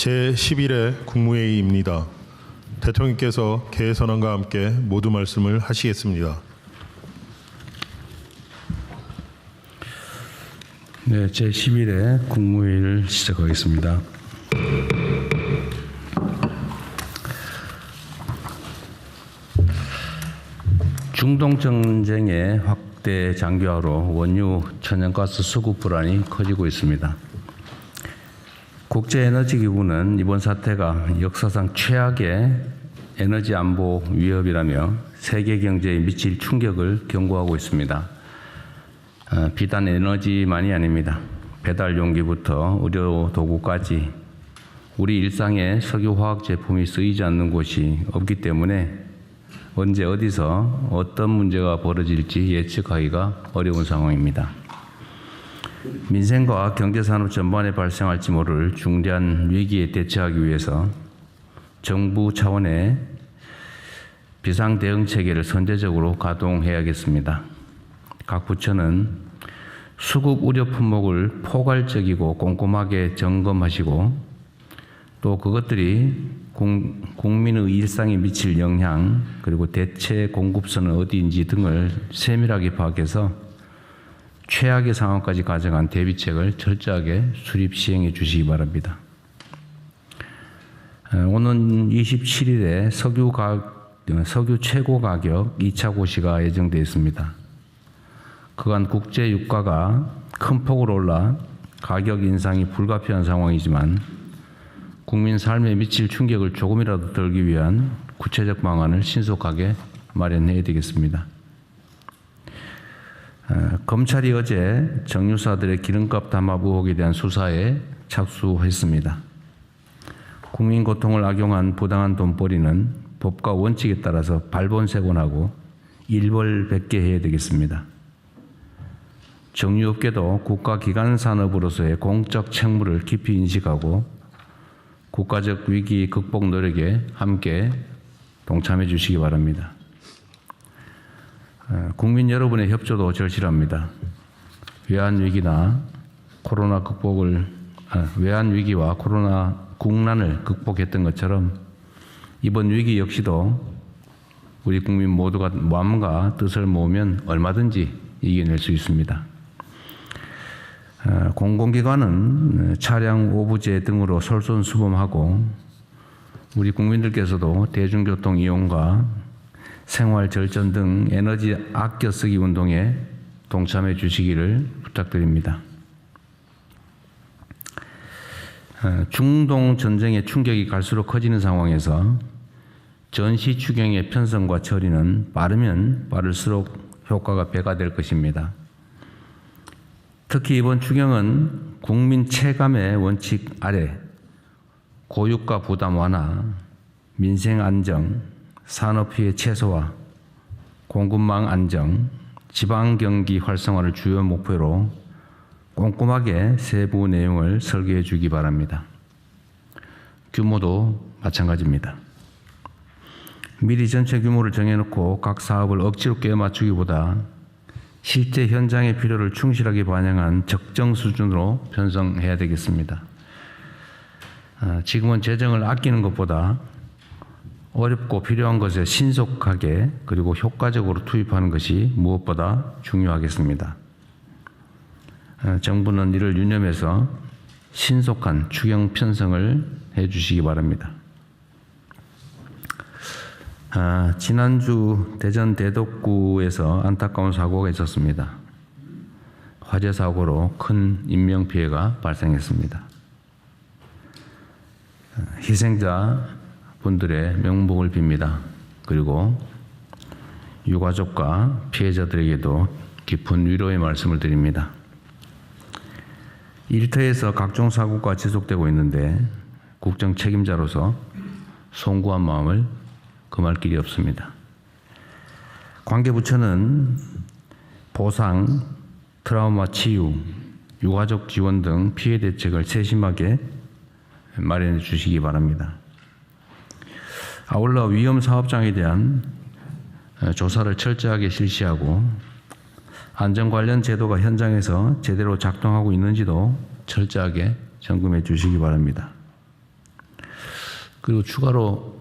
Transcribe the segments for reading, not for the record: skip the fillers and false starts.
제11회 국무회의입니다. 대통령께서 개회선언과 함께 모두 말씀을 하시겠습니다. 네, 제11회 국무회의를 시작하겠습니다. 중동 전쟁의 확대 장기화로 원유 천연가스 수급 불안이 커지고 있습니다. 국제에너지기구는 이번 사태가 역사상 최악의 에너지 안보 위협이라며 세계 경제에 미칠 충격을 경고하고 있습니다. 비단 에너지만이 아닙니다. 배달 용기부터 의료 도구까지 우리 일상에 석유화학 제품이 쓰이지 않는 곳이 없기 때문에 언제 어디서 어떤 문제가 벌어질지 예측하기가 어려운 상황입니다. 민생과 경제산업 전반에 발생할지 모를 중대한 위기에 대처하기 위해서 정부 차원의 비상대응체계를 선제적으로 가동해야겠습니다. 각 부처는 수급 우려 품목을 포괄적이고 꼼꼼하게 점검하시고 또 그것들이 국민의 일상에 미칠 영향 그리고 대체 공급선은 어디인지 등을 세밀하게 파악해서 최악의 상황까지 가져간 대비책을 철저하게 수립 시행해 주시기 바랍니다. 오는 27일에 석유 최고 가격 2차 고시가 예정되어 있습니다. 그간 국제 유가가 큰 폭으로 올라 가격 인상이 불가피한 상황이지만 국민 삶에 미칠 충격을 조금이라도 덜기 위한 구체적 방안을 신속하게 마련해야 되겠습니다. 검찰이 어제 정유사들의 기름값 담합 의혹에 대한 수사에 착수했습니다. 국민 고통을 악용한 부당한 돈벌이는 법과 원칙에 따라서 발본색원하고 일벌백계 해야 되겠습니다. 정유업계도 국가기관 산업으로서의 공적 책무를 깊이 인식하고 국가적 위기 극복 노력에 함께 동참해 주시기 바랍니다. 국민 여러분의 협조도 절실합니다. 외환위기와 코로나 국난을 극복했던 것처럼 이번 위기 역시도 우리 국민 모두가 마음과 뜻을 모으면 얼마든지 이겨낼 수 있습니다. 공공기관은 차량 오부제 등으로 솔선수범하고 우리 국민들께서도 대중교통 이용과 생활 절전 등 에너지 아껴 쓰기 운동에 동참해 주시기를 부탁드립니다. 중동 전쟁의 충격이 갈수록 커지는 상황에서 전시 추경의 편성과 처리는 빠르면 빠를수록 효과가 배가 될 것입니다. 특히 이번 추경은 국민 체감의 원칙 아래 고유가 부담 완화, 민생 안정, 산업 피해 최소화, 공급망 안정, 지방 경기 활성화를 주요 목표로 꼼꼼하게 세부 내용을 설계해 주기 바랍니다. 규모도 마찬가지입니다. 미리 전체 규모를 정해놓고 각 사업을 억지로 끼워 맞추기보다 실제 현장의 필요를 충실하게 반영한 적정 수준으로 편성해야 되겠습니다. 지금은 재정을 아끼는 것보다 어렵고 필요한 것에 신속하게 그리고 효과적으로 투입하는 것이 무엇보다 중요하겠습니다. 정부는 이를 유념해서 신속한 추경 편성을 해 주시기 바랍니다. 지난주 대전 대덕구에서 안타까운 사고가 있었습니다. 화재 사고로 큰 인명피해가 발생했습니다. 희생자 분들의 명복을 빕니다. 그리고 유가족과 피해자들에게도 깊은 위로의 말씀을 드립니다. 일터에서 각종 사고가 지속되고 있는데 국정 책임자로서 송구한 마음을 금할 길이 없습니다. 관계부처는 보상, 트라우마 치유, 유가족 지원 등 피해 대책을 세심하게 마련해 주시기 바랍니다. 아울러 위험 사업장에 대한 조사를 철저하게 실시하고 안전 관련 제도가 현장에서 제대로 작동하고 있는지도 철저하게 점검해 주시기 바랍니다. 그리고 추가로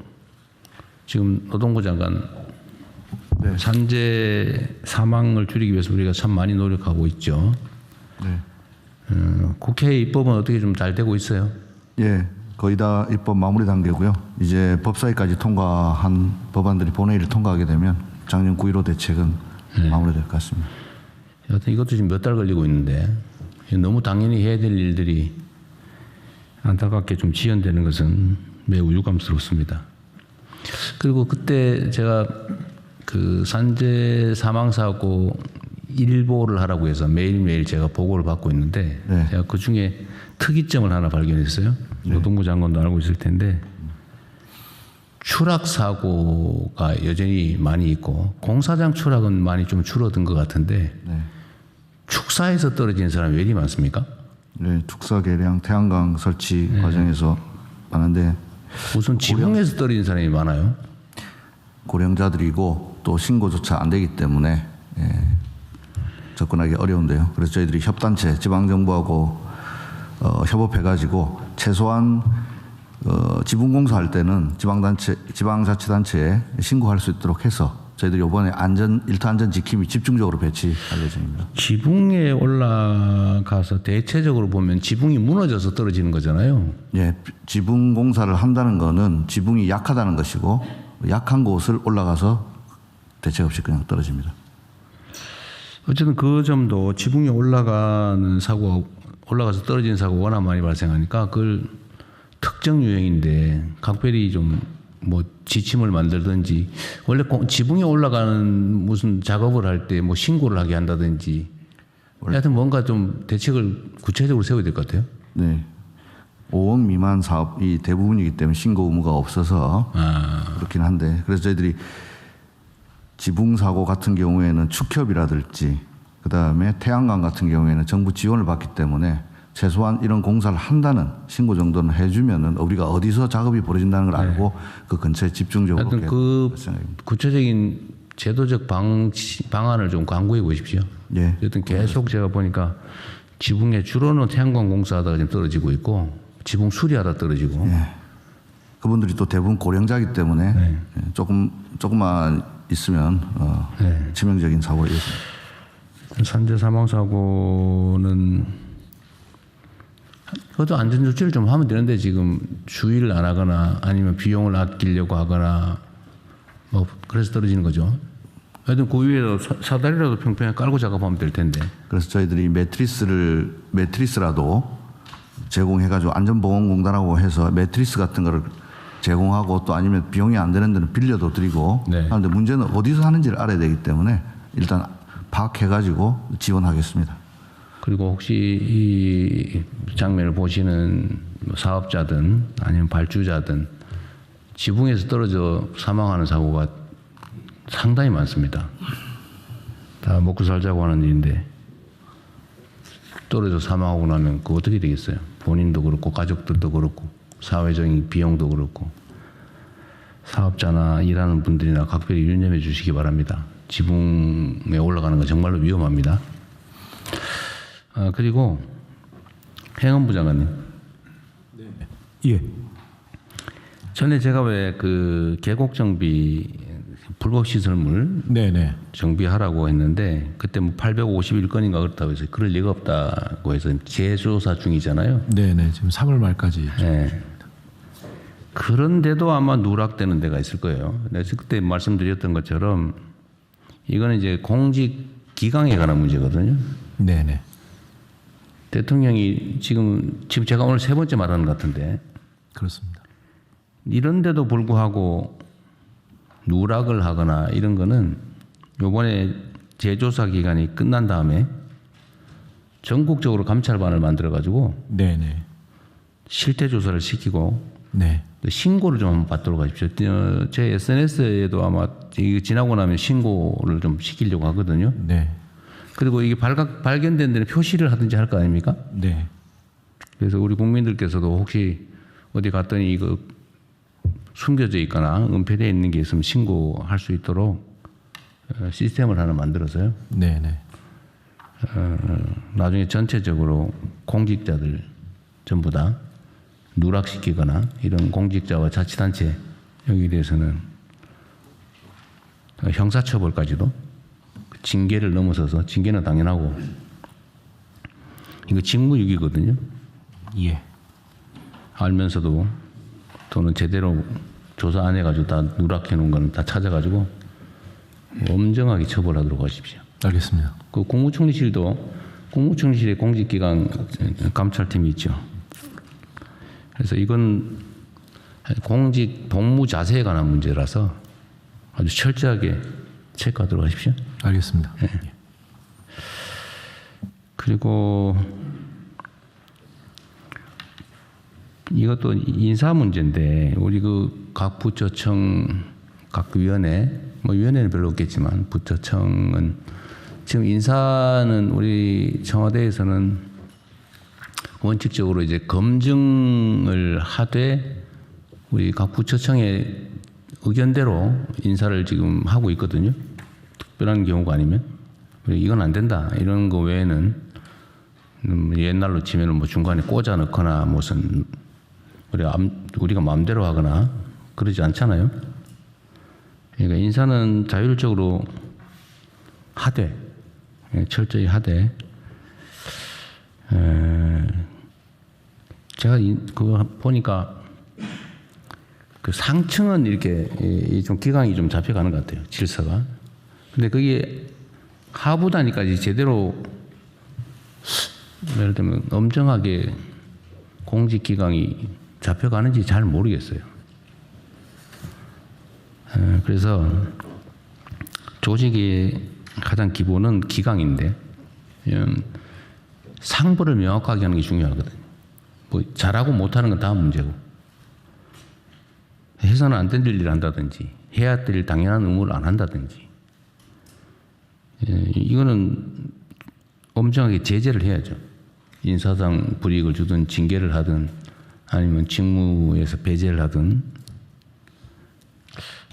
지금 노동부 장관 네. 산재 사망을 줄이기 위해서 우리가 참 많이 노력하고 있죠. 네. 국회 입법은 어떻게 좀 잘 되고 있어요? 예, 거의 다 입법 마무리 단계고요. 이제 법사위까지 통과한 법안들이 본회의를 통과하게 되면 작년 9.15 대책은 마무리될 것 같습니다. 여하튼 이것도 지금 몇 달 걸리고 있는데 너무 당연히 해야 될 일들이 안타깝게 좀 지연되는 것은 매우 유감스럽습니다. 그리고 그때 제가 그 산재 사망 사고 일보를 하라고 해서 매일매일 제가 보고를 받고 있는데 네. 제가 그 중에 특이점을 하나 발견했어요. 노동부 장관도 알고 있을 텐데 추락 사고가 여전히 많이 있고 공사장 추락은 많이 좀 줄어든 것 같은데 네. 축사에서 떨어지는 사람이 왜 이리 많습니까? 네, 축사 개량 태양광 설치 과정에서 많은데 우선 지붕에서 떨어지는 사람이 많아요. 고령자들이고 또 신고조차 안 되기 때문에 접근하기 어려운데요. 그래서 저희들이 협단체 지방정부하고 협업해가지고 최소한 지붕공사할 때는 지방자치단체에 신고할 수 있도록 해서 저희들이 이번에 일터 안전 지킴이 집중적으로 배치할 예정입니다. 지붕에 올라가서 대체적으로 보면 지붕이 무너져서 떨어지는 거잖아요. 예, 지붕 공사를 한다는 거는 지붕이 약하다는 것이고 약한 곳을 올라가서 대책 없이 그냥 떨어집니다. 어쨌든 그 점도 지붕에 올라가는 사고가 올라가서 떨어지는 사고가 워낙 많이 발생하니까 그걸 특정 유형인데 각별히 좀 뭐 지침을 만들든지 원래 지붕에 올라가는 무슨 작업을 할 때 뭐 신고를 하게 한다든지 하여튼 뭔가 좀 대책을 구체적으로 세워야 될 것 같아요. 네. 5억 미만 사업이 대부분이기 때문에 신고 의무가 없어서 그렇긴 한데 그래서 저희들이 지붕 사고 같은 경우에는 축협이라든지 그다음에 태양광 같은 경우에는 정부 지원을 받기 때문에 최소한 이런 공사를 한다는 신고 정도는 해주면은 우리가 어디서 작업이 벌어진다는 걸 알고 그 근처에 집중적으로 하여튼 그 구체적인 제도적 방안을 좀 강구해 보십시오. 예. 어쨌든 계속 제가 보니까 지붕에 주로는 태양광 공사하다가 지금 떨어지고 있고 지붕 수리하다 떨어지고. 예. 그분들이 또 대부분 고령자이기 때문에 조금만 있으면 치명적인 사고가 있습니다. 산재 사망 사고는 그것도 안전조치를 좀 하면 되는데 지금 주의를 안 하거나 아니면 비용을 아끼려고 하거나 뭐 그래서 떨어지는 거죠. 하여튼 그 위에서 사다리라도 평평하게 깔고 작업하면 될 텐데. 그래서 저희들이 매트리스라도 제공해가지고 안전보건공단하고 해서 매트리스 같은 거를 제공하고 또 아니면 비용이 안 되는 데는 빌려도 드리고 하는데 문제는 어디서 하는지를 알아야 되기 때문에 일단 파악해가지고 지원하겠습니다. 그리고 혹시 이 장면을 보시는 사업자든 아니면 발주자든 지붕에서 떨어져 사망하는 사고가 상당히 많습니다. 다 먹고 살자고 하는 일인데 떨어져 사망하고 나면 그거 어떻게 되겠어요? 본인도 그렇고 가족들도 그렇고 사회적인 비용도 그렇고 사업자나 일하는 분들이나 각별히 유념해 주시기 바랍니다. 지붕에 올라가는 건 정말로 위험합니다. 그리고 행안부 장관님. 예. 전에 제가 왜 그 계곡 정비 불법 시설물 네네. 정비하라고 했는데 그때 뭐 851건인가 그렇다고 해서 그럴 리가 없다고 해서 재조사 중이잖아요. 네네. 지금 3월 말까지. 네. 그런데도 아마 누락되는 데가 있을 거예요. 내가 그때 말씀드렸던 것처럼 이거는 이제 공직 기강에 관한 문제거든요. 네네. 대통령이 지금 제가 오늘 세 번째 말하는 것 같은데 그렇습니다. 이런데도 불구하고 누락을 하거나 이런 거는 이번에 재조사 기간이 끝난 다음에 전국적으로 감찰반을 만들어 가지고 네네. 실태 조사를 시키고 네. 신고를 좀 한번 받도록 하십시오. 제 SNS에도 아마 이거 지나고 나면 신고를 좀 시키려고 하거든요. 네. 그리고 이게 발견된 데는 표시를 하든지 할 거 아닙니까? 네. 그래서 우리 국민들께서도 혹시 어디 갔더니 이거 숨겨져 있거나 은폐되어 있는 게 있으면 신고할 수 있도록 시스템을 하나 만들어서요. 네네. 나중에 전체적으로 공직자들 전부 다 누락시키거나 이런 공직자와 자치단체 여기에 대해서는 형사처벌까지도 징계를 넘어서서 징계는 당연하고 이거 직무유기거든요. 예. 알면서도 또는 제대로 조사 안 해가지고 다 누락해 놓은 거는 다 찾아가지고 엄정하게 처벌하도록 하십시오. 알겠습니다. 그 국무총리실에 공직기관 감찰팀이 있죠. 그래서 이건 공직 동무 자세에 관한 문제라서 아주 철저하게 체크하도록 하십시오. 알겠습니다. 예. 그리고 이것도 인사 문제인데 우리 그 각 부처청 각 위원회 뭐 위원회는 별로 없겠지만 부처청은 지금 인사는 우리 청와대에서는 원칙적으로 이제 검증을 하되 우리 각 부처청의 의견대로 인사를 지금 하고 있거든요. 특별한 경우가 아니면 이건 안 된다 이런 거 외에는 옛날로 치면은 뭐 중간에 꽂아 넣거나 무슨 우리가 마음대로 하거나 그러지 않잖아요. 그러니까 인사는 자율적으로 하되 철저히 하되 제가 그거 보니까 그 상층은 이렇게 좀 기강이 좀 잡혀가는 것 같아요. 질서가. 근데 그게 하부 단위까지 제대로 예를 들면 엄정하게 공직 기강이 잡혀가는지 잘 모르겠어요. 그래서 조직의 가장 기본은 기강인데 상부를 명확하게 하는 게 중요하거든요. 뭐 잘하고 못하는 건 다 문제고 해서는 안 될 일을 한다든지 해야 될 당연한 의무를 안 한다든지 이거는 엄정하게 제재를 해야죠. 인사상 불이익을 주든 징계를 하든 아니면 직무에서 배제를 하든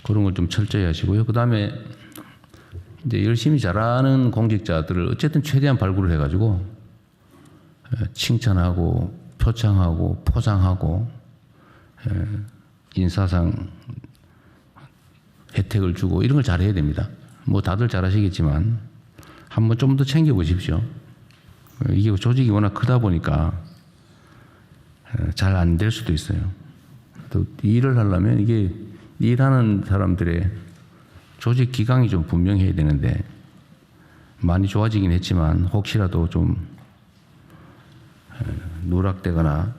그런 걸 좀 철저히 하시고요. 그 다음에 이제 열심히 잘하는 공직자들을 어쨌든 최대한 발굴을 해가지고 칭찬하고 표창하고 포상하고 인사상 혜택을 주고 이런 걸 잘해야 됩니다. 뭐 다들 잘하시겠지만 한번 좀 더 챙겨보십시오. 이게 조직이 워낙 크다 보니까 잘 안 될 수도 있어요. 또 일을 하려면 이게 일하는 사람들의 조직 기강이 좀 분명해야 되는데 많이 좋아지긴 했지만 혹시라도 좀 누락되거나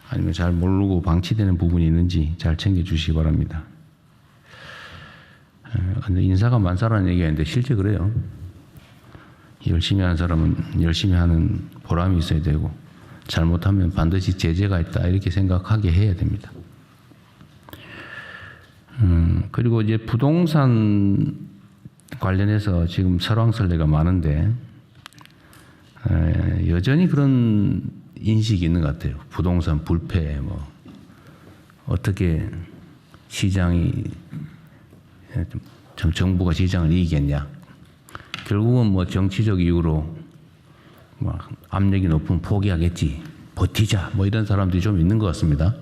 아니면 잘 모르고 방치되는 부분이 있는지 잘 챙겨주시기 바랍니다. 근데 인사가 만사라는 얘기가 있는데 실제 그래요. 열심히 하는 사람은 열심히 하는 보람이 있어야 되고 잘못하면 반드시 제재가 있다 이렇게 생각하게 해야 됩니다. 그리고 이제 부동산 관련해서 지금 설왕설래가 많은데 여전히 그런 인식이 있는 것 같아요. 부동산 불패 뭐 어떻게 시장이 정부가 시장을 이기겠냐. 결국은 뭐 정치적 이유로 뭐 압력이 높으면 포기하겠지. 버티자. 뭐 이런 사람들이 좀 있는 것 같습니다.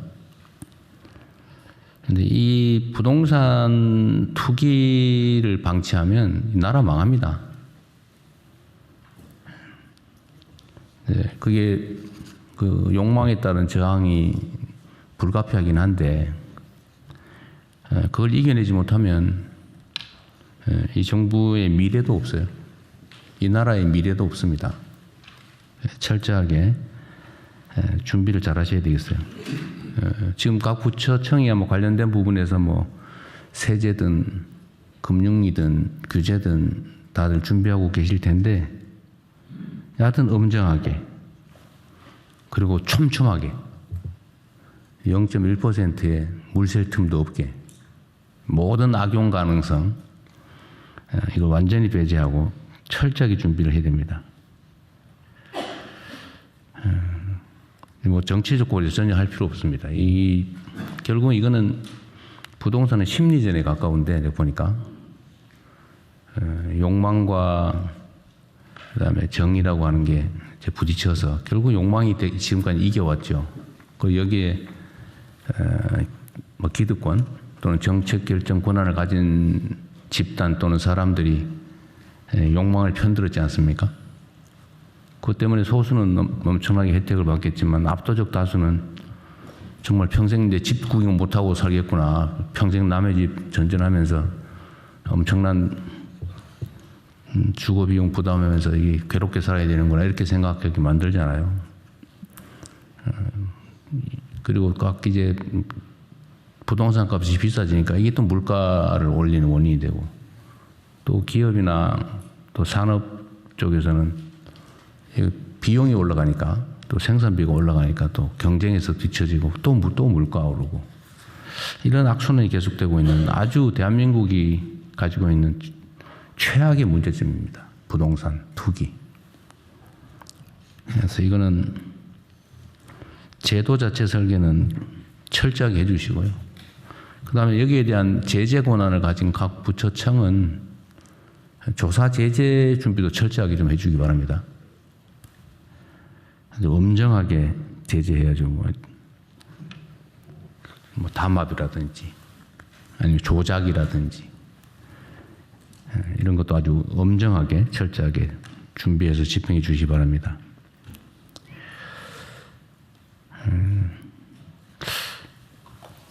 근데 이 부동산 투기를 방치하면 나라 망합니다. 네, 그게 그 욕망에 따른 저항이 불가피하긴 한데 그걸 이겨내지 못하면 이 정부의 미래도 없어요. 이 나라의 미래도 없습니다. 철저하게 준비를 잘 하셔야 되겠어요. 지금 각 부처청이야 뭐 관련된 부분에서 뭐 세제든 금융이든 규제든 다들 준비하고 계실 텐데 여하튼 엄정하게 그리고 촘촘하게 0.1%의 물샐 틈도 없게 모든 악용 가능성 이걸 완전히 배제하고 철저하게 준비를 해야 됩니다. 뭐 정치적 고려 전혀 할 필요 없습니다. 결국은 이거는 부동산은 심리전에 가까운데 내가 보니까 욕망과 그다음에 정의라고 하는 게 부딪혀서 결국 욕망이 지금까지 이겨왔죠. 그 여기에 뭐 기득권 또는 정책 결정 권한을 가진 집단 또는 사람들이 욕망을 편들었지 않습니까? 그것 때문에 소수는 엄청나게 혜택을 받겠지만 압도적 다수는 정말 평생 내 집 구경 못하고 살겠구나. 평생 남의 집 전전하면서 엄청난 주거 비용 부담하면서 이게 괴롭게 살아야 되는구나 이렇게 생각하게 만들잖아요. 그리고 각 이제 부동산 값이 비싸지니까 이게 또 물가를 올리는 원인이 되고 또 기업이나 또 산업 쪽에서는 비용이 올라가니까 또 생산비가 올라가니까 또 경쟁에서 뒤처지고 또 물가 오르고 이런 악순환이 계속되고 있는 아주 대한민국이 가지고 있는 최악의 문제점입니다. 부동산 투기. 그래서 이거는 제도 자체 설계는 철저하게 해주시고요. 그다음에 여기에 대한 제재 권한을 가진 각 부처청은 조사 제재 준비도 철저하게 좀 해주기 바랍니다. 아주 엄정하게 제재해야죠. 뭐 담합이라든지 아니면 조작이라든지 이런 것도 아주 엄정하게 철저하게 준비해서 집행해 주시기 바랍니다.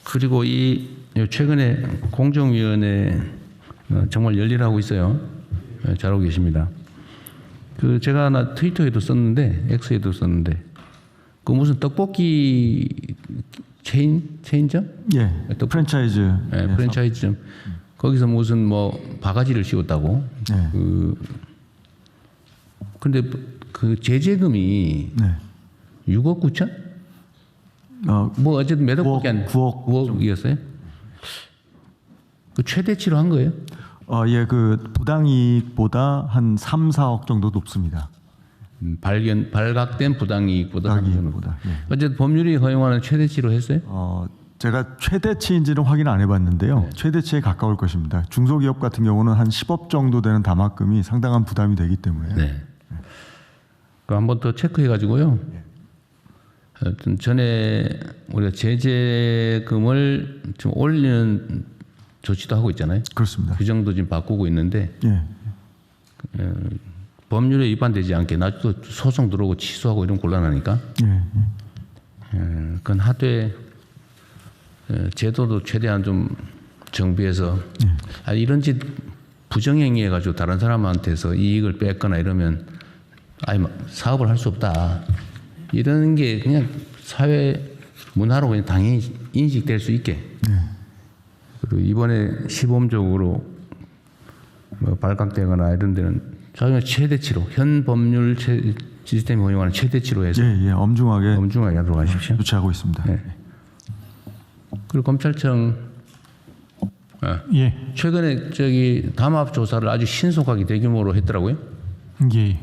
그리고 이 최근에 공정위원회 정말 열일하고 있어요. 잘하고 계십니다. 그 제가 하나 트위터에도 썼는데 X에도 썼는데 그 무슨 떡볶이 체인점? 예. 프랜차이즈. 네, 프랜차이즈점. 거기서 무슨 뭐 바가지를 씌웠다고. 네. 근데 그 제재금이 네. 6억 9천? 뭐 어쨌든 몇 억밖에 안 9억이었어요? 그 최대치로 한 거예요? 예, 그 부당이익보다 한 3, 4억 정도 높습니다. 발각된 부당이익보다. 부당이익보다. 예. 어쨌든 법률이 허용하는 최대치로 했어요? 제가 최대치인지는 확인 안 해봤는데요. 네. 최대치에 가까울 것입니다. 중소기업 같은 경우는 한 10억 정도 되는 담합금이 상당한 부담이 되기 때문에. 네. 그 한번 더 체크해가지고요. 하여튼 전에 우리가 제재금을 좀 올리는 조치도 하고 있잖아요. 그렇습니다. 규정도 지금 바꾸고 있는데 예. 법률에 위반되지 않게 나중에 소송 들어오고 취소하고 이런 곤란하니까. 예. 그건 하되 제도도 최대한 좀 정비해서 이런 짓 부정행위해가지고 다른 사람한테서 이익을 뺏거나 이러면 아예 사업을 할 수 없다. 이런 게 그냥 사회 문화로 그냥 당연히 인식될 수 있게. 그리고 이번에 시범적으로 뭐 발각되거나 이런 데는 자기가 최대치로 현 법률 시스템이 허용하는 최대치로 해서 예, 엄중하게 하도록 하십시오. 조치하고 있습니다. 네. 그리고 검찰청 예. 최근에 저기 담합 조사를 아주 신속하게 대규모로 했더라고요. 예.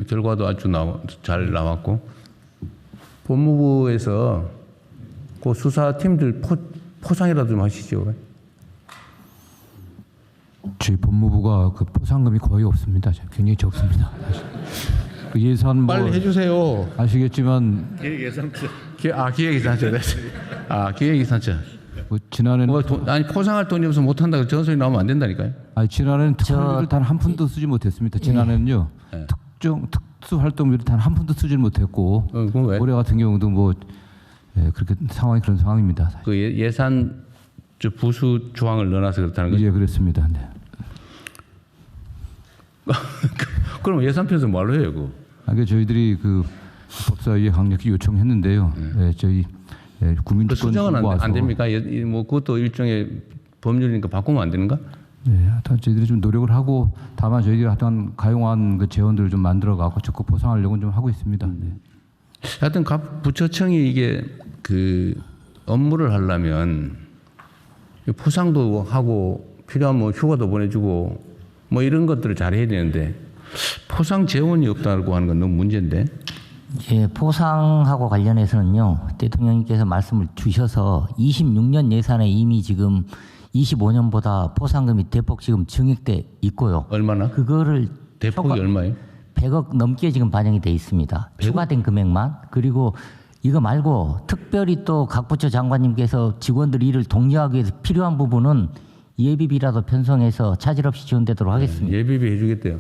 결과도 아주 잘 나왔고 법무부에서 그 수사팀들 포상이라도 좀 하시죠. 저희 법무부가 그 포상금이 거의 없습니다. 굉장히 적습니다. 그 예산 뭐 빨리 해주세요. 아시겠지만 기획예산처. 기획예산처. 기획예산처. 뭐 지난해는 아니 포상할 돈이 없어서 못한다고 저런 소리 나오면 안 된다니까요. 아니 지난해는 특활비를 단 한 푼도 쓰지 못했습니다. 지난해는요 특수 활동비를 단 한 푼도 쓰지 못했고 그건 왜? 올해 같은 경우도 뭐 그렇게 상황이 그런 상황입니다. 사실. 그 예산 부수 조항을 넣어놔서 그렇다는 거죠. 예, 그렇습니다. 네. 그럼 예산표에서 뭘로 해요, 그거? 그러니까 저희들이 그 법사위에 강력히 요청했는데요. 저희 국민주권 수정은 와서 안 됩니까? 뭐 그것도 일종의 법률이니까 바꾸면 안 되는가? 네, 하여튼 저희들이 좀 노력을 하고 다만 저희들이 하여튼 가용한 그 재원들을 좀 만들어 갖고 적극 보상하려고 좀 하고 있습니다. 네. 하여튼 각 부처청이 이게 그 업무를 하려면 포상도 하고 필요하면 뭐 휴가도 보내주고 뭐 이런 것들을 잘 해야 되는데 포상 재원이 없다고 하는 건 너무 문제인데. 예, 포상하고 관련해서는요, 대통령님께서 말씀을 주셔서 26년 예산에 이미 지금 25년보다 포상금이 대폭 지금 증액돼 있고요. 얼마나? 그거를 대폭이 얼마예요? 100억 넘게 지금 반영이 돼 있습니다. 100억? 추가된 금액만. 그리고 이거 말고 특별히 또 각 부처 장관님께서 직원들 일을 독려하기 위해서 필요한 부분은 예비비라도 편성해서 차질 없이 지원되도록 하겠습니다. 예비비 해주겠대요.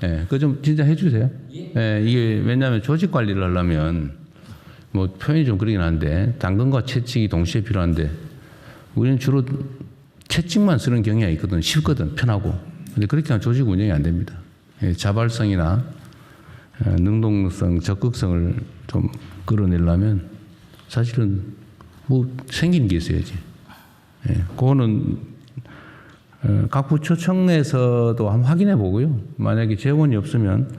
예, 그거 좀 진짜 해주세요. 예, 이게 왜냐하면 조직 관리를 하려면 뭐 표현이 좀 그러긴 한데 당근과 채찍이 동시에 필요한데 우리는 주로 채찍만 쓰는 경향이 있거든. 쉽거든, 편하고. 근데 그렇게 하면 조직 운영이 안 됩니다. 예, 자발성이나 능동성, 적극성을 좀 끌어내려면 사실은 뭐 생기는 게 있어야지. 예, 그거는 각 부처청에서도 한번 확인해 보고요. 만약에 재원이 없으면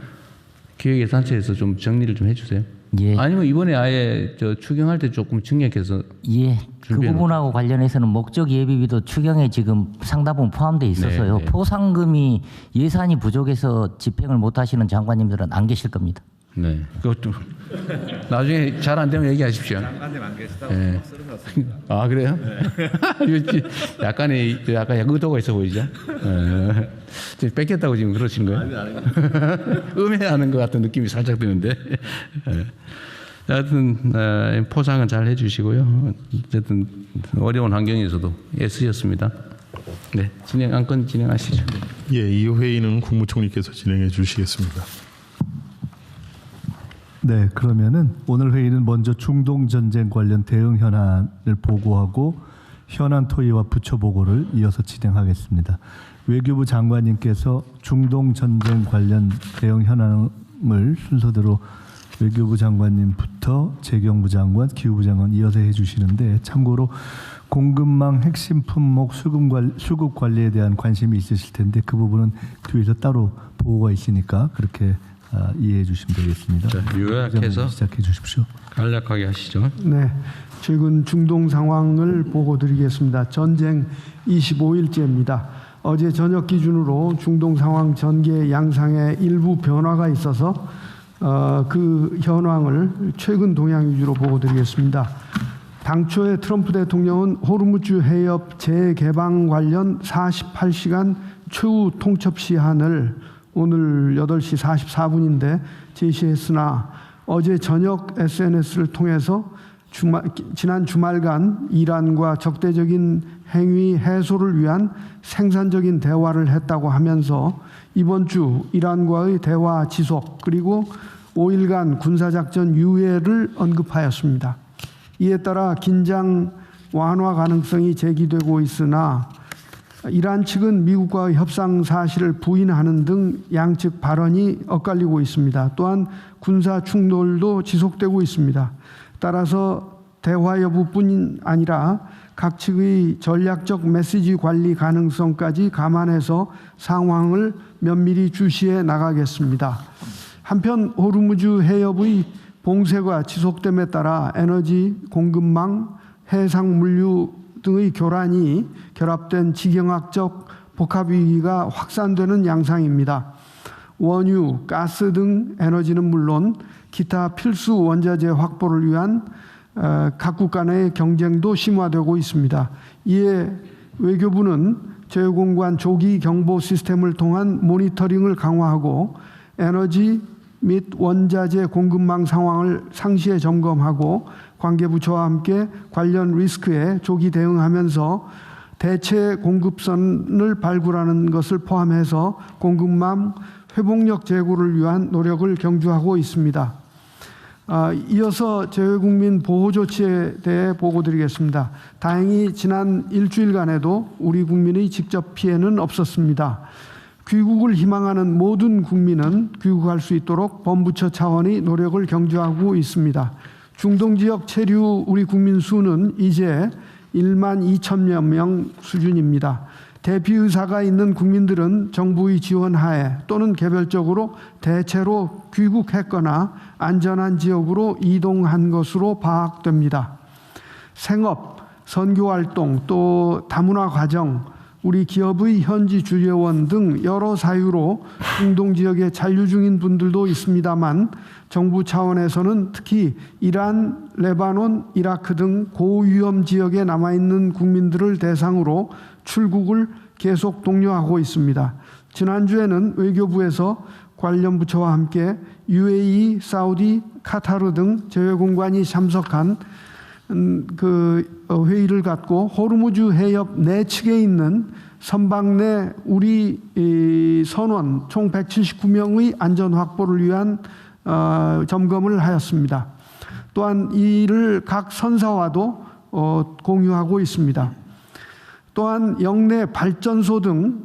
기획예산처에서 좀 정리를 좀 해주세요. 예. 아니면 이번에 아예 저 추경할 때 조금 증액해서 예, 그 준비해 부분하고 관련해서는 목적 예비비도 추경에 지금 상당 부분 포함되어 있어서요. 네, 네. 포상금이 예산이 부족해서 집행을 못 하시는 장관님들은 안 계실 겁니다. 네, 그것도 나중에 잘 안 되면 얘기하십시오. 장관님 안 계시다고 네. 쓰는 것 같습니다. 아 그래요? 약간 의도가 있어 보이죠? 지금 뺏겼다고 지금 그러시는 거예요? 음해하는 것 같은 느낌이 살짝 드는데. 하여튼 포상은 잘 해주시고요. 어쨌든 어려운 환경에서도 애쓰셨습니다. 네, 안건 진행하시죠. 예, 이 회의는 국무총리께서 진행해 주시겠습니다. 네, 그러면은 오늘 회의는 먼저 중동 전쟁 관련 대응 현안을 보고하고 현안 토의와 부처 보고를 이어서 진행하겠습니다. 외교부 장관님께서 중동 전쟁 관련 대응 현안을 순서대로 외교부 장관님부터 재경부 장관, 기후부 장관 이어서 해주시는데 참고로 공급망 핵심 품목 수급 관리에 대한 관심이 있으실 텐데 그 부분은 뒤에서 따로 보고가 있으니까 그렇게 이해해 주시면 되겠습니다. 자, 요약해서 시작해 주십시오. 간략하게 하시죠. 네, 최근 중동 상황을 보고 드리겠습니다. 전쟁 25일째입니다. 어제 저녁 기준으로 중동 상황 전개 양상에 일부 변화가 있어서 그 현황을 최근 동향 위주로 보고 드리겠습니다. 당초에 트럼프 대통령은 호르무즈 해협 재개방 관련 48시간 최후 통첩 시한을 오늘 8시 44분인데 제시했으나 어제 저녁 SNS를 통해서 지난 주말간 이란과 적대적인 행위 해소를 위한 생산적인 대화를 했다고 하면서 이번 주 이란과의 대화 지속 그리고 5일간 군사작전 유예를 언급하였습니다. 이에 따라 긴장 완화 가능성이 제기되고 있으나 이란 측은 미국과의 협상 사실을 부인하는 등 양측 발언이 엇갈리고 있습니다. 또한 군사 충돌도 지속되고 있습니다. 따라서 대화 여부뿐 아니라 각 측의 전략적 메시지 관리 가능성까지 감안해서 상황을 면밀히 주시해 나가겠습니다. 한편 호르무즈 해협의 봉쇄가 지속됨에 따라 에너지 공급망, 해상 물류 등의 교란이 결합된 지경학적 복합 위기가 확산되는 양상입니다. 원유, 가스 등 에너지는 물론 기타 필수 원자재 확보를 위한 각국 간의 경쟁도 심화되고 있습니다. 이에 외교부는 제휴공간 조기 경보 시스템을 통한 모니터링을 강화하고 에너지 및 원자재 공급망 상황을 상시에 점검하고 관계부처와 함께 관련 리스크에 조기 대응하면서 대체 공급선을 발굴하는 것을 포함해서 공급망 회복력 제고를 위한 노력을 경주하고 있습니다. 이어서 재외국민 보호조치에 대해 보고드리겠습니다. 다행히 지난 일주일간에도 우리 국민의 직접 피해는 없었습니다. 귀국을 희망하는 모든 국민은 귀국할 수 있도록 범부처 차원의 노력을 경주하고 있습니다. 중동 지역 체류 우리 국민 수는 이제 1만 2천여 명 수준입니다. 대피 의사가 있는 국민들은 정부의 지원하에 또는 개별적으로 대체로 귀국했거나 안전한 지역으로 이동한 것으로 파악됩니다. 생업, 선교활동, 또 다문화 과정, 우리 기업의 현지 주재원 등 여러 사유로 중동 지역에 잔류 중인 분들도 있습니다만 정부 차원에서는 특히 이란, 레바논, 이라크 등 고위험 지역에 남아있는 국민들을 대상으로 출국을 계속 독려하고 있습니다. 지난주에는 외교부에서 관련 부처와 함께 UAE, 사우디, 카타르 등 제외공관이 참석한 회의를 갖고 호르무즈 해협 내측에 있는 선박 내 우리 선원 총 179명의 안전 확보를 위한 점검을 하였습니다. 또한 이를 각 선사와도 공유하고 있습니다. 또한 영내 발전소 등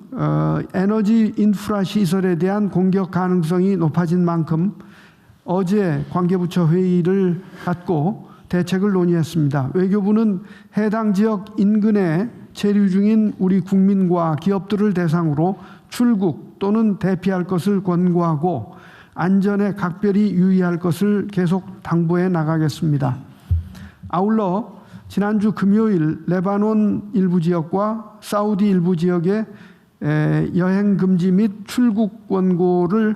에너지 인프라 시설에 대한 공격 가능성이 높아진 만큼 어제 관계부처 회의를 갖고 대책을 논의했습니다. 외교부는 해당 지역 인근에 체류 중인 우리 국민과 기업들을 대상으로 출국 또는 대피할 것을 권고하고 안전에 각별히 유의할 것을 계속 당부해 나가겠습니다. 아울러 지난주 금요일 레바논 일부 지역과 사우디 일부 지역에 여행 금지 및 출국 권고를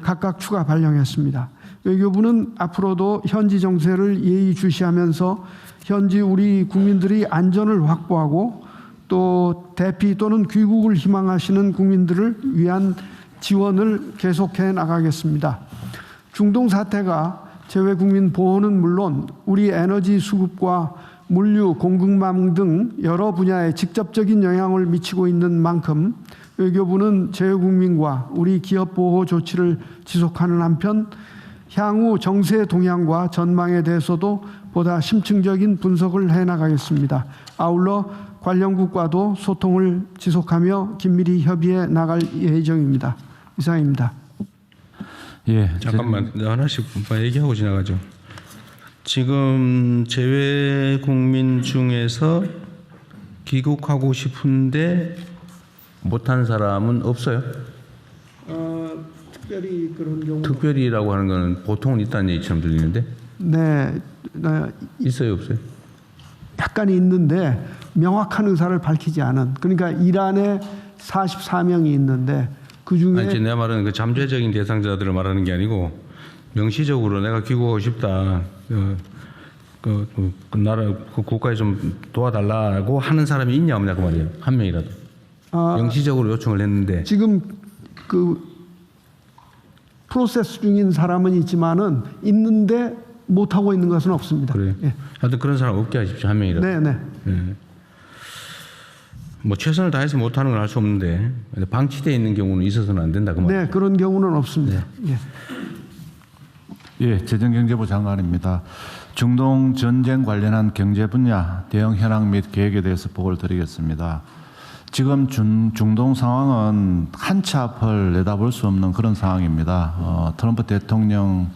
각각 추가 발령했습니다. 외교부는 앞으로도 현지 정세를 예의주시하면서 현지 우리 국민들이 안전을 확보하고 또 대피 또는 귀국을 희망하시는 국민들을 위한 지원을 계속해 나가겠습니다. 중동 사태가 재외국민 보호는 물론 우리 에너지 수급과 물류 공급망 등 여러 분야에 직접적인 영향을 미치고 있는 만큼 외교부는 재외국민과 우리 기업 보호 조치를 지속하는 한편 향후 정세 동향과 전망에 대해서도 보다 심층적인 분석을 해나가겠습니다. 아울러 관련국과도 소통을 지속하며 긴밀히 협의해 나갈 예정입니다. 이상입니다. 예, 잠깐만 하나씩 얘기하고 지나가죠. 지금 재외 국민 중에서 귀국하고 싶은데 못한 사람은 없어요? 특별히 그런 경우 특별히라고 하는 거는 보통은 있다는 얘기처럼 들리는데? 네, 있어요, 없어요? 약간 있는데 명확한 의사를 밝히지 않은. 그러니까 이란에 44명이 있는데 그 중에 아니, 내가 말하는 그 잠재적인 대상자들을 말하는 게 아니고 명시적으로 내가 귀국하고 싶다. 그 나라 그 국가에 좀 도와달라고 하는 사람이 있냐 없냐 그 말이에요. 한 명이라도. 명시적으로 요청을 했는데 지금 그 프로세스 중인 사람은 있지만은 있는데 못 하고 있는 것은 없습니다. 그래요. 예. 하여튼 그런 사람 없게 하십시오. 한 명이라도. 네. 예. 뭐 최선을 다해서 못하는 건 알 수 없는데 방치되어 있는 경우는 있어서는 안 된다 그 말이에요. 네, 그런 경우는 없습니다. 예. 예, 재정경제부 장관입니다. 중동 전쟁 관련한 경제 분야 대응 현황 및 계획에 대해서 보고를 드리겠습니다. 지금 중동 상황은 한 치 앞을 내다볼 수 없는 그런 상황입니다. 트럼프 대통령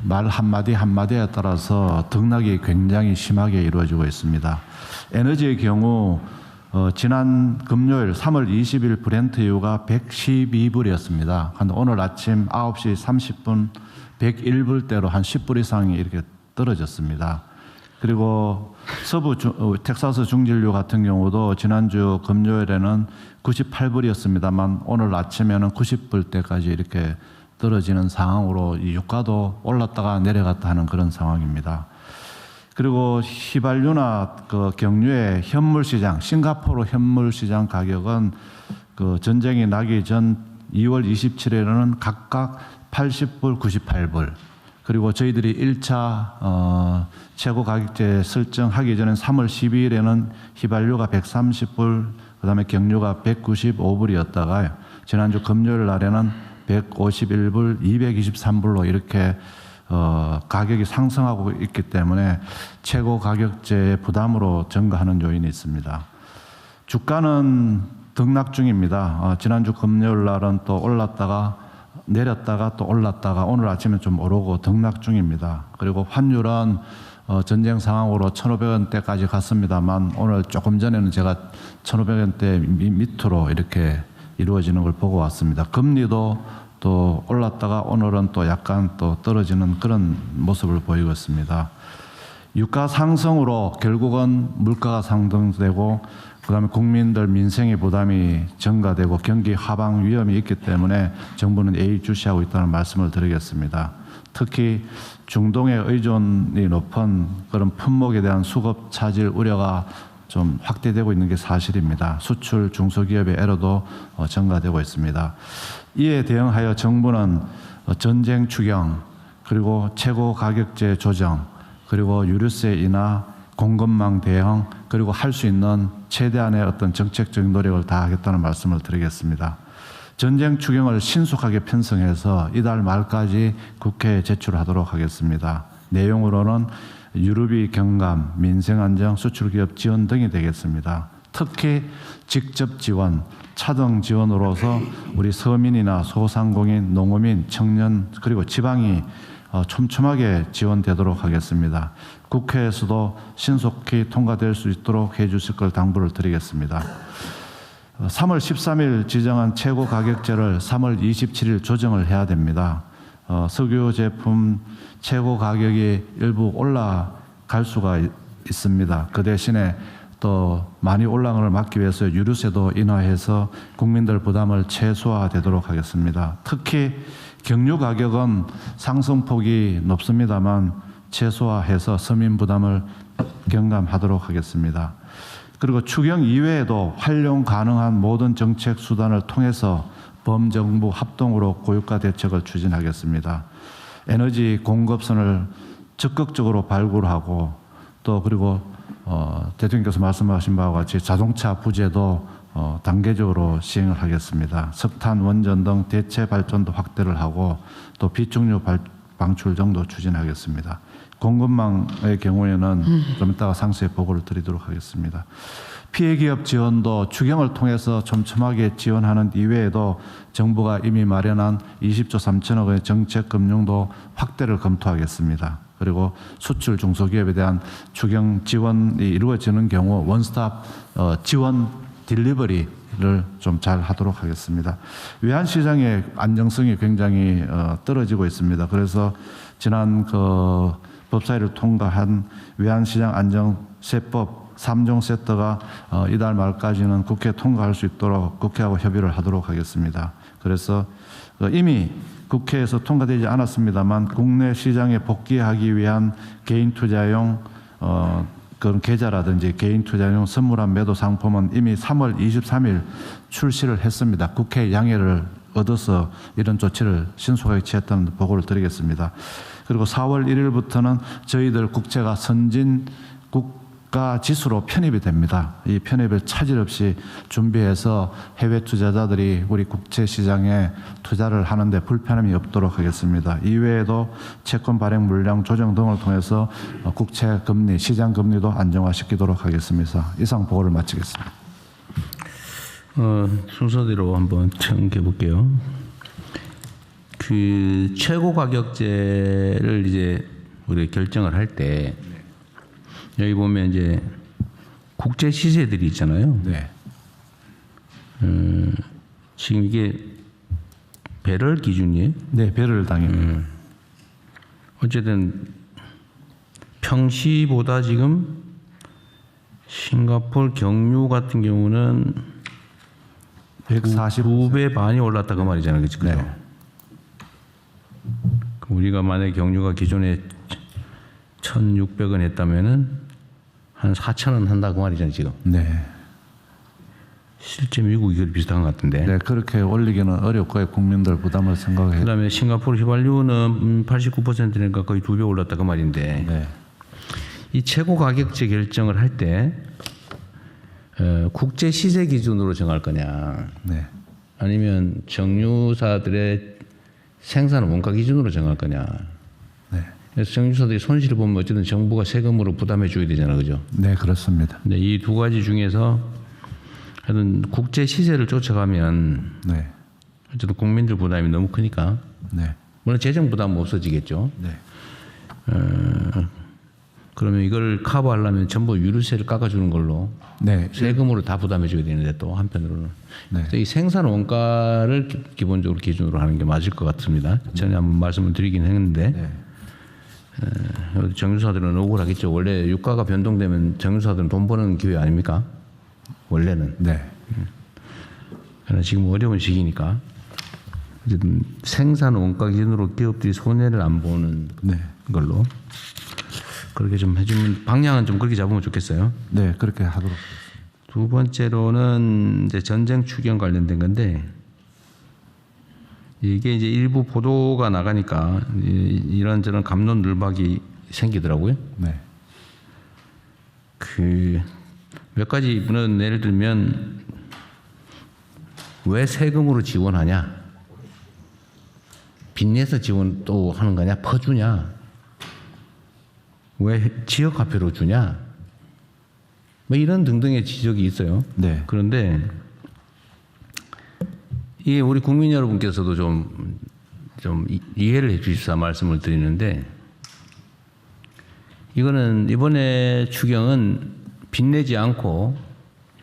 말 한마디 한마디에 따라서 등락이 굉장히 심하게 이루어지고 있습니다. 에너지의 경우 지난 금요일 3월 20일 브렌트유가 112불이었습니다. 오늘 아침 9시 30분 101불대로 한 10불 이상이 이렇게 떨어졌습니다. 그리고 서부 텍사스 중진류 같은 경우도 지난주 금요일에는 98불이었습니다만 오늘 아침에는 90불대까지 이렇게 떨어지는 상황으로 이 유가도 올랐다가 내려갔다 하는 그런 상황입니다. 그리고 휘발유나 그 경유의 현물 시장, 싱가포르 현물 시장 가격은 그 전쟁이 나기 전 2월 27일에는 각각 80불, 98불. 그리고 저희들이 1차 최고 가격제 설정하기 전에 3월 12일에는 휘발유가 130불, 그다음에 경유가 195불이었다가 지난주 금요일 날에는 151불, 223불로 이렇게 가격이 상승하고 있기 때문에 최고 가격제의 부담으로 증가하는 요인이 있습니다. 주가는 등락 중입니다. 지난주 금요일 날은 또 올랐다가 내렸다가 또 올랐다가 오늘 아침에 좀 오르고 등락 중입니다. 그리고 환율은 전쟁 상황으로 1,500원대까지 갔습니다만 오늘 조금 전에는 제가 1,500원대 밑으로 이렇게 이루어지는 걸 보고 왔습니다. 금리도 또 올랐다가 오늘은 또 약간 또 떨어지는 그런 모습을 보이고 있습니다. 유가 상승으로 결국은 물가가 상승되고 그다음에 국민들 민생의 부담이 증가되고 경기 하방 위험이 있기 때문에 정부는 예의주시하고 있다는 말씀을 드리겠습니다. 특히 중동의 의존이 높은 그런 품목에 대한 수급 차질 우려가 좀 확대되고 있는 게 사실입니다. 수출 중소기업의 에러도 증가되고 있습니다. 이에 대응하여 정부는 전쟁 추경, 그리고 최고 가격제 조정, 그리고 유류세 인하, 공급망 대응, 그리고 할 수 있는 최대한의 어떤 정책적인 노력을 다하겠다는 말씀을 드리겠습니다. 전쟁 추경을 신속하게 편성해서 이달 말까지 국회에 제출하도록 하겠습니다. 내용으로는 유류비 경감, 민생안정, 수출기업 지원 등이 되겠습니다. 특히 직접 지원, 차등 지원으로서 우리 서민이나 소상공인, 농어민, 청년 그리고 지방이 촘촘하게 지원되도록 하겠습니다. 국회에서도 신속히 통과될 수 있도록 해주실 걸 당부를 드리겠습니다. 3월 13일 지정한 최고 가격제를 3월 27일 조정을 해야 됩니다. 석유 제품 최고 가격이 일부 올라갈 수가 있습니다. 그 대신에 또 많이 올라간 걸 막기 위해서 유류세도 인하해서 국민들 부담을 최소화되도록 하겠습니다. 특히 경유 가격은 상승폭이 높습니다만 최소화해서 서민 부담을 경감하도록 하겠습니다. 그리고 추경 이외에도 활용 가능한 모든 정책 수단을 통해서 범정부 합동으로 고유가 대책을 추진하겠습니다. 에너지 공급선을 적극적으로 발굴하고 또 그리고 대통령께서 말씀하신 바와 같이 자동차 부재도 단계적으로 시행을 하겠습니다. 석탄, 원전 등 대체 발전도 확대를 하고 또 비축유 방출 정도 추진하겠습니다. 공급망의 경우에는 좀 이따가 상세히 보고를 드리도록 하겠습니다. 피해기업 지원도 추경을 통해서 촘촘하게 지원하는 이외에도 정부가 이미 마련한 20조 3천억 원의 정책금융도 확대를 검토하겠습니다. 그리고 수출 중소기업에 대한 추경 지원이 이루어지는 경우 원스톱 지원 딜리버리를 좀 잘 하도록 하겠습니다. 외환시장의 안정성이 굉장히 떨어지고 있습니다. 그래서 지난 법사위를 통과한 외환시장 안정세법 3종 세트가 이달 말까지는 국회에 통과할 수 있도록 국회하고 협의를 하도록 하겠습니다. 그래서 이미 국회에서 통과되지 않았습니다만 국내 시장에 복귀하기 위한 개인 투자용 그런 계좌라든지 개인 투자용 선물한 매도 상품은 이미 3월 23일 출시를 했습니다. 국회 양해를 얻어서 이런 조치를 신속하게 취했다는 보고를 드리겠습니다. 그리고 4월 1일부터는 저희들 국채가 선진 국가 지수로 편입이 됩니다. 이 편입을 차질 없이 준비해서 해외 투자자들이 우리 국채 시장에 투자를 하는데 불편함이 없도록 하겠습니다. 이외에도 채권 발행 물량 조정 등을 통해서 국채 금리, 시장 금리도 안정화시키도록 하겠습니다. 이상 보고를 마치겠습니다. 순서대로 한번 청해 볼게요. 그 최고 가격제를 이제 우리 결정을 할 때 여기 보면 이제 국제 시세들이 있잖아요. 네. 지금 이게 배럴 기준이에요? 네, 배럴 당입니다. 어쨌든 평시보다 지금 싱가포르 경유 같은 경우는 2배 반이 올랐다 그 말이잖아요. 그렇죠? 네. 우리가 만약에 경유가 기존에 1,600원 했다면은 한 4,000원 한다고 말이잖아요, 지금. 네. 실제 미국이 그 비슷한 것 같은데. 네, 그렇게 올리기는 어렵고요. 국민들 부담을 생각해. 그다음에 싱가포르 휘발유는 89%니까 거의 2배 올랐다 그 말인데. 네. 이 최고 가격제 결정을 할 때 국제 시세 기준으로 정할 거냐, 네. 아니면 정유사들의 생산 원가 기준으로 정할 거냐. 네. 그래서 정유사들이 손실을 보면 어쨌든 정부가 세금으로 부담해 줘야 되잖아요, 그죠? 네, 그렇습니다. 근데 이 두 가지 중에서 하여튼 국제 시세를 쫓아가면 네. 어쨌든 국민들 부담이 너무 크니까. 네. 물론 재정 부담은 없어지겠죠. 네. 그러면 이걸 커버하려면 전부 유류세를 깎아주는 걸로 네. 세금으로 다 부담해 줘야 되는데 또 한편으로는 네. 이 생산 원가를 기본적으로 기준으로 하는 게 맞을 것 같습니다. 전에 한번 말씀을 드리긴 했는데 네. 정유사들은 억울하겠죠. 원래 유가가 변동되면 정유사들은 돈 버는 기회 아닙니까? 원래는. 네. 그러나 지금 어려운 시기니까 어쨌든 생산 원가 기준으로 기업들이 손해를 안 보는 네. 걸로. 그렇게 좀 해주면 방향은 좀 그렇게 잡으면 좋겠어요. 네, 그렇게 하도록. 두 번째로는 이제 전쟁 추경 관련된 건데 이게 이제 일부 보도가 나가니까 이런저런 갑론늘박이 생기더라고요. 네. 그 몇 가지는 예를 들면 왜 세금으로 지원하냐? 빚내서 지원 또 하는 거냐? 퍼주냐? 왜 지역화폐로 주냐? 뭐 이런 등등의 지적이 있어요. 네. 그런데 이게 우리 국민 여러분께서도 좀 이해를 해 주십사 말씀을 드리는데 이거는 이번에 추경은 빚내지 않고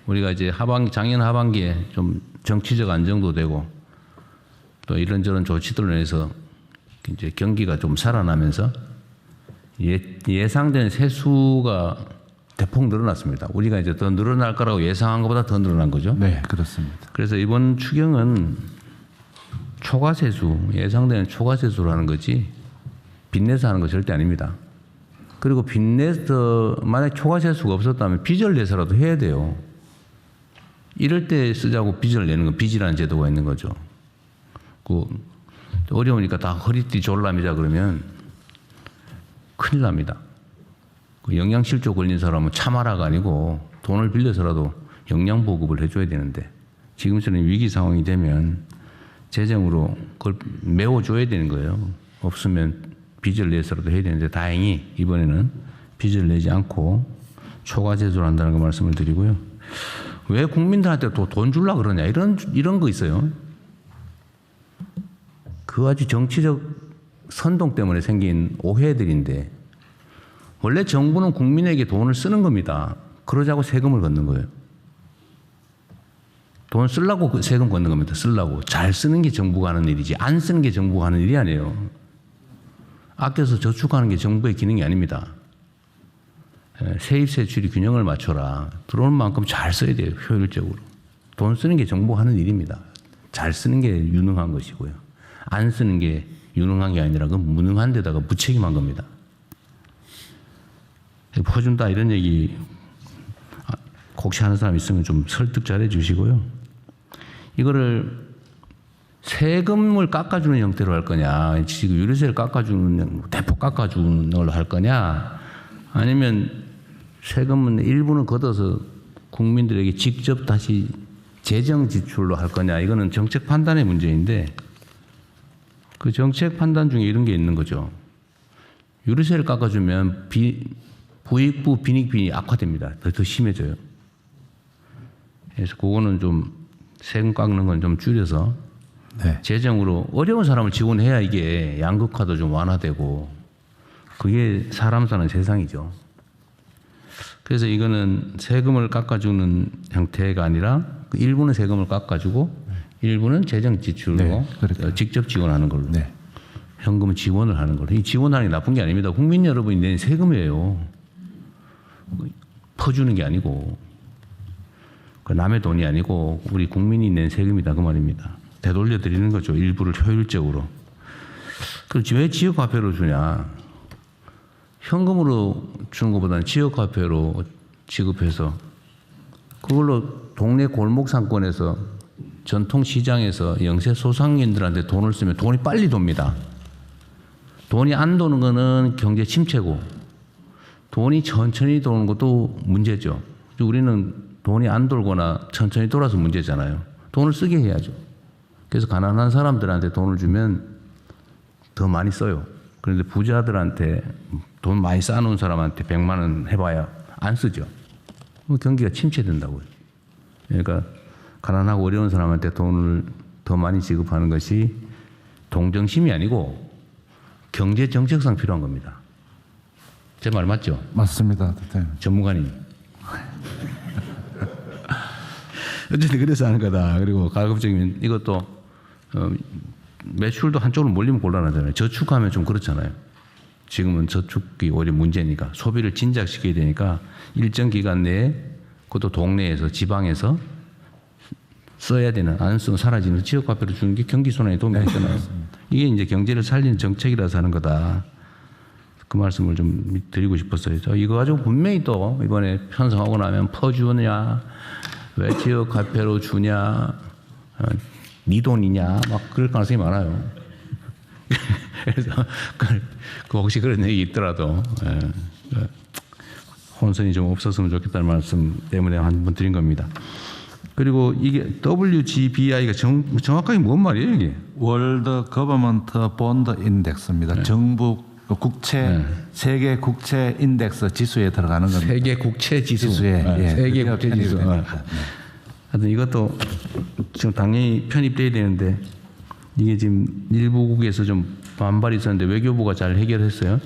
우리가 이제 작년 하반기에 좀 정치적 안정도 되고 또 이런저런 조치들로 인해서 이제 경기가 좀 살아나면서 예상된 세수가 대폭 늘어났습니다. 우리가 이제 더 늘어날 거라고 예상한 것보다 더 늘어난 거죠. 네, 그렇습니다. 그래서 이번 추경은 초과세수, 예상되는 초과세수로 하는 거지 빚내서 하는 거 절대 아닙니다. 그리고 빚내서 만약 초과세수가 없었다면 빚을 내서라도 해야 돼요. 이럴 때 쓰자고 빚을 내는 건 빚이라는 제도가 있는 거죠. 그 어려우니까 다 허리띠 졸라매자 그러면 큰일 납니다. 그 영양실조 걸린 사람은 참아라가 아니고 돈을 빌려서라도 영양보급을 해줘야 되는데 지금처럼 위기 상황이 되면 재정으로 그걸 메워줘야 되는 거예요. 없으면 빚을 내서라도 해야 되는데 다행히 이번에는 빚을 내지 않고 초과세수를 한다는 거 말씀을 드리고요. 왜 국민들한테 또 돈 줄라 그러냐 이런 거 있어요. 그 아주 정치적 선동 때문에 생긴 오해들인데 원래 정부는 국민에게 돈을 쓰는 겁니다. 그러자고 세금을 걷는 거예요. 돈 쓰려고 세금 걷는 겁니다. 쓰려고. 잘 쓰는 게 정부가 하는 일이지 안 쓰는 게 정부가 하는 일이 아니에요. 아껴서 저축하는 게 정부의 기능이 아닙니다. 세입 세출이 균형을 맞춰라. 들어오는 만큼 잘 써야 돼요. 효율적으로. 돈 쓰는 게 정부가 하는 일입니다. 잘 쓰는 게 유능한 것이고요. 안 쓰는 게 유능한 게 아니라 그건 무능한 데다가 무책임한 겁니다. 퍼준다 이런 얘기 혹시 하는 사람 있으면 좀 설득 잘해 주시고요. 이거를 세금을 깎아주는 형태로 할 거냐, 지금 유류세를 깎아주는 대폭 깎아주는 걸로 할 거냐, 아니면 세금은 일부는 걷어서 국민들에게 직접 다시 재정 지출로 할 거냐, 이거는 정책 판단의 문제인데 그 정책 판단 중에 이런 게 있는 거죠. 유류세를 깎아주면 부익부 빈익빈이 악화됩니다. 더 심해져요. 그래서 그거는 좀 세금 깎는 건 좀 줄여서 네. 재정으로 어려운 사람을 지원해야 이게 양극화도 좀 완화되고 그게 사람 사는 세상이죠. 그래서 이거는 세금을 깎아주는 형태가 아니라 일부는 세금을 깎아주고 일부는 재정 지출로 네, 직접 지원하는 걸로. 네. 현금 지원을 하는 걸로. 이 지원하는 게 나쁜 게 아닙니다. 국민 여러분이 낸 세금이에요. 퍼주는 게 아니고 그 남의 돈이 아니고 우리 국민이 낸 세금이다 그 말입니다. 되돌려 드리는 거죠. 일부를 효율적으로. 그렇지 왜 지역화폐로 주냐. 현금으로 주는 것보다는 지역화폐로 지급해서 그걸로 동네 골목 상권에서 전통시장에서 영세 소상인들한테 돈을 쓰면 돈이 빨리 돕니다. 돈이 안 도는 거는 경제 침체고 돈이 천천히 도는 것도 문제죠. 우리는 돈이 안 돌거나 천천히 돌아서 문제잖아요. 돈을 쓰게 해야죠. 그래서 가난한 사람들한테 돈을 주면 더 많이 써요. 그런데 부자들한테 돈 많이 쌓아놓은 사람한테 100만 원 해봐야 안 쓰죠. 경기가 침체된다고요. 그러니까 가난하고 어려운 사람한테 돈을 더 많이 지급하는 것이 동정심이 아니고 경제 정책상 필요한 겁니다. 제 말 맞죠? 맞습니다. 네. 전문가님. 어쨌든 그래서 하는 거다. 그리고 가급적이면 이것도 매출도 한쪽으로 몰리면 곤란하잖아요. 저축하면 좀 그렇잖아요. 지금은 저축이 오히려 문제니까 소비를 진작시켜야 되니까 일정 기간 내에 그것도 동네에서 지방에서 써야 되는 안 쓰면 사라지는 지역화폐로 주는 게 경기순환에 도움이 되잖아요. 이게 이제 경제를 살리는 정책이라서 하는 거다. 그 말씀을 좀 드리고 싶었어요. 저 이거 가지고 분명히 또 이번에 편성하고 나면 퍼주냐, 왜 지역 화폐로 주냐, 네 돈이냐, 막 그럴 가능성이 많아요. 그래서 그 혹시 그런 얘기 있더라도 혼선이 좀 없었으면 좋겠다는 말씀 때문에 한 번 드린 겁니다. 그리고 이게 WGBI가 정확하게 뭔 말이에요, 이게? 월드 거버먼트 본드 인덱스입니다. 정부 국채 세계 국채 인덱스 지수에 들어가는 겁니다. 세계 국채 지수에 세계 국채 지수. 하여튼 이것도 지금 당연히 편입돼야 되는데 이게 지금 일부국에서 좀 반발이 있었는데 외교부가 잘 해결했어요.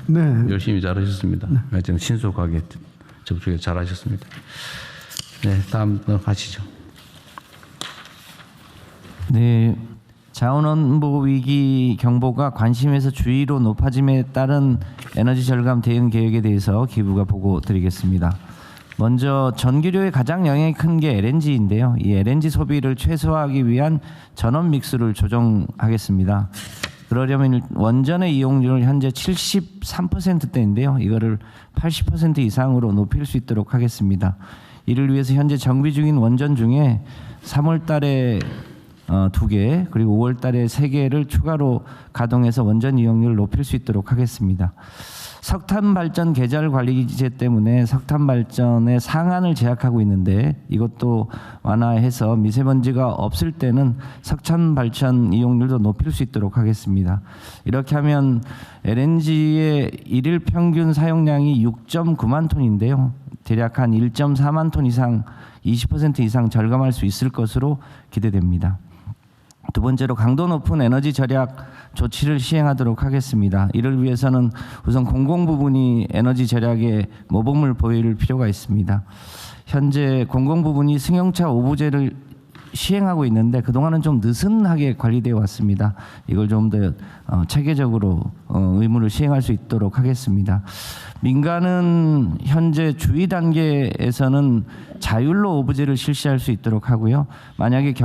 네. 열심히 잘하셨습니다. 하여튼 신속하게 접촉에 잘하셨습니다. 네, 다음 가시죠. 네, 자원안보 위기 경보가 관심에서 주의로 높아짐에 따른 에너지 절감 대응 계획에 대해서 기부가 보고 드리겠습니다. 먼저 전기료에 가장 영향이 큰 게 LNG인데요. 이 LNG 소비를 최소화하기 위한 전원 믹스를 조정하겠습니다. 그러려면 원전의 이용률을 현재 73%대인데요. 이거를 80% 이상으로 높일 수 있도록 하겠습니다. 이를 위해서 현재 정비 중인 원전 중에 3월 달에 2개 그리고 5월 달에 3개를 추가로 가동해서 원전 이용률을 높일 수 있도록 하겠습니다. 석탄 발전 계절 관리 기제 때문에 석탄 발전의 상한을 제약하고 있는데 이것도 완화해서 미세먼지가 없을 때는 석탄 발전 이용률도 높일 수 있도록 하겠습니다. 이렇게 하면 LNG의 일일 평균 사용량이 6.9만 톤인데요. 대략 한 1.4만 톤 이상 20% 이상 절감할 수 있을 것으로 기대됩니다. 두 번째로 강도 높은 에너지 절약 조치를 시행하도록 하겠습니다. 이를 위해서는 우선 공공 부분이 에너지 절약에 모범을 보일 필요가 있습니다. 현재 공공 부분이 승용차 오부제를 시행하고 있는데 그동안은 좀 느슨하게 관리되어 왔습니다. 이걸 좀 더 체계적으로 의무를 시행할 수 있도록 하겠습니다. 민간은 현재 주의 단계에서는 자율로 오부제를 실시할 수 있도록 하고요. 만약에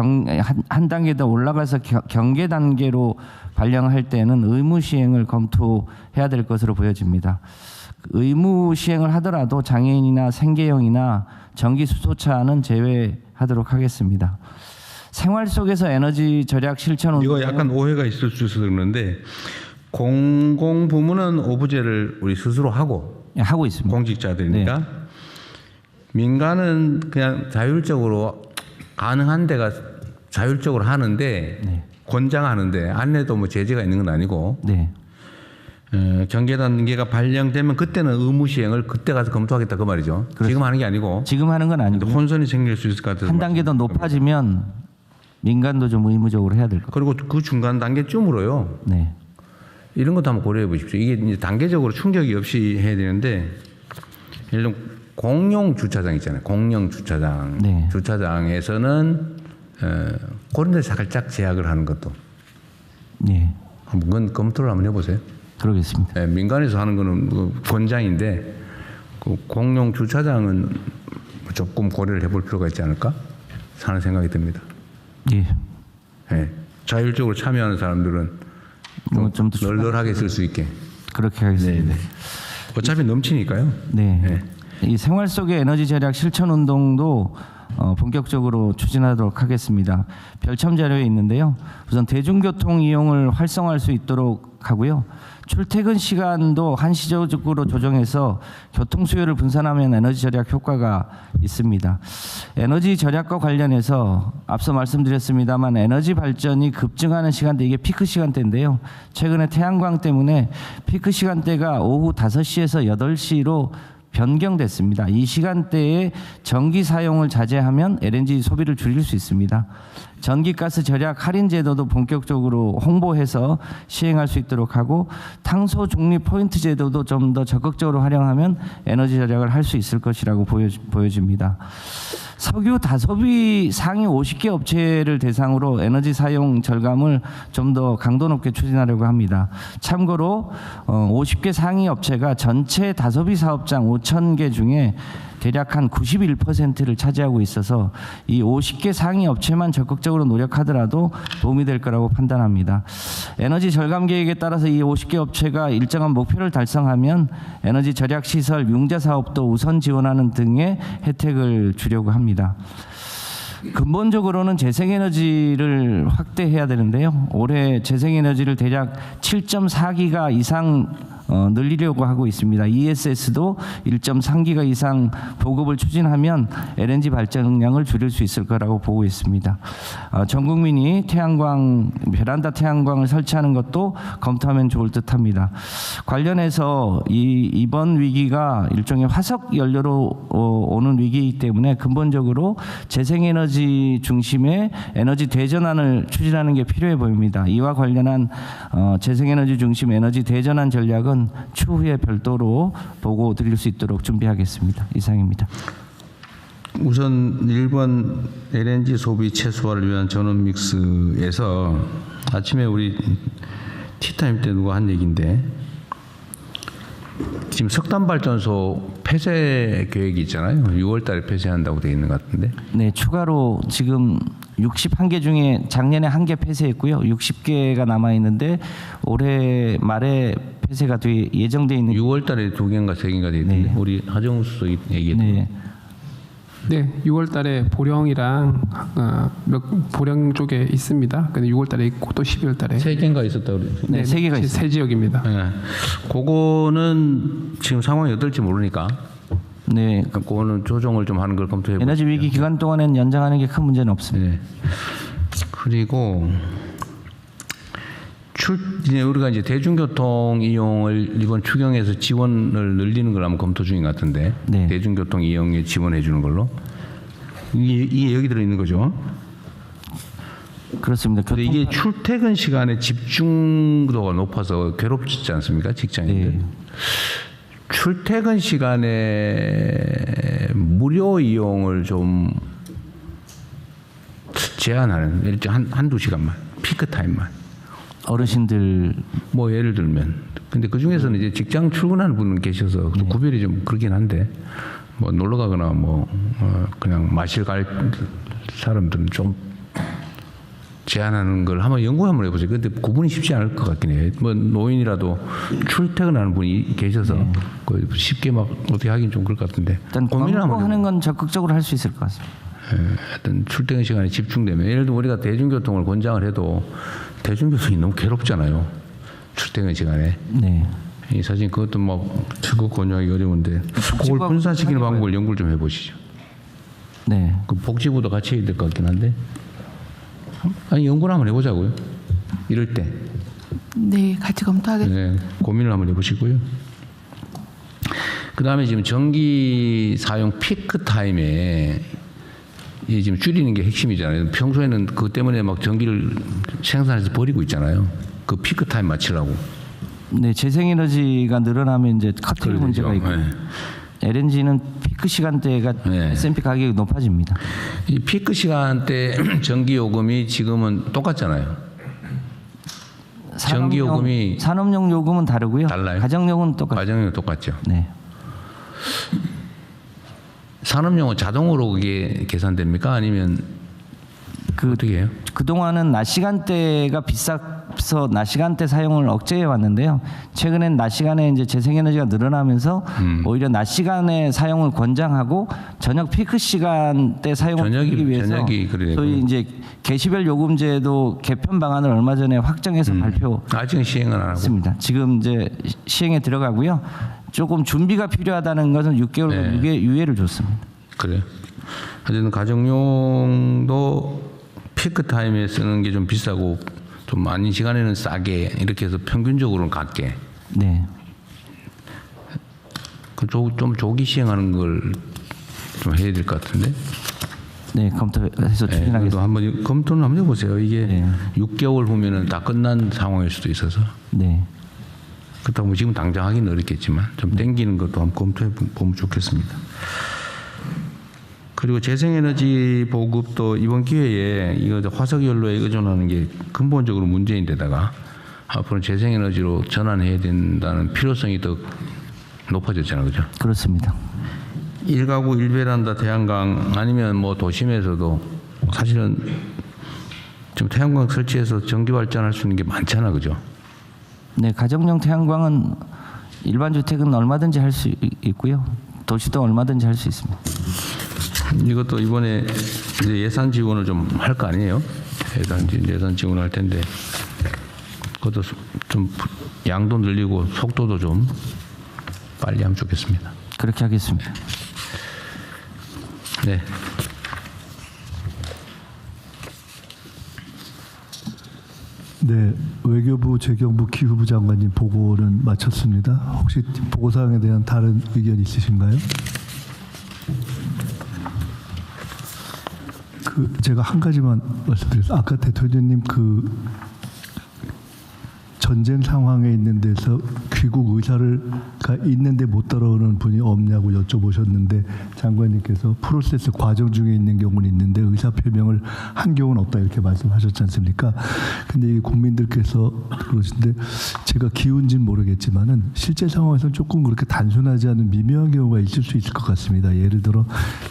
한 단계 더 올라가서 경계 단계로 발령할 때는 의무 시행을 검토해야 될 것으로 보여집니다. 의무 시행을 하더라도 장애인이나 생계형이나 전기 수소차는 제외하도록 하겠습니다. 생활 속에서 에너지 절약 실천 이거 약간 오해가 있을 수 있어서 그러는데 공공 부문은 오부제를 우리 스스로 하고 있습니다. 공직자들이니까 네. 민간은 그냥 자율적으로 가능한 데가 자율적으로 하는데 네. 권장하는데 안내도 뭐 제재가 있는 건 아니고 네. 경계 단계가 발령되면 그때는 의무 시행을 그때 가서 검토하겠다 그 말이죠. 그렇습니다. 지금 하는 게 아니고. 지금 하는 건 아니고. 혼선이 생길 수 있을 것 같아서. 한 단계 더 높아지면 민간도 좀 의무적으로 해야 될 것 같아요. 그리고 그 중간 단계쯤으로요. 네. 이런 것도 한번 고려해 보십시오. 이게 이제 단계적으로 충격이 없이 해야 되는데 예를 들면 공용 주차장 있잖아요. 공용 주차장. 네. 주차장에서는 그런 데 살짝 제약을 하는 것도. 네. 한번 검토를 한번 해보세요. 그러겠습니다. 네, 민간에서 하는 거는 권장인데 그 공용 주차장은 조금 고려를 해볼 필요가 있지 않을까 하는 생각이 듭니다. 예. 네, 자율적으로 참여하는 사람들은 좀 널널하게 쓸 수 있게 그렇게 하겠습니다. 네. 어차피 넘치니까요. 네. 네. 이 생활 속의 에너지 절약 실천 운동도 본격적으로 추진하도록 하겠습니다. 별참 자료에 있는데요. 우선 대중교통 이용을 활성화할 수 있도록 하고요. 출퇴근 시간도 한시적으로 조정해서 교통 수요를 분산하면 에너지 절약 효과가 있습니다. 에너지 절약과 관련해서 앞서 말씀드렸습니다만 에너지 발전이 급증하는 시간대 이게 피크 시간대인데요. 최근에 태양광 때문에 피크 시간대가 오후 5시에서 8시로 변경됐습니다. 이 시간대에 전기 사용을 자제하면 LNG 소비를 줄일 수 있습니다. 전기가스 절약 할인 제도도 본격적으로 홍보해서 시행할 수 있도록 하고 탄소 중립 포인트 제도도 좀 더 적극적으로 활용하면 에너지 절약을 할 수 있을 것이라고 보여집니다. 석유 다소비 상위 50개 업체를 대상으로 에너지 사용 절감을 좀 더 강도 높게 추진하려고 합니다. 참고로 50개 상위 업체가 전체 다소비 사업장 5,000개 중에 대략 한 91%를 차지하고 있어서 이 50개 상위 업체만 적극적으로 노력하더라도 도움이 될 거라고 판단합니다. 에너지 절감 계획에 따라서 이 50개 업체가 일정한 목표를 달성하면 에너지 절약 시설 융자 사업도 우선 지원하는 등의 혜택을 주려고 합니다. 근본적으로는 재생에너지를 확대해야 되는데요. 올해 재생에너지를 대략 7.4기가 이상 늘리려고 하고 있습니다. ESS도 1.3기가 이상 보급을 추진하면 LNG 발전량을 줄일 수 있을 거라고 보고 있습니다. 전 국민이 태양광, 베란다 태양광을 설치하는 것도 검토하면 좋을 듯합니다. 관련해서 이번 위기가 일종의 화석 연료로 오는 위기이기 때문에 근본적으로 재생에너지 중심의 에너지 대전환을 추진하는 게 필요해 보입니다. 이와 관련한 재생에너지 중심 에너지 대전환 전략은 추후에 별도로 보고 드릴 수 있도록 준비하겠습니다. 이상입니다. 우선 1번 LNG 소비 최소화를 위한 전원 믹스에서 아침에 우리 티타임 때 누가 한 얘기인데 지금 석탄발전소 폐쇄 계획이 있잖아요. 6월 달에 폐쇄한다고 되어 있는 것 같은데. 네, 추가로 지금 61개 중에 작년에 1개 폐쇄했고요. 60개가 남아 있는데 올해 말에 폐쇄가 예정돼 있는 6월 달에 2개인가 3개인가 돼 있는데 네. 우리 하정우 수석이 얘기했던 네. 네, 6월 달에 보령이랑 보령 쪽에 있습니다. 근데 6월 달에 있고 또 12월 달에 3개인가 있었다고 그랬죠. 네, 3개가 있습니다. 세 지역입니다. 네. 그거는 지금 상황이 어떨지 모르니까 네, 그거는 조정을 좀 하는 걸 검토해 보죠. 에너지 위기 기간 동안에는 연장하는 게 큰 문제는 없습니다. 네. 그리고 이제 우리가 이제 대중교통 이용을 이번 추경에서 지원을 늘리는 걸 한번 검토 중인 것 같은데 네. 대중교통 이용에 지원해 주는 걸로 이게 여기 들어 있는 거죠. 그렇습니다. 근데 이게 출퇴근 시간에 집중도가 높아서 괴롭지 않습니까, 직장인들? 네. 출퇴근 시간에 무료 이용을 좀 제한하는 일단 한두 시간만 피크 타임만. 어르신들 뭐 예를 들면 근데 그 중에서는 이제 직장 출근하는 분은 계셔서 또 구별이 좀 그렇긴 한데 뭐 놀러 가거나 뭐 그냥 마실 갈 사람들은 좀 제한하는 걸 한번 연구 한번 해보세요. 근데 구분이 쉽지 않을 것 같긴 해요. 뭐 노인이라도 출퇴근하는 분이 계셔서 그 쉽게 막 어떻게 하긴 좀 그럴 것 같은데 일단 광고하는 건 적극적으로 할 수 있을 것 같습니다. 하여튼 출퇴근 시간에 집중되면 예를 들어 우리가 대중교통을 권장을 해도 대중교통이 너무 괴롭잖아요. 출퇴근 시간에. 네. 이 사진 그것도 뭐 그거 권유하기 어려운데 그걸 분산시키는 방법을 연구를 좀 해보시죠. 네. 그 복지부도 같이 해야 될 것 같긴 한데 아니 연구를 한번 해보자고요. 이럴 때. 네, 같이 검토하겠습니다. 네, 고민을 한번 해보시고요. 그 다음에 지금 전기 사용 피크 타임에 이 지금 줄이는 게 핵심이잖아요. 평소에는 그것 때문에 막 전기를 생산해서 버리고 있잖아요. 그 피크 타임 맞추려고. 네, 재생에너지가 늘어나면 이제 커팅 문제가 있고 네. LNG는 피크 시간대가 네. S&P 가격이 높아집니다. 이 피크 시간대 전기 요금이 지금은 똑같잖아요. 전기 요금이 산업용 요금은 다르고요. 달라요? 가정용은 똑같아요. 가정용 똑같죠. 네. 산업용은 자동으로 그게 계산됩니까? 아니면 어떻게 해요? 그동안은 낮 시간대가 비싸서 낮 시간대 사용을 억제해 왔는데요. 최근엔 낮 시간에 이제 재생에너지가 늘어나면서 오히려 낮 시간에 사용을 권장하고 저녁 피크 시간대 사용을 하기 위해서 소위 이제 개시별 요금제도 개편 방안을 얼마 전에 확정해서 아직은 시행은 안 하고 있습니다. 지금 이제 시행에 들어가고요. 조금 준비가 필요하다는 것은 6개월 유예를 줬습니다. 그래요. 어쨌든 가정용도 피크 타임에 쓰는 게 좀 비싸고 좀 아닌 시간에는 싸게 이렇게 해서 평균적으로는 같게. 네. 좀 조기 시행하는 걸 좀 해야 될 것 같은데. 네, 검토해서 추진하겠습니다. 한번 검토는 한번 해보세요. 이게 6개월 후면은 다 끝난 상황일 수도 있어서. 네. 그렇다고 뭐 지금 당장 하기는 어렵겠지만 좀 땡기는 것도 한번 검토해 보면 좋겠습니다. 그리고 재생에너지 보급도 이번 기회에 이거 화석연료에 의존하는 게 근본적으로 문제인데다가 앞으로 재생에너지로 전환해야 된다는 필요성이 더 높아졌잖아요, 그죠? 그렇습니다. 1가구 1베란다 태양광 아니면 뭐 도심에서도 사실은 지금 태양광 설치해서 전기 발전할 수 있는 게 많잖아, 그죠? 네, 가정용 태양광은 일반 주택은 얼마든지 할 수 있고요. 도시도 얼마든지 할 수 있습니다. 이것도 이번에 이제 예산 지원을 좀 할 거 아니에요? 예산 지원을 할 텐데 그것도 좀 양도 늘리고 속도도 좀 빨리 하면 좋겠습니다. 그렇게 하겠습니다. 네. 네, 외교부 재경부 기후부 장관님 보고는 마쳤습니다. 혹시 보고사항에 대한 다른 의견 있으신가요? 제가 한 가지만 말씀드렸어요. 아까 대통령님 전쟁 상황에 있는 데서 귀국 의사가 있는데 못 따라오는 분이 없냐고 여쭤보셨는데 장관님께서 프로세스 과정 중에 있는 경우는 있는데 의사 표명을 한 경우는 없다 이렇게 말씀하셨지 않습니까? 근데 국민들께서 그러신데 제가 기운지는 모르겠지만은 실제 상황에서는 조금 그렇게 단순하지 않은 미묘한 경우가 있을 수 있을 것 같습니다. 예를 들어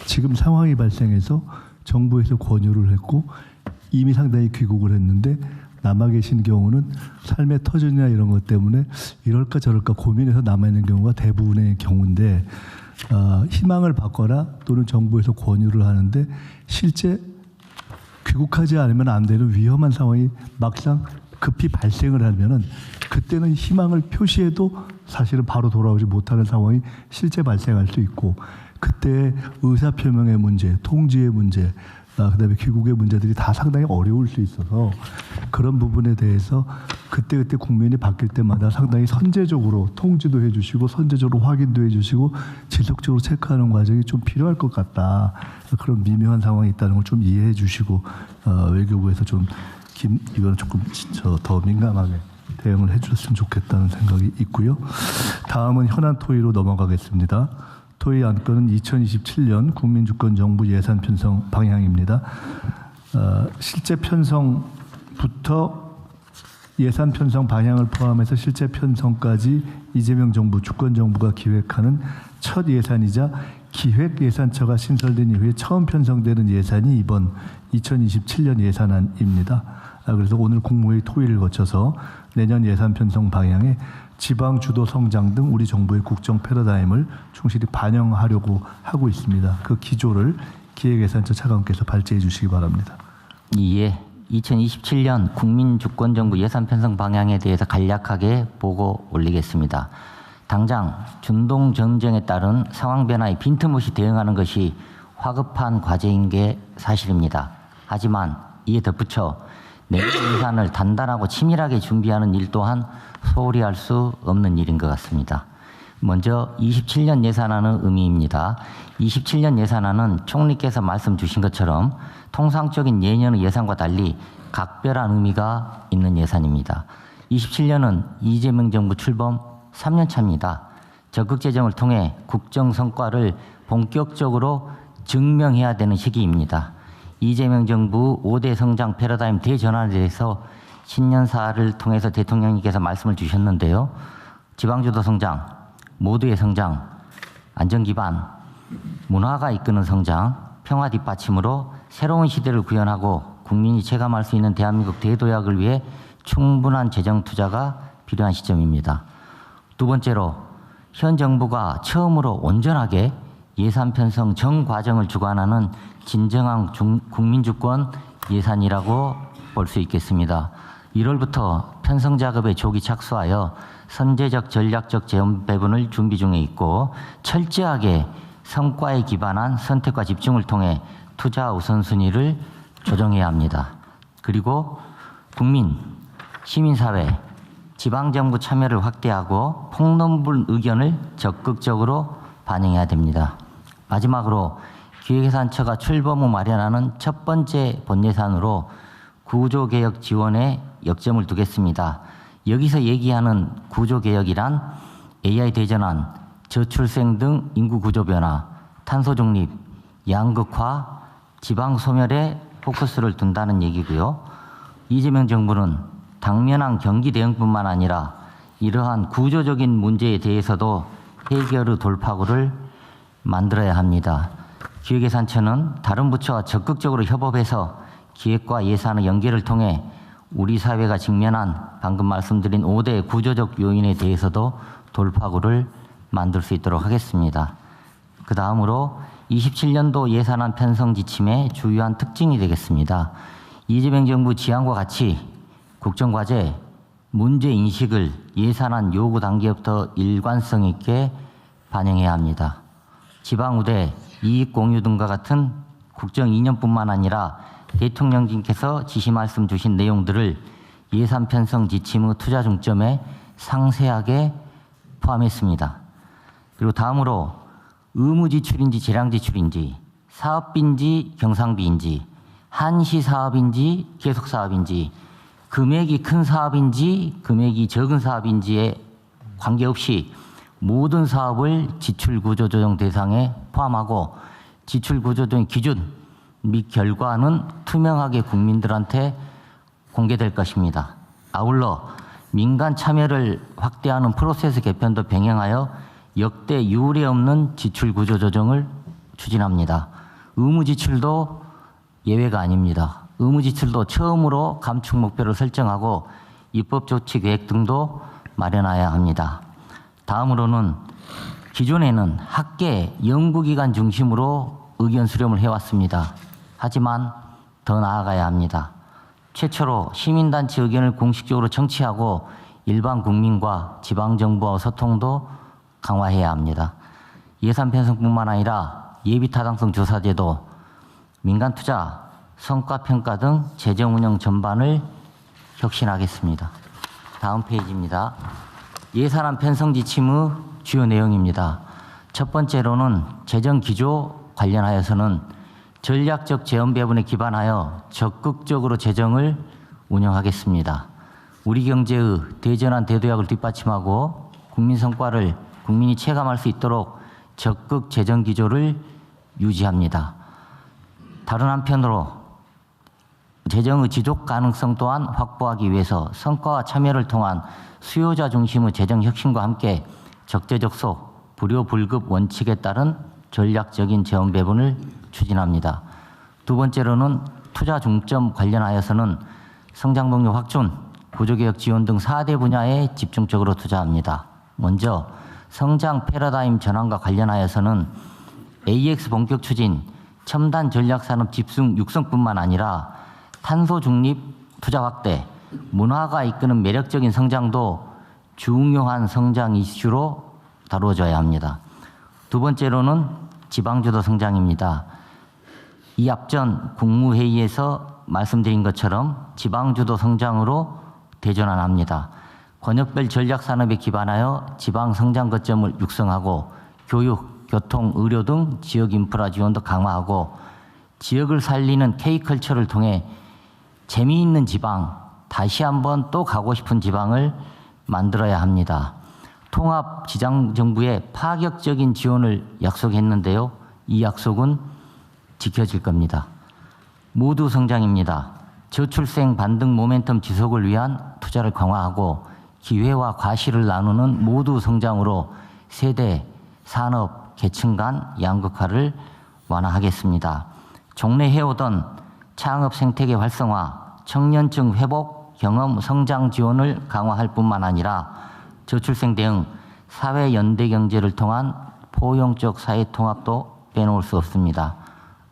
지금 상황이 발생해서 정부에서 권유를 했고 이미 상당히 귀국을 했는데 남아 계신 경우는 삶의 터전이나 이런 것 때문에 이럴까 저럴까 고민해서 남아있는 경우가 대부분의 경우인데 희망을 받거나 또는 정부에서 권유를 하는데 실제 귀국하지 않으면 안 되는 위험한 상황이 막상 급히 발생을 하면은 그때는 희망을 표시해도 사실은 바로 돌아오지 못하는 상황이 실제 발생할 수 있고 그때 의사표명의 문제, 통지의 문제 그다음에 귀국의 문제들이 다 상당히 어려울 수 있어서 그런 부분에 대해서 그때그때 국민이 바뀔 때마다 상당히 선제적으로 통지도 해주시고 선제적으로 확인도 해주시고 지속적으로 체크하는 과정이 좀 필요할 것 같다. 그런 미묘한 상황이 있다는 걸 좀 이해해 주시고 외교부에서 좀 이거는 조금 더 민감하게 대응을 해주셨으면 좋겠다는 생각이 있고요. 다음은 현안 토의로 넘어가겠습니다. 토의 안건은 2027년 국민주권정부 예산 편성 방향입니다. 실제 편성부터 예산 편성 방향을 포함해서 실제 편성까지 이재명 정부, 주권정부가 기획하는 첫 예산이자 기획예산처가 신설된 이후에 처음 편성되는 예산이 이번 2027년 예산안입니다. 그래서 오늘 국무회의 토의를 거쳐서 내년 예산 편성 방향에 지방 주도 성장 등 우리 정부의 국정 패러다임을 충실히 반영하려고 하고 있습니다. 그 기조를 기획예산처 차관께서 발제해 주시기 바랍니다. 예, 2027년 국민주권정부 예산 편성 방향에 대해서 간략하게 보고 올리겠습니다. 당장 중동 전쟁에 따른 상황 변화에 빈틈없이 대응하는 것이 화급한 과제인 게 사실입니다. 하지만 이에 덧붙여 내년 예산을 단단하고 치밀하게 준비하는 일 또한 소홀히 할 수 없는 일인 것 같습니다. 먼저 27년 예산안의 의미입니다. 27년 예산안은 총리께서 말씀 주신 것처럼 통상적인 예년의 예산과 달리 각별한 의미가 있는 예산입니다. 27년은 이재명 정부 출범 3년 차입니다. 적극 재정을 통해 국정 성과를 본격적으로 증명해야 되는 시기입니다. 이재명 정부 5대 성장 패러다임 대전환에 대해서 신년사를 통해서 대통령님께서 말씀을 주셨는데요. 지방주도 성장, 모두의 성장, 안전기반, 문화가 이끄는 성장, 평화 뒷받침으로 새로운 시대를 구현하고 국민이 체감할 수 있는 대한민국 대도약을 위해 충분한 재정 투자가 필요한 시점입니다. 두 번째로 현 정부가 처음으로 온전하게 예산 편성 전 과정을 주관하는 진정한 국민주권 예산이라고 볼 수 있겠습니다. 1월부터 편성 작업에 조기 착수하여 선제적 전략적 재원 배분을 준비 중에 있고 철저하게 성과에 기반한 선택과 집중을 통해 투자 우선순위를 조정해야 합니다. 그리고 국민, 시민사회, 지방정부 참여를 확대하고 폭넓은 의견을 적극적으로 반영해야 됩니다. 마지막으로 기획예산처가 출범 후 마련하는 첫 번째 본예산으로 구조개혁 지원에 역점을 두겠습니다. 여기서 얘기하는 구조개혁이란 AI 대전환, 저출생 등 인구 구조 변화, 탄소 중립, 양극화, 지방 소멸에 포커스를 둔다는 얘기고요. 이재명 정부는 당면한 경기 대응뿐만 아니라 이러한 구조적인 문제에 대해서도 해결의 돌파구를 만들어야 합니다. 기획예산처는 다른 부처와 적극적으로 협업해서 기획과 예산의 연계를 통해 우리 사회가 직면한 방금 말씀드린 5대 구조적 요인에 대해서도 돌파구를 만들 수 있도록 하겠습니다. 그 다음으로 27년도 예산안 편성 지침의 주요한 특징이 되겠습니다. 이재명 정부 지향과 같이 국정과제 문제인식을 예산안 요구 단계부터 일관성 있게 반영해야 합니다. 지방우대, 이익공유 등과 같은 국정 이념뿐만 아니라 대통령님께서 지시 말씀 주신 내용들을 예산 편성 지침의 투자 중점에 상세하게 포함했습니다. 그리고 다음으로 의무 지출인지 재량 지출인지 사업비인지 경상비인지 한시 사업인지 계속 사업인지 금액이 큰 사업인지 금액이 적은 사업인지에 관계없이 모든 사업을 지출구조조정 대상에 포함하고 지출구조조정 기준 및 결과는 투명하게 국민들한테 공개될 것입니다. 아울러 민간 참여를 확대하는 프로세스 개편도 병행하여 역대 유례 없는 지출구조조정을 추진합니다. 의무지출도 예외가 아닙니다. 의무지출도 처음으로 감축 목표를 설정하고 입법조치 계획 등도 마련해야 합니다. 다음으로는 기존에는 학계, 연구기관 중심으로 의견 수렴을 해왔습니다. 하지만 더 나아가야 합니다. 최초로 시민단체 의견을 공식적으로 청취하고 일반 국민과 지방정부와 소통도 강화해야 합니다. 예산 편성뿐만 아니라 예비타당성 조사제도, 민간투자, 성과평가 등 재정운영 전반을 혁신하겠습니다. 다음 페이지입니다. 예산안 편성 지침의 주요 내용입니다. 첫 번째로는 재정기조 관련하여서는 전략적 재원 배분에 기반하여 적극적으로 재정을 운영하겠습니다. 우리 경제의 대전환 대도약을 뒷받침하고 국민 성과를 국민이 체감할 수 있도록 적극 재정 기조를 유지합니다. 다른 한편으로 재정의 지속 가능성 또한 확보하기 위해서 성과와 참여를 통한 수요자 중심의 재정 혁신과 함께 적재적소, 불효불급 원칙에 따른 전략적인 재원 배분을 추진합니다. 두 번째로는 투자 중점 관련하여서는 성장 동력 확충, 구조개혁 지원 등 4대 분야에 집중적으로 투자합니다. 먼저 성장 패러다임 전환과 관련하여서는 AX 본격 추진, 첨단 전략산업 집중 육성뿐만 아니라 탄소 중립 투자 확대, 문화가 이끄는 매력적인 성장도 중요한 성장 이슈로 다루어져야 합니다. 두 번째로는 지방주도 성장입니다. 이 앞전 국무회의에서 말씀드린 것처럼 지방주도 성장으로 대전환합니다. 권역별 전략산업에 기반하여 지방 성장 거점을 육성하고 교육, 교통, 의료 등 지역 인프라 지원도 강화하고 지역을 살리는 K컬처를 통해 재미있는 지방, 다시 한번 또 가고 싶은 지방을 만들어야 합니다. 통합 지방정부의 파격적인 지원을 약속했는데요. 이 약속은 지켜질 겁니다. 모두 성장입니다. 저출생 반등 모멘텀 지속을 위한 투자를 강화하고 기회와 과실을 나누는 모두 성장으로 세대, 산업, 계층 간 양극화를 완화하겠습니다. 종래해오던 창업 생태계 활성화, 청년층 회복, 경험 성장 지원을 강화할 뿐만 아니라 저출생 대응, 사회 연대 경제를 통한 포용적 사회 통합도 빼놓을 수 없습니다.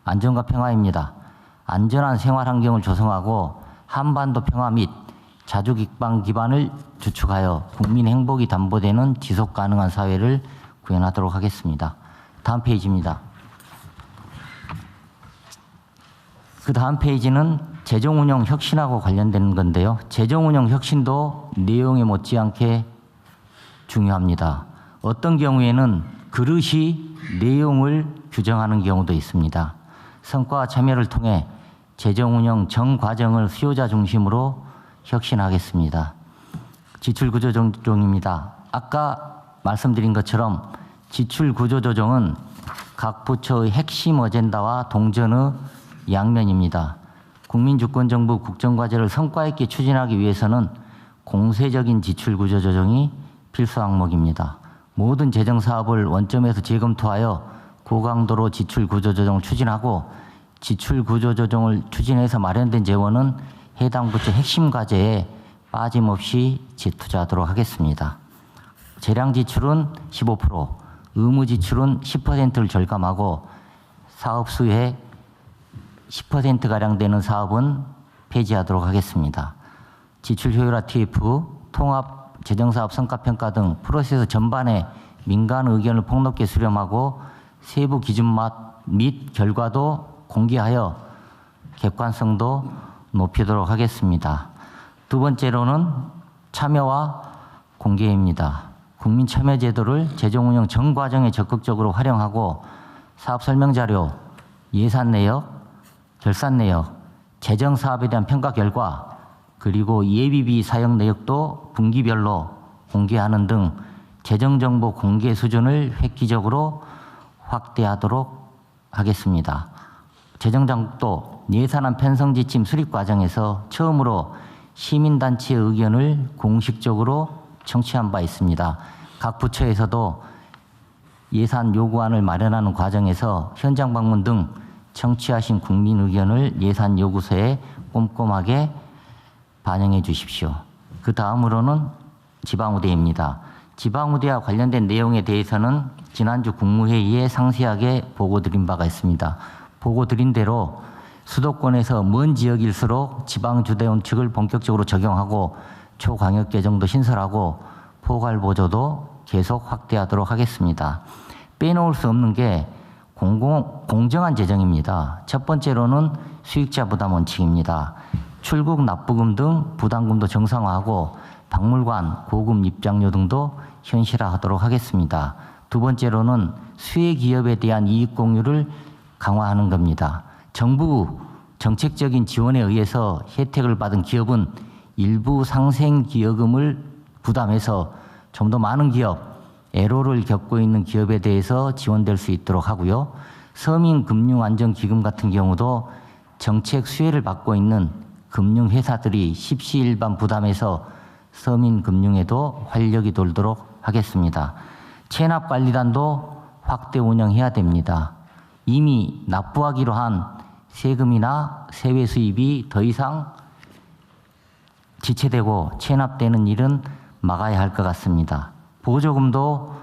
안전과 평화입니다. 안전한 생활 환경을 조성하고 한반도 평화 및 자주 기반 기반을 구축하여 국민 행복이 담보되는 지속 가능한 사회를 구현하도록 하겠습니다. 다음 페이지입니다. 그 다음 페이지는 재정운영 혁신하고 관련된 건데요. 재정운영 혁신도 내용에 못지않게 중요합니다. 어떤 경우에는 그릇이 내용을 규정하는 경우도 있습니다. 성과와 참여를 통해 재정운영 전 과정을 수요자 중심으로 혁신하겠습니다. 지출구조조정입니다. 아까 말씀드린 것처럼 지출구조조정은 각 부처의 핵심 어젠다와 동전의 양면입니다. 국민주권정부 국정과제를 성과 있게 추진하기 위해서는 공세적인 지출구조조정이 필수 항목입니다. 모든 재정사업을 원점에서 재검토하여 고강도로 지출 구조 조정을 추진하고 지출 구조 조정을 추진해서 마련된 재원은 해당 부처 핵심 과제에 빠짐없이 재투자하도록 하겠습니다. 재량 지출은 15%, 의무 지출은 10%를 절감하고 사업 수의 10%가량 되는 사업은 폐지하도록 하겠습니다. 지출 효율화 TF, 통합 재정사업 성과평가 등 프로세스 전반에 민간 의견을 폭넓게 수렴하고 세부 기준 및 결과도 공개하여 객관성도 높이도록 하겠습니다. 두 번째로는 참여와 공개입니다. 국민참여제도를 재정운영 전 과정에 적극적으로 활용하고 사업설명자료, 예산 내역, 결산 내역, 재정사업에 대한 평가 결과 그리고 예비비 사용 내역도 분기별로 공개하는 등 재정정보 공개 수준을 획기적으로 확대하도록 하겠습니다. 재정장도 예산안 편성 지침 수립 과정에서 처음으로 시민단체의 의견을 공식적으로 청취한 바 있습니다. 각 부처에서도 예산 요구안을 마련하는 과정에서 현장 방문 등 청취하신 국민 의견을 예산 요구서에 꼼꼼하게 반영해 주십시오. 그 다음으로는 지방의대입니다. 지방의대와 관련된 내용에 대해서는 지난주 국무회의에 상세하게 보고 드린 바가 있습니다. 보고 드린 대로 수도권에서 먼 지역일수록 지방주대원칙을 본격적으로 적용하고 초광역계정도 신설하고 포괄보조도 계속 확대하도록 하겠습니다. 빼놓을 수 없는 게 공정한 재정입니다. 첫 번째로는 수익자 부담 원칙입니다. 출국 납부금 등 부담금도 정상화하고 박물관, 고급 입장료 등도 현실화하도록 하겠습니다. 두 번째로는 수혜 기업에 대한 이익 공유를 강화하는 겁니다. 정부 정책적인 지원에 의해서 혜택을 받은 기업은 일부 상생기여금을 부담해서 좀 더 많은 기업, 애로를 겪고 있는 기업에 대해서 지원될 수 있도록 하고요. 서민금융안정기금 같은 경우도 정책 수혜를 받고 있는 금융회사들이 십시일반 부담해서 서민금융에도 활력이 돌도록 하겠습니다. 체납관리단도 확대 운영해야 됩니다. 이미 납부하기로 한 세금이나 세외 수입이 더 이상 지체되고 체납되는 일은 막아야 할 것 같습니다. 보조금도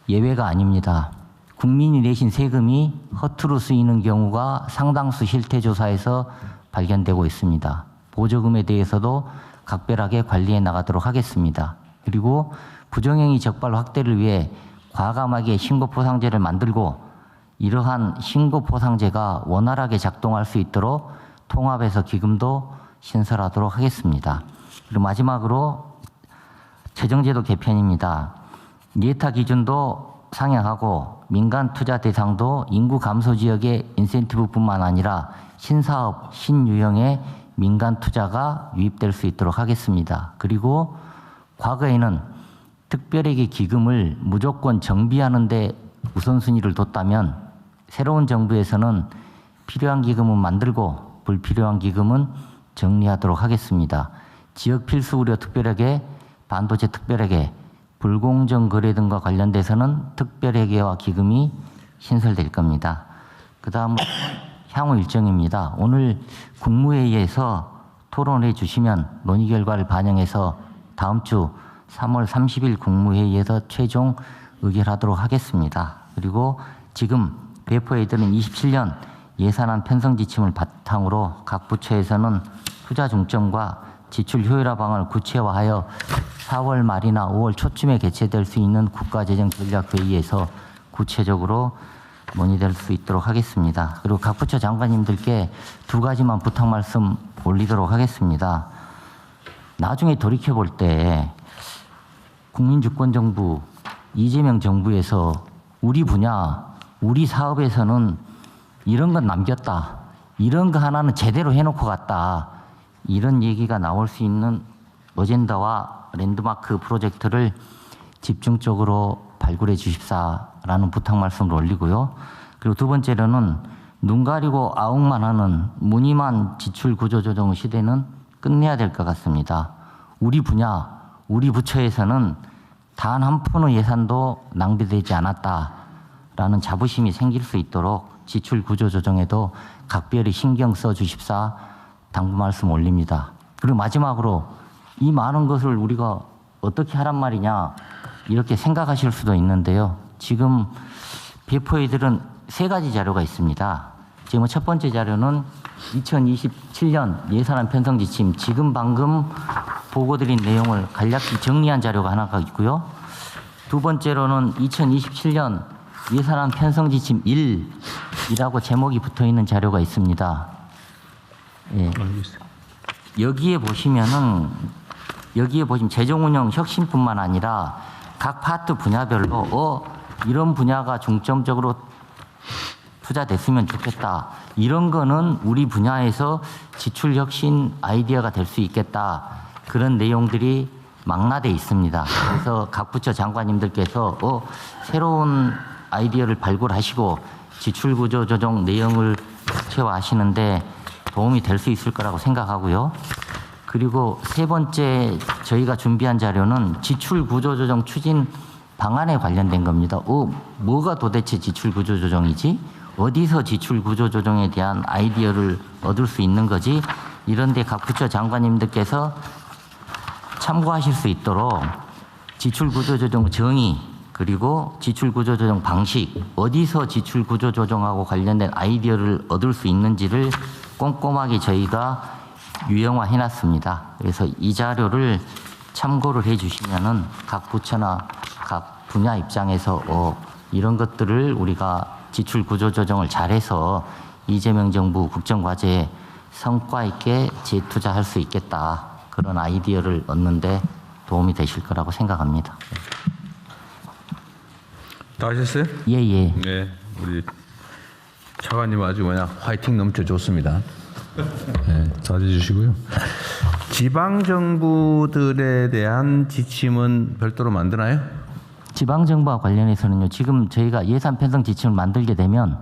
예외가 아닙니다. 국민이 내신 세금이 허투루 쓰이는 경우가 상당수 실태조사에서 발견되고 있습니다. 보조금에 대해서도 각별하게 관리해 나가도록 하겠습니다. 그리고 부정행위 적발 확대를 위해 과감하게 신고포상제를 만들고 이러한 신고포상제가 원활하게 작동할 수 있도록 통합해서 기금도 신설하도록 하겠습니다. 그리고 마지막으로 재정제도 개편입니다. 예타 기준도 상향하고 민간 투자 대상도 인구 감소 지역의 인센티브뿐만 아니라 신사업, 신유형의 민간 투자가 유입될 수 있도록 하겠습니다. 그리고 과거에는 특별회계 기금을 무조건 정비하는 데 우선순위를 뒀다면 새로운 정부에서는 필요한 기금은 만들고 불필요한 기금은 정리하도록 하겠습니다. 지역 필수 우려 특별회계, 반도체 특별회계, 불공정 거래 등과 관련돼서는 특별회계와 기금이 신설될 겁니다. 그 다음 향후 일정입니다. 오늘 국무회의에서 토론해 주시면 논의 결과를 반영해서 다음 주 3월 30일 국무회의에서 최종 의결하도록 하겠습니다. 그리고 지금 배포해드린 27년 예산안 편성 지침을 바탕으로 각 부처에서는 투자 중점과 지출 효율화 방안을 구체화하여 4월 말이나 5월 초쯤에 개최될 수 있는 국가재정전략회의에서 구체적으로 논의될 수 있도록 하겠습니다. 그리고 각 부처 장관님들께 두 가지만 부탁 말씀 올리도록 하겠습니다. 나중에 돌이켜볼 때 국민주권정부, 이재명 정부에서 우리 분야, 우리 사업에서는 이런 건 남겼다. 이런 거 하나는 제대로 해놓고 갔다. 이런 얘기가 나올 수 있는 어젠다와 랜드마크 프로젝트를 집중적으로 발굴해 주십사라는 부탁 말씀을 올리고요. 그리고 두 번째로는 눈 가리고 아웅만 하는 무늬만 지출 구조 조정 시대는 끝내야 될 것 같습니다. 우리 분야, 우리 부처에서는 단 한 푼의 예산도 낭비되지 않았다. 라는 자부심이 생길 수 있도록 지출 구조 조정에도 각별히 신경 써 주십사 당부 말씀 올립니다. 그리고 마지막으로 이 많은 것을 우리가 어떻게 하란 말이냐 이렇게 생각하실 수도 있는데요. 지금 배포해드린 3가지 자료가 있습니다. 지금 첫 번째 자료는 2027년 예산안 편성 지침 지금 방금 보고드린 내용을 간략히 정리한 자료가 하나가 있고요. 두 번째로는 2027년 예산안 편성 지침 1이라고 제목이 붙어 있는 자료가 있습니다. 예. 여기에 보시면 재정 운영 혁신뿐만 아니라 각 파트 분야별로 이런 분야가 중점적으로 투자됐으면 좋겠다. 이런 거는 우리 분야에서 지출 혁신 아이디어가 될 수 있겠다. 그런 내용들이 망라돼 있습니다. 그래서 각 부처 장관님들께서 새로운 아이디어를 발굴하시고 지출 구조 조정 내용을 구체화하시는데 도움이 될 수 있을 거라고 생각하고요. 그리고 세 번째 저희가 준비한 자료는 지출 구조 조정 추진 방안에 관련된 겁니다. 뭐가 도대체 지출 구조 조정이지? 어디서 지출 구조 조정에 대한 아이디어를 얻을 수 있는 거지? 이런데 각 부처 장관님들께서 참고하실 수 있도록 지출 구조 조정 정의 그리고 지출 구조 조정 방식 어디서 지출 구조 조정하고 관련된 아이디어를 얻을 수 있는지를 꼼꼼하게 저희가 유형화 해놨습니다. 그래서 이 자료를 참고를 해주시면은 각 부처나 각 분야 입장에서 이런 것들을 우리가 지출 구조 조정을 잘해서 이재명 정부 국정과제에 성과 있게 재투자할 수 있겠다. 그런 아이디어를 얻는데 도움이 되실 거라고 생각합니다. 다 하셨어요? 예. 네, 우리 차관님 아주 그냥 화이팅 넘쳐 좋습니다. 네, 잘해주시고요. 지방 정부들에 대한 지침은 별도로 만드나요? 지방 정부와 관련해서는요. 지금 저희가 예산 편성 지침을 만들게 되면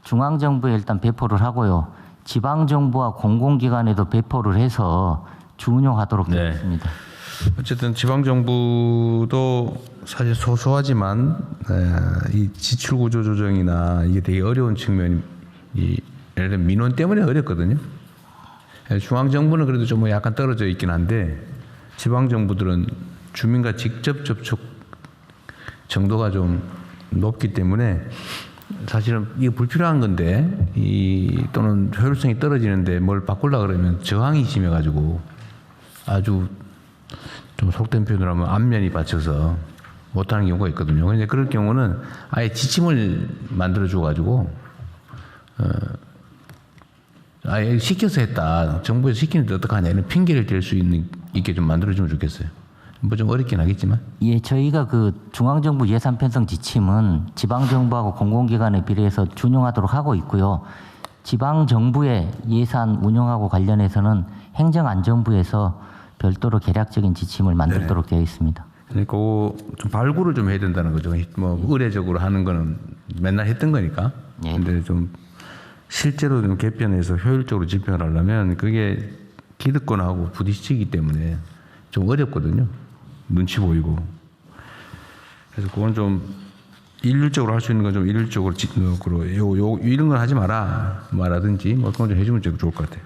중앙 정부에 일단 배포를 하고요. 지방 정부와 공공기관에도 배포를 해서 주운용하도록 되어 있습니다. 어쨌든 지방 정부도 사실 소소하지만 이 지출 구조 조정이나 이게 되게 어려운 측면이 예를 들면 민원 때문에 어렵거든요. 중앙 정부는 그래도 좀 약간 떨어져 있긴 한데 지방 정부들은 주민과 직접 접촉 정도가 좀 높기 때문에 사실은 이게 불필요한 건데 또는 효율성이 떨어지는데 뭘 바꾸려고 그러면 저항이 심해가지고 아주 좀 속된 표현을 하면 안면이 받쳐서 못하는 경우가 있거든요. 그런데 그럴 경우는 아예 지침을 만들어 줘가지고 아예 시켜서 했다. 정부에서 시키는데 어떡하냐 이런 핑계를 댈 수 있게 좀 만들어주면 좋겠어요. 뭐 좀 어렵긴 하겠지만. 예, 저희가 그 중앙정부 예산 편성 지침은 지방정부하고 공공기관에 비례해서 준용하도록 하고 있고요. 지방정부의 예산 운영하고 관련해서는 행정안전부에서 별도로 계략적인 지침을 만들도록 되어 있습니다. 그러니까 좀 발굴을 좀 해야 된다는 거죠. 뭐 의례적으로 하는 거는 맨날 했던 거니까. 근데 좀 실제로 좀 개편해서 효율적으로 집행을 하려면 그게 기득권하고 부딪히기 때문에 좀 어렵거든요. 눈치 보이고. 그래서 그건 좀 일률적으로 할 수 있는 건 좀 일률적으로 이런 건 하지 마라 말하든지 뭐 그건 좀 해주면 좋을 것 같아요.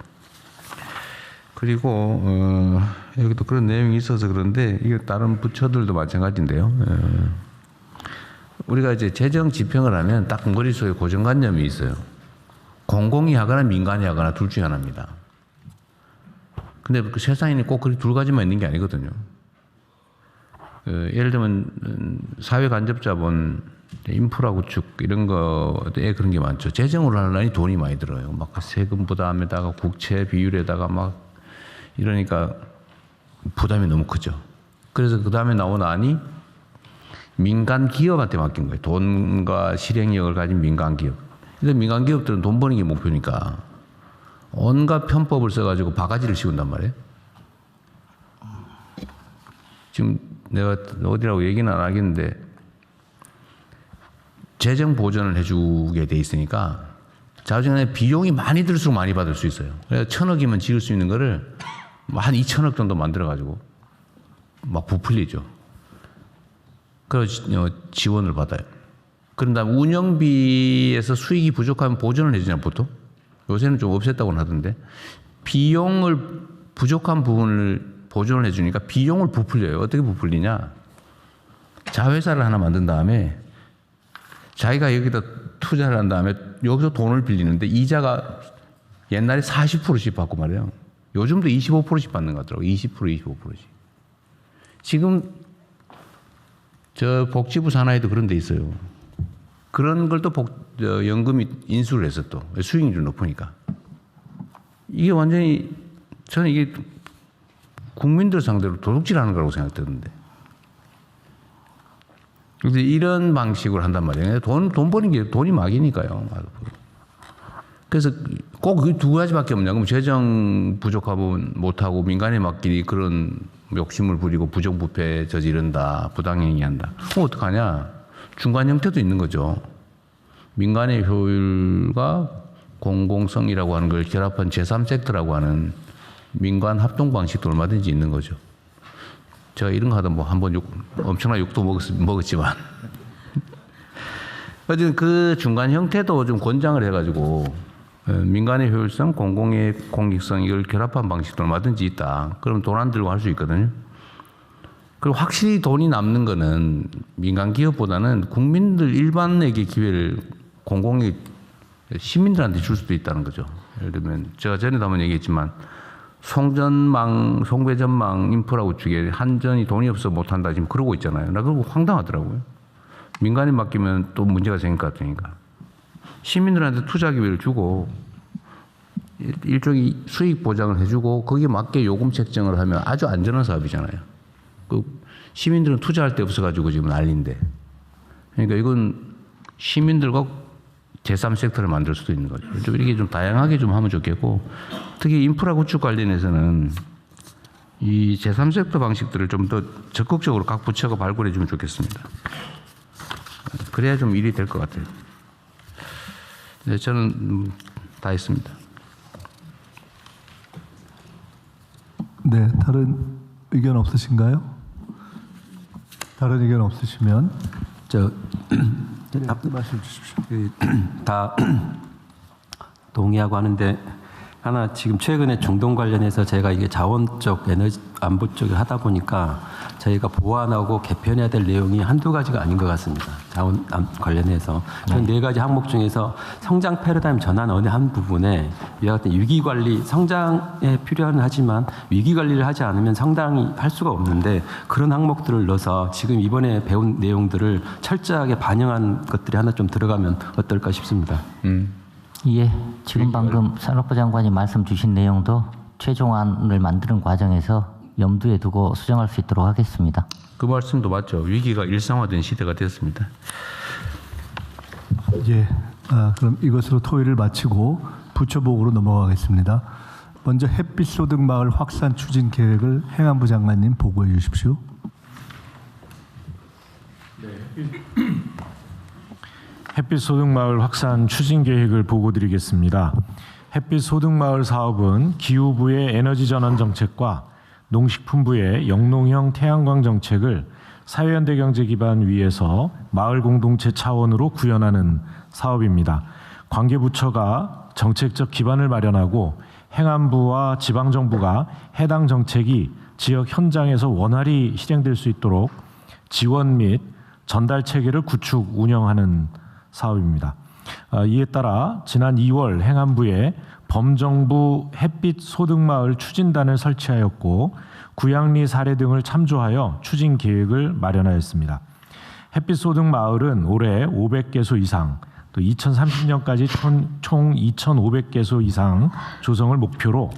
그리고 여기도 그런 내용이 있어서 그런데 이게 다른 부처들도 마찬가지인데요. 우리가 이제 재정 집행을 하면 딱 머릿속에 고정관념이 있어요. 공공이 하거나 민간이 하거나 둘 중에 하나입니다. 근데 그 세상에는 꼭 그 두 가지만 있는 게 아니거든요. 예를 들면 사회간접자본, 인프라 구축 이런 거에 그런 게 많죠. 재정으로 하려니 돈이 많이 들어요. 막 세금 부담에다가 국채 비율에다가 막 이러니까 부담이 너무 크죠. 그래서 그 다음에 나온 안이 민간 기업한테 맡긴 거예요. 돈과 실행력을 가진 민간 기업. 근데 민간 기업들은 돈 버는 게 목표니까 온갖 편법을 써가지고 바가지를 씌운단 말이에요. 지금 내가 어디라고 얘기는 안 하겠는데 재정 보전을 해주게 돼 있으니까 자주에 비용이 많이 들수록 많이 받을 수 있어요. 그래서 1,000억이면 지을 수 있는 거를 한 2,000억 정도 만들어가지고 막 부풀리죠. 그래서 지원을 받아요. 그런 다음에 운영비에서 수익이 부족하면 보전을 해주냐 보통. 요새는 좀 없앴다고 하던데 비용을 부족한 부분을 보존을 해주니까 비용을 부풀려요. 어떻게 부풀리냐? 자회사를 하나 만든 다음에 자기가 여기다 투자를 한 다음에 여기서 돈을 빌리는데 이자가 옛날에 40%씩 받고 말이에요. 요즘도 25%씩 받는 것 같더라고요. 20%, 25%씩. 지금 저 복지부 산하에도 그런 데 있어요. 그런 걸 또 연금이 인수를 해서 또 수익률이 높으니까. 이게 완전히 저는 이게 국민들 상대로 도둑질하는 거라고 생각되는데. 그래서 이런 방식으로 한단 말이에요. 돈 버는 게 돈이 막이니까요. 그래서 꼭 그 두 가지밖에 없냐. 그럼 재정 부족하면 못하고 민간에 맡기니 그런 욕심을 부리고 부정부패 저지른다. 부당행위한다. 그럼 어떡하냐. 중간 형태도 있는 거죠. 민간의 효율과 공공성이라고 하는 걸 결합한 제3섹터라고 하는 민간 합동 방식도 얼마든지 있는 거죠. 제가 이런 거 하다 뭐 한번 엄청난 욕도 먹었지만 어쨌든 그 중간 형태도 좀 권장을 해가지고 민간의 효율성, 공공의 공익성 이걸 결합한 방식도 얼마든지 있다. 그럼 돈 안 들고 할 수 있거든요. 그리고 확실히 돈이 남는 거는 민간 기업보다는 국민들 일반에게 기회를 공공의 시민들한테 줄 수도 있다는 거죠. 예를 들면 제가 전에도 한번 얘기했지만 송전망, 송배전망 인프라 구축에 한전이 돈이 없어 못한다 지금 그러고 있잖아요. 나 그거 황당하더라고요. 민간에 맡기면 또 문제가 생길 것 같으니까. 시민들한테 투자 기회를 주고 일종의 수익 보장을 해주고 거기에 맞게 요금 책정을 하면 아주 안전한 사업이잖아요. 그 시민들은 투자할 데 없어가지고 지금 난리인데. 그러니까 이건 시민들과 제3섹터를 만들 수도 있는 거죠. 좀 이렇게 좀 다양하게 좀 하면 좋겠고 특히 인프라 구축 관련해서는 이 제3섹터 방식들을 좀 더 적극적으로 각 부처가 발굴해 주면 좋겠습니다. 그래야 좀 일이 될 것 같아요. 네, 저는 다 했습니다. 네, 다른 의견 없으신가요? 다른 의견 없으시면 말씀 주십시오. 다 동의하고 하는데 하나 지금 최근에 중동 관련해서 제가 이게 자원적 에너지 안보 쪽을 하다 보니까 저희가 보완하고 개편해야 될 내용이 한두 가지가 아닌 것 같습니다. 자원 관련해서 전 네 가지 항목 중에서 성장 패러다임 전환 어느 한 부분에 이와 같은 위기 관리 성장에 필요는 하지만 위기 관리를 하지 않으면 상당히 할 수가 없는데 그런 항목들을 넣어서 지금 이번에 배운 내용들을 철저하게 반영한 것들이 하나 좀 들어가면 어떨까 싶습니다. 예, 지금 방금 산업부 장관이 말씀 주신 내용도 최종안을 만드는 과정에서 염두에 두고 수정할 수 있도록 하겠습니다. 그 말씀도 맞죠. 위기가 일상화된 시대가 됐습니다. 예, 그럼 이것으로 토의를 마치고 부처보고로 넘어가겠습니다. 먼저 햇빛소득마을 확산 추진 계획을 행안부 장관님 보고해 주십시오. 햇빛소득마을 확산 추진 계획을 보고드리겠습니다. 햇빛소득마을 사업은 기후부의 에너지전환 정책과 농식품부의 영농형 태양광 정책을 사회연대 경제 기반 위에서 마을 공동체 차원으로 구현하는 사업입니다. 관계부처가 정책적 기반을 마련하고 행안부와 지방정부가 해당 정책이 지역 현장에서 원활히 실행될 수 있도록 지원 및 전달 체계를 구축 운영하는 사업입니다. 이에 따라 지난 2월 행안부에 범정부 햇빛 소득마을 추진단을 설치하였고 구양리 사례 등을 참조하여 추진 계획을 마련하였습니다. 햇빛 소득마을은 올해 500개소 이상, 또 2030년까지 총 2,500개소 이상 조성을 목표로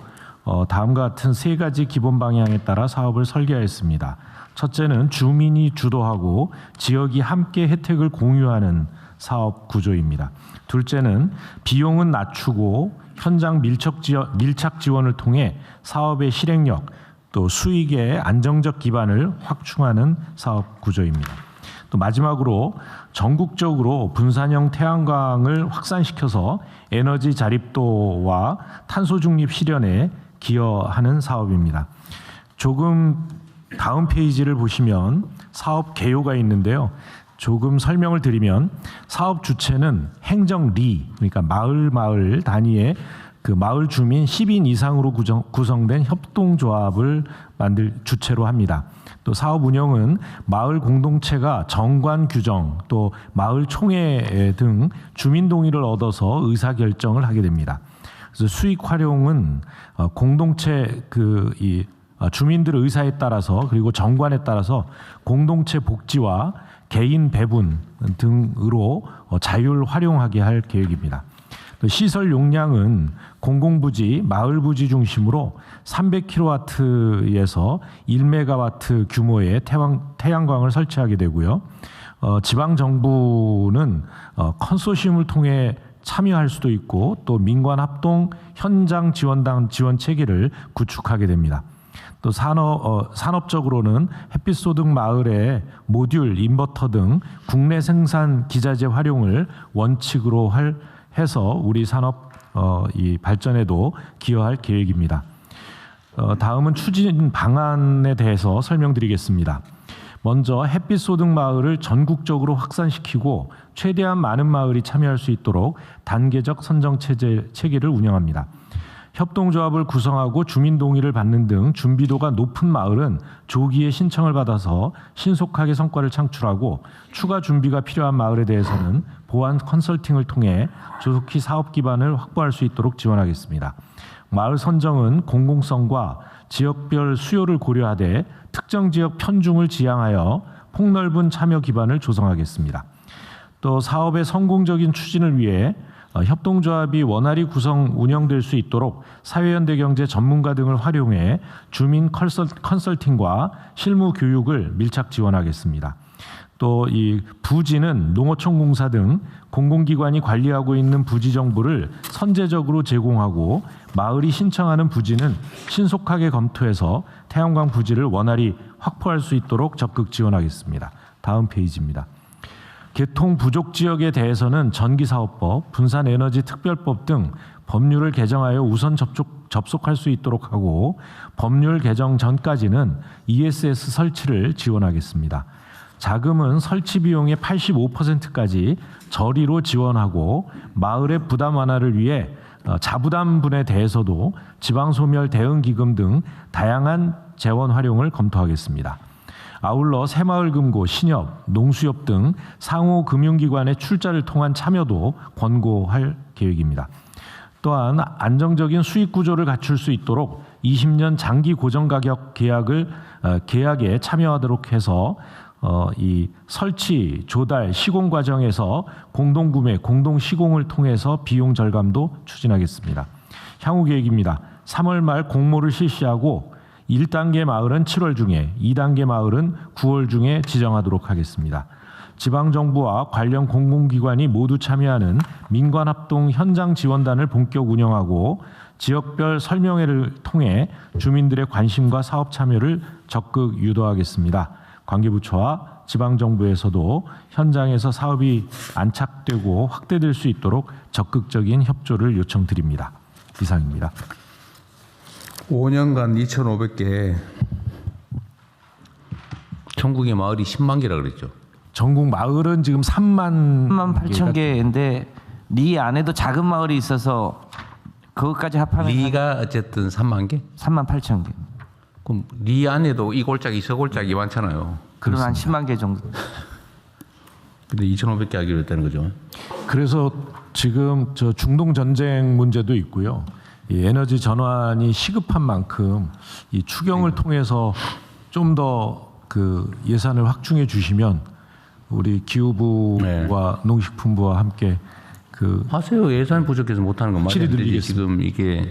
다음과 같은 세 가지 기본 방향에 따라 사업을 설계하였습니다. 첫째는 주민이 주도하고 지역이 함께 혜택을 공유하는 사업 구조입니다. 둘째는 비용은 낮추고 현장 밀착 지원을 통해 사업의 실행력 또 수익의 안정적 기반을 확충하는 사업 구조입니다. 또 마지막으로 전국적으로 분산형 태양광을 확산시켜서 에너지 자립도와 탄소 중립 실현에 기여하는 사업입니다. 조금 다음 페이지를 보시면 사업 개요가 있는데요. 조금 설명을 드리면 사업 주체는 행정리, 그러니까 마을 단위의 그 마을 주민 10인 이상으로 구성된 협동조합을 만들 주체로 합니다. 또 사업 운영은 마을 공동체가 정관 규정, 또 마을 총회 등 주민 동의를 얻어서 의사 결정을 하게 됩니다. 그래서 수익 활용은 공동체 주민들의 의사에 따라서 그리고 정관에 따라서 공동체 복지와 개인 배분 등으로 자율 활용하게 할 계획입니다. 시설 용량은 공공부지, 마을부지 중심으로 300kW에서 1메가와트 규모의 태양광을 설치하게 되고요. 지방정부는 컨소시엄을 통해 참여할 수도 있고 또 민관 합동 현장 지원 체계를 구축하게 됩니다. 또 산업적으로는 햇빛 소득 마을의 모듈, 인버터 등 국내 생산 기자재 활용을 원칙으로 해서 우리 산업 이 발전에도 기여할 계획입니다. 다음은 추진 방안에 대해서 설명드리겠습니다. 먼저 햇빛 소득 마을을 전국적으로 확산시키고 최대한 많은 마을이 참여할 수 있도록 단계적 선정 체계를 운영합니다. 협동조합을 구성하고 주민 동의를 받는 등 준비도가 높은 마을은 조기에 신청을 받아서 신속하게 성과를 창출하고 추가 준비가 필요한 마을에 대해서는 보안 컨설팅을 통해 조속히 사업 기반을 확보할 수 있도록 지원하겠습니다. 마을 선정은 공공성과 지역별 수요를 고려하되 특정 지역 편중을 지향하여 폭넓은 참여 기반을 조성하겠습니다. 또 사업의 성공적인 추진을 위해 협동조합이 원활히 운영될 수 있도록 사회연대경제 전문가 등을 활용해 주민 컨설팅과 실무 교육을 밀착 지원하겠습니다. 또 이 부지는 농어촌공사 등 공공기관이 관리하고 있는 부지 정보를 선제적으로 제공하고 마을이 신청하는 부지는 신속하게 검토해서 태양광 부지를 원활히 확보할 수 있도록 적극 지원하겠습니다. 다음 페이지입니다. 개통 부족 지역에 대해서는 전기사업법, 분산에너지특별법 등 법률을 개정하여 우선 접속할 수 있도록 하고 법률 개정 전까지는 ESS 설치를 지원하겠습니다. 자금은 설치 비용의 85%까지 저리로 지원하고 마을의 부담 완화를 위해 자부담분에 대해서도 지방소멸 대응기금 등 다양한 재원 활용을 검토하겠습니다. 아울러 새마을금고, 신협, 농수협 등 상호 금융기관의 출자를 통한 참여도 권고할 계획입니다. 또한 안정적인 수익 구조를 갖출 수 있도록 20년 장기 고정가격 계약에 참여하도록 해서 이 설치, 조달, 시공 과정에서 공동구매, 공동시공을 통해서 비용 절감도 추진하겠습니다. 향후 계획입니다. 3월 말 공모를 실시하고 1단계 마을은 7월 중에, 2단계 마을은 9월 중에 지정하도록 하겠습니다. 지방정부와 관련 공공기관이 모두 참여하는 민관합동 현장 지원단을 본격 운영하고 지역별 설명회를 통해 주민들의 관심과 사업 참여를 적극 유도하겠습니다. 관계부처와 지방정부에서도 현장에서 사업이 안착되고 확대될 수 있도록 적극적인 협조를 요청드립니다. 이상입니다. 5년간 2,500개, 전국의 마을이 10만 개라 그랬죠. 전국 마을은 지금 3만 8천 개인데 리 안에도 작은 마을이 있어서 그것까지 합하면 리가 어쨌든 3만 개? 3만 8천 개. 그럼 리 안에도 이 골짜기 저 골짜기 많잖아요. 그럼 한 10만 개 정도. 근데 2,500개 하기로 했다는 거죠. 그래서 지금 저 중동 전쟁 문제도 있고요. 이 에너지 전환이 시급한 만큼 이 추경을 통해서 좀 더 그 예산을 확충해 주시면 우리 기후부와 농식품부와 함께 하세요. 예산 부족해서 못하는 건 맞아요. 지금 이게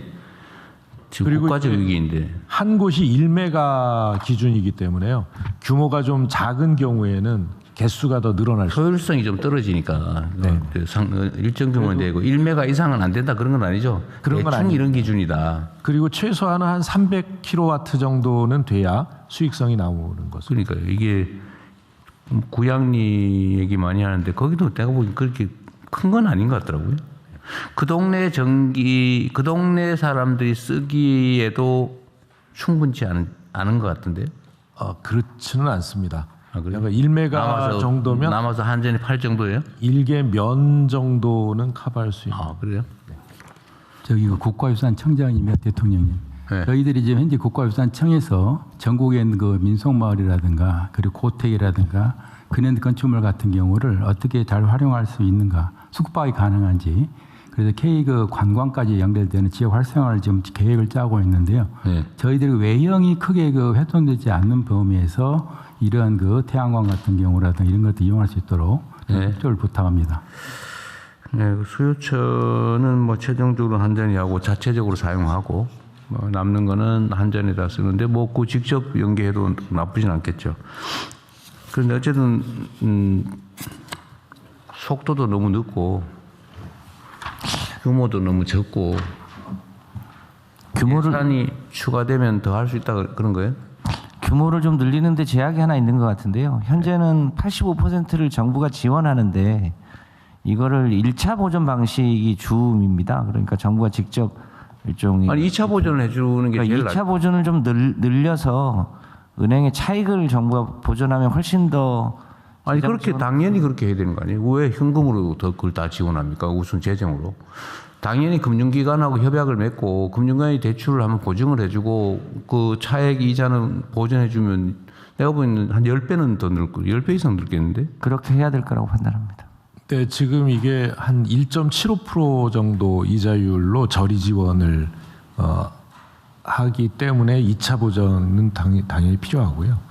지금 국가적 위기인데 한 곳이 1메가 기준이기 때문에요. 규모가 좀 작은 경우에는 개수가 더 늘어날 수 있어요. 효율성이 좀 떨어지니까 일정 규모는 되고 1메가 이상은 안 된다 그런 건 아니죠. 그런 건 아니죠. 이런 기준이다. 그리고 최소한은 한 300kW 정도는 돼야 수익성이 나오는 거죠. 그러니까 이게 구양리 얘기 많이 하는데 거기도 내가 보기 그렇게 큰 건 아닌 것 같더라고요. 그 동네 그 동네 사람들이 쓰기에도 충분치 않은 것 같은데요. 그렇지는 않습니다. 그러니까 1메가 정도면 남아서 한전이 팔 정도예요? 일개 면 정도는 커버할 수 있는. 그래요? 저기 국가유산청장이며 대통령님. 네. 저희들이 지금 현재 국가유산청에서 전국에 있는 그 민속마을이라든가 그리고 고택이라든가 근현 건축물 같은 경우를 어떻게 잘 활용할 수 있는가, 숙박이 가능한지, 그래서 K 그 관광까지 연결되는 지역 활성화를 지금 계획을 짜고 있는데요. 네. 저희들이 외형이 크게 그 훼손되지 않는 범위에서 이러한 그 태양광 같은 경우라든가 이런 것도 이용할 수 있도록 협조를 부탁합니다. 네, 수요처는 뭐 최종적으로 한전이 하고 자체적으로 사용하고 남는 거는 한전에다 쓰는데 뭐 그 직접 연계해도 나쁘진 않겠죠. 그런데 어쨌든 속도도 너무 늦고 규모도 너무 적고 예산이 추가되면 더 할 수 있다 그런 거예요? 규모를 좀 늘리는데 제약이 하나 있는 것 같은데요. 현재는 85%를 정부가 지원하는데 이거를 1차 보전 방식이 주입니다. 그러니까 정부가 직접 일종의 2차 보전을 해주는 게 제일 2차 보전을 좀 늘려서 은행의 차익을 정부가 보전하면 훨씬 더 그렇게 당연히 그렇게 해야 되는 거 아니에요? 왜 현금으로 더 그걸 다 지원합니까? 우선 재정으로. 당연히 금융기관하고 협약을 맺고 금융기관이 대출을 한번 보증을 해주고 그 차액 이자는 보전해주면 내가 보기에는 한 10배는 더 늘 거예요. 10배 이상 늘겠는데? 그렇게 해야 될 거라고 판단합니다. 네, 지금 이게 한 1.75% 정도 이자율로 저리 지원을 하기 때문에 2차 보전은 당연히 필요하고요.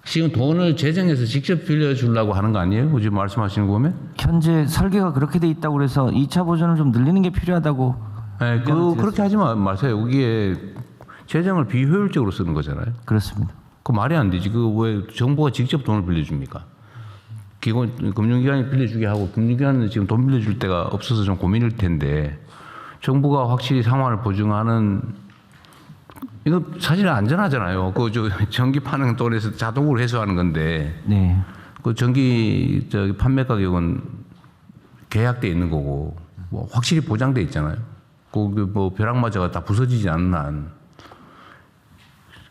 지금 돈을 재정에서 직접 빌려주려고 하는 거 아니에요? 지금 말씀하시는 거 보면? 현재 설계가 그렇게 돼 있다고 그래서 2차 보전을 좀 늘리는 게 필요하다고. 네, 그렇게 하지 마세요. 여기에 재정을 비효율적으로 쓰는 거잖아요. 그렇습니다. 그 말이 안 되지. 그 왜 정부가 직접 돈을 빌려줍니까? 금융기관이 빌려주게 하고 금융기관은 지금 돈 빌려줄 데가 없어서 좀 고민일 텐데 정부가 확실히 상환을 보증하는 이거 사실 안전하잖아요. 그 전기 파는 돈에서 자동으로 회수하는 건데 네. 그 전기 판매 가격은 계약돼 있는 거고 뭐 확실히 보장돼 있잖아요. 그 뭐 벼락마저가 다 부서지지 않는 한.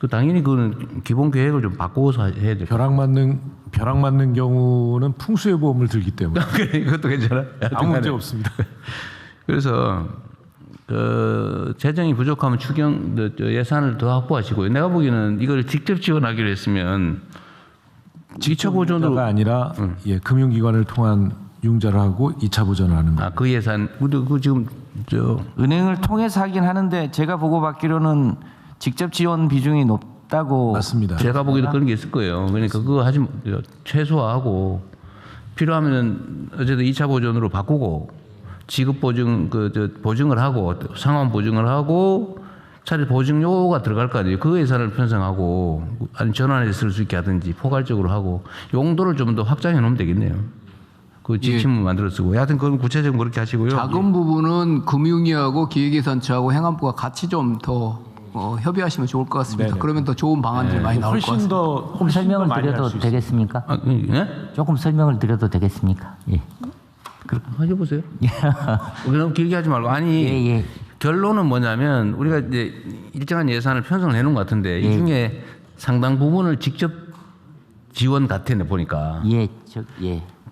그 당연히 그거는 기본 계획을 좀 바꿔서 해야 돼요. 벼락 맞는 경우는 풍수의 보험을 들기 때문에. 그것도 괜찮아. 아무 문제 없습니다. 그래서 재정이 부족하면 예산을 더 확보하시고요. 내가 보기에는 이걸 직접 지원하기로 했으면 2차 보전으로 아니라 금융기관을 통한 융자를 하고 2차 보전을 하는 거예요. 그 예산 그 지금 은행을 통해서 하긴 하는데 제가 보고받기로는 직접 지원 비중이 높다고. 맞습니다. 제가 보기에도 그런 게 있을 거예요. 그러니까 그거 최소화하고 필요하면 어쨌든 2차 보전으로 바꾸고 지급 보증 보증을 하고 상환 보증을 하고 차라리 보증료가 들어갈 거 아니에요. 그 예산을 편성하고 아니 전환해서 쓸 수 있게 하든지 포괄적으로 하고 용도를 좀 더 확장해 놓으면 되겠네요. 그 지침을 만들어 쓰고. 하여튼 그건 구체적으로 그렇게 하시고요. 작은 부분은 금융위하고 기획예산처하고 행안부가 같이 좀 더 협의하시면 좋을 것 같습니다. 네네. 그러면 더 좋은 방안들이 많이 나올 것 같습니다. 조금 설명을 드려도 되겠습니까? 조금 설명을 드려도 되겠습니까? 예. 해보세요. 너무 길게 하지 말고. 아니 결론은 뭐냐면 우리가 이제 일정한 예산을 편성을 해놓은 것 같은데 이 중에 상당 부분을 직접 지원 같아 보니까.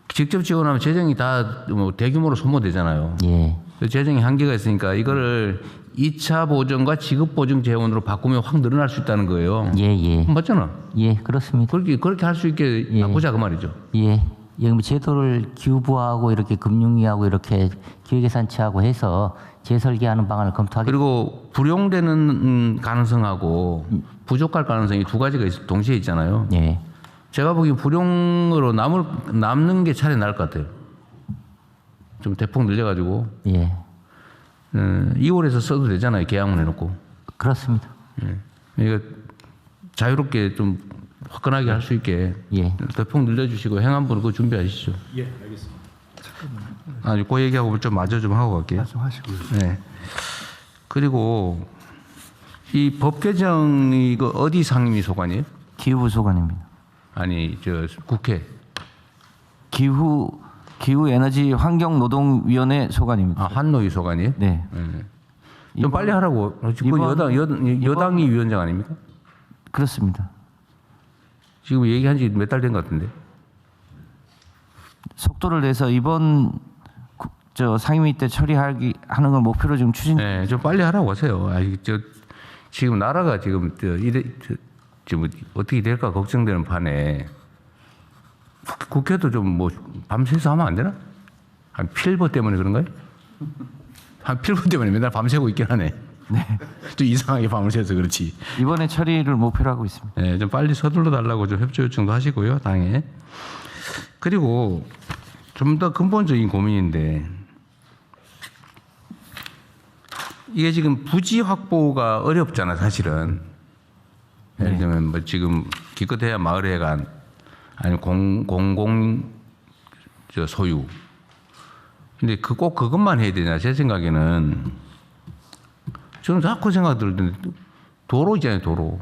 직접 지원하면 재정이 다 뭐 대규모로 소모되잖아요. 재정이 한계가 있으니까 이거를 2차 보전과 지급 보증 재원으로 바꾸면 확 늘어날 수 있다는 거예요. 맞잖아. 그렇습니다. 그렇게 할 수 있게 바꾸자 그 말이죠. 제도를 기부하고 이렇게 금융위하고 이렇게 기획예산처하고 해서 재설계하는 방안을 검토하겠습니다. 그리고 불용되는 가능성하고 부족할 가능성이 두 가지가 동시에 있잖아요. 제가 보기엔 불용으로 남는 게 차라리 나을 것 같아요. 좀 대폭 늘려가지고. 2월에서 써도 되잖아요. 계약만 해놓고. 그렇습니다. 그러니까 자유롭게 좀 화끈하게 할 수 있게 대폭 늘려주시고 행안부는 그거 준비하시죠. 알겠습니다. 아니, 그 얘기하고 좀 마저 좀 하고 갈게요. 말씀하시고요. 그리고 이 법 개정이 이거 어디 상임위 소관이에요? 기후 소관입니다. 아니, 국회. 기후 에너지 환경 노동위원회 소관입니다. 한노위 소관이에요? 네. 좀 빨리 하라고. 지금 여당이 위원장 아닙니까? 그렇습니다. 지금 얘기한 지 몇 달 된 것 같은데. 속도를 내서 이번 상임위 때 처리하는 걸 목표로 지금 추진. 네, 좀 빨리 하라고 하세요. 지금 나라가 지금 지금 어떻게 될까 걱정되는 판에 국회도 좀 뭐 밤새서 하면 안 되나? 한 필보 때문에 그런가요? 한 필보 때문에 맨날 밤새고 있긴 하네. 네. 좀 이상하게 밤을 새서 그렇지. 이번에 처리를 목표로 하고 있습니다. 네, 좀 빨리 서둘러 달라고 좀 협조 요청도 하시고요, 당에. 그리고 좀 더 근본적인 고민인데 이게 지금 부지 확보가 어렵잖아, 사실은. 예를 들면 뭐 지금 기껏해야 마을회관 아니면 공공 소유. 근데 꼭 그것만 해야 되냐? 제 생각에는 저는 자꾸 생각 들던데 도로 있잖아요, 도로.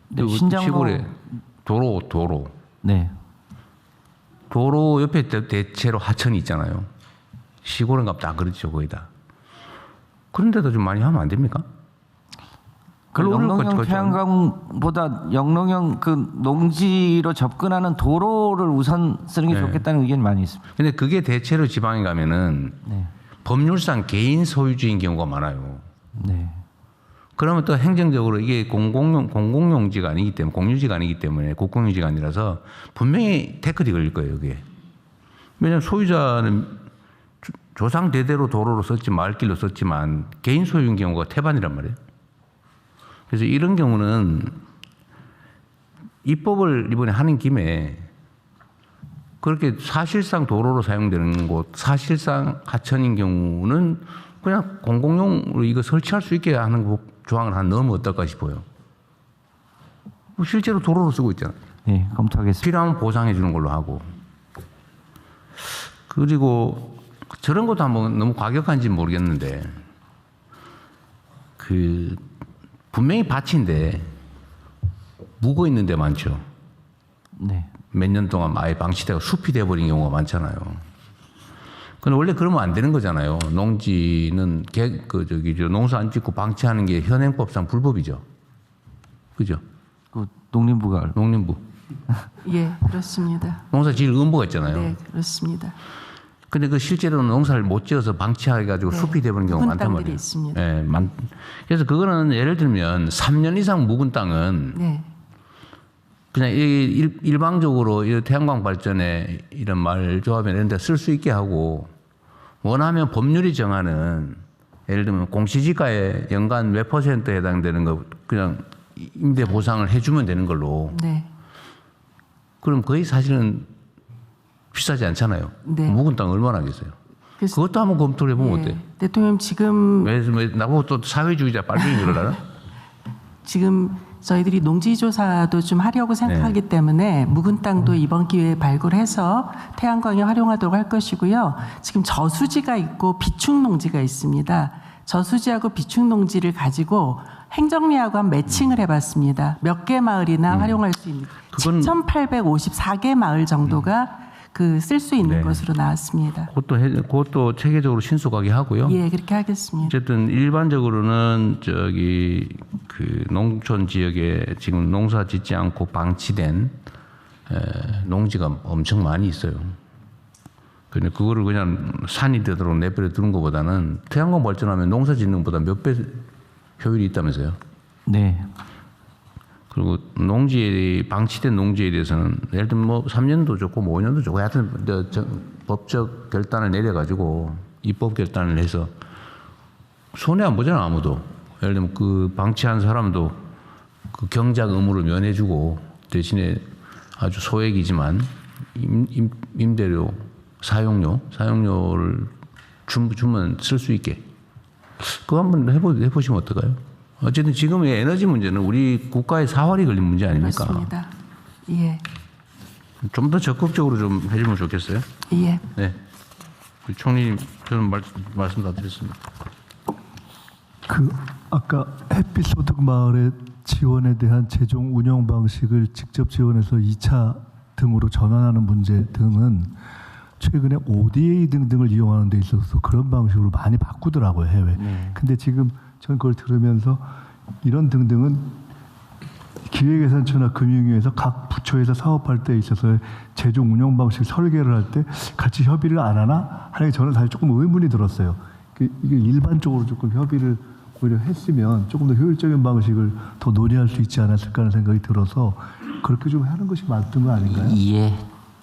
네, 신장로 시골에 도로. 네. 도로 옆에 대체로 하천이 있잖아요. 시골은 다 그렇죠, 거의 다. 그런데도 좀 많이 하면 안 됩니까? 영농형 태양광보다 영농형 그 농지로 접근하는 도로를 우선 쓰는 게 네. 좋겠다는 의견이 많이 있습니다. 근데 그게 대체로 지방에 가면은 네. 법률상 개인 소유주인 경우가 많아요. 네. 그러면 또 행정적으로 이게 공공용지가 아니기 때문에, 공유지가 아니기 때문에, 국공유지가 아니라서 분명히 태클이 걸릴 거예요, 이게. 왜냐하면 소유자는 조상 대대로 도로로 썼지, 마을길로 썼지만 개인 소유인 경우가 태반이란 말이에요. 그래서 이런 경우는 입법을 이번에 하는 김에 그렇게 사실상 도로로 사용되는 곳, 사실상 하천인 경우는 그냥 공공용으로 이거 설치할 수 있게 하는 조항을 하나 넣으면 어떨까 싶어요. 실제로 도로로 쓰고 있잖아요. 네, 검토하겠습니다. 필요하면 보상해 주는 걸로 하고. 그리고 저런 것도 한번 너무 과격한지는 모르겠는데 분명히 밭인데 묵어 있는 데 많죠. 네. 몇 년 동안 아예 방치되고 숲이 돼버린 경우가 많잖아요. 근데 원래 그러면 안 되는 거잖아요. 농지는 농사 안 짓고 방치하는 게 현행법상 불법이죠. 그죠? 농림부가. 농림부. 예, 그렇습니다. 농사 지을 의무가 있잖아요. 네, 그렇습니다. 근데 실제로는 농사를 못 지어서 방치해가지고 네, 숲이 돼버린 경우가 묵은 많단 땅들이 말이에요. 있습니다. 네, 그래서 그거는 예를 들면 3년 이상 묵은 땅은 네. 그냥 일방적으로 태양광 발전에 이런 마을 조합에 이런 데 쓸 수 있게 하고 원하면 법률이 정하는 예를 들면 공시지가에 연간 몇 %에 해당되는 거 그냥 임대 보상을 해주면 되는 걸로. 네. 그럼 거의 사실은 비싸지 않잖아요. 네. 묵은 땅 얼마나 하겠어요. 그것도 한번 검토를 해보면 예, 어때요? 대통령 지금 왜 나보고 또 사회주의자 빨갱이 그러나? 지금 저희들이 농지조사도 좀 하려고 생각하기 때문에 묵은 땅도 이번 기회에 발굴해서 태양광에 활용하도록 할 것이고요. 지금 저수지가 있고 비축농지가 있습니다. 저수지하고 비축농지를 가지고 행정리하고 한 매칭을 해봤습니다. 몇 개 마을이나 활용할 수 있는 7,854개 마을 정도가 쓸 수 있는 네. 것으로 나왔습니다. 그것도 체계적으로 신속하게 하고요. 예, 그렇게 하겠습니다. 어쨌든 일반적으로는 농촌 지역에 지금 농사 짓지 않고 방치된 농지가 엄청 많이 있어요. 근데 그거를 그냥 산이 되도록 내버려 두는 것보다는 태양광 발전하면 농사 짓는 것보다 몇 배 효율이 있다면서요. 네. 그리고 방치된 농지에 대해서는 예를 들면 뭐 3년도 좋고 뭐 5년도 좋고 하여튼 법적 결단을 내려가지고 입법 결단을 해서 손해 안 보잖아, 아무도. 예를 들면 그 방치한 사람도 그 경작 의무를 면해주고 대신에 아주 소액이지만 임대료, 사용료를 주면 쓸 수 있게. 그거 한번 해보시면 어떨까요? 어쨌든 지금의 에너지 문제는 우리 국가의 사활이 걸린 문제 아닙니까? 맞습니다. 예. 좀 더 적극적으로 좀 해주면 좋겠어요. 예. 네. 우리 총리님, 저는 말씀 다 드렸습니다. 아까 햇빛소득 마을의 지원에 대한 최종 운영 방식을 직접 지원해서 2차 등으로 전환하는 문제 등은 최근에 ODA 등등을 이용하는 데 있어서 그런 방식으로 많이 바꾸더라고요, 해외. 근데 지금 전 그걸 들으면서 이런 등등은 기획예산처나 금융위에서 각 부처에서 사업할 때 있어서 재정 운영 방식 설계를 할 때 같이 협의를 안 하나 하는 게 저는 사실 조금 의문이 들었어요. 이게 일반적으로 조금 협의를 오히려 했으면 조금 더 효율적인 방식을 더 논의할 수 있지 않았을까 하는 생각이 들어서 그렇게 좀 하는 것이 맞던 거 아닌가요? 예.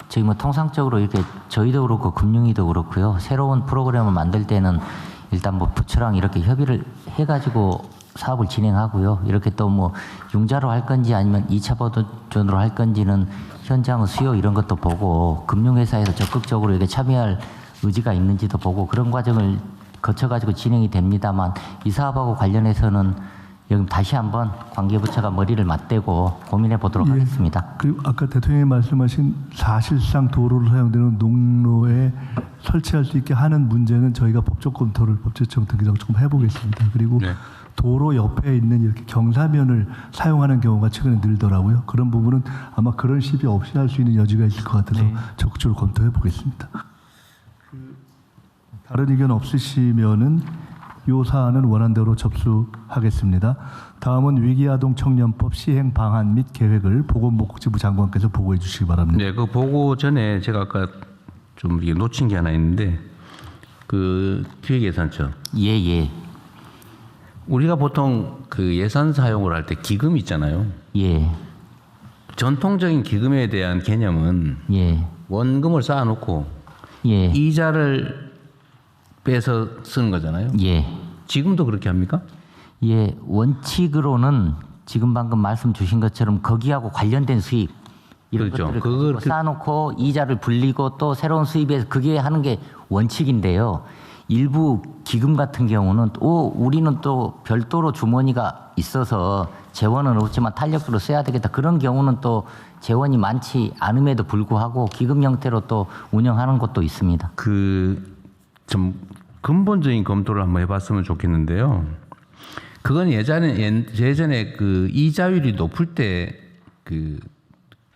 저희 뭐 통상적으로 이렇게 저희도 그렇고 금융위도 그렇고요. 새로운 프로그램을 만들 때는 일단 뭐 부처랑 이렇게 협의를 해가지고 사업을 진행하고요. 이렇게 또 뭐 융자로 할 건지 아니면 2차 버전으로 할 건지는 현장 수요 이런 것도 보고 금융회사에서 적극적으로 이렇게 참여할 의지가 있는지도 보고 그런 과정을 거쳐가지고 진행이 됩니다만 이 사업하고 관련해서는 여기 다시 한번 관계부처가 머리를 맞대고 고민해 보도록 하겠습니다. 그리고 아까 대통령이 말씀하신 사실상 도로를 사용되는 농로에 설치할 수 있게 하는 문제는 저희가 법적 검토를 법제청 등기랑 조금 해보겠습니다. 그리고 도로 옆에 있는 이렇게 경사면을 사용하는 경우가 최근에 늘더라고요. 그런 부분은 아마 그런 시비 없이 할 수 있는 여지가 있을 것 같아서 적극적으로 검토해 보겠습니다. 다른 의견 없으시면은 이 사안은 원안대로 접수하겠습니다. 다음은 위기아동 청년법 시행 방안 및 계획을 보건복지부 장관께서 보고해 주시기 바랍니다. 네, 그 보고 전에 제가 아까 좀 놓친 게 하나 있는데 그 기획예산처. 예. 우리가 보통 그 예산 사용을 할 때 기금 있잖아요. 예. 전통적인 기금에 대한 개념은 원금을 쌓아놓고 이자를 빼서 쓰는 거잖아요. 예. 지금도 그렇게 합니까? 예, 원칙으로는 지금 방금 말씀 주신 것처럼 거기하고 관련된 수입 이런 것들을 그걸 쌓아놓고 이자를 불리고 또 새로운 수입에서 그게 하는 게 원칙인데요. 일부 기금 같은 경우는 또 우리는 또 별도로 주머니가 있어서 재원은 없지만 탄력적으로 써야 되겠다. 그런 경우는 또 재원이 많지 않음에도 불구하고 기금 형태로 또 운영하는 것도 있습니다. 좀 근본적인 검토를 한번 해봤으면 좋겠는데요. 그건 예전에 그 이자율이 높을 때 그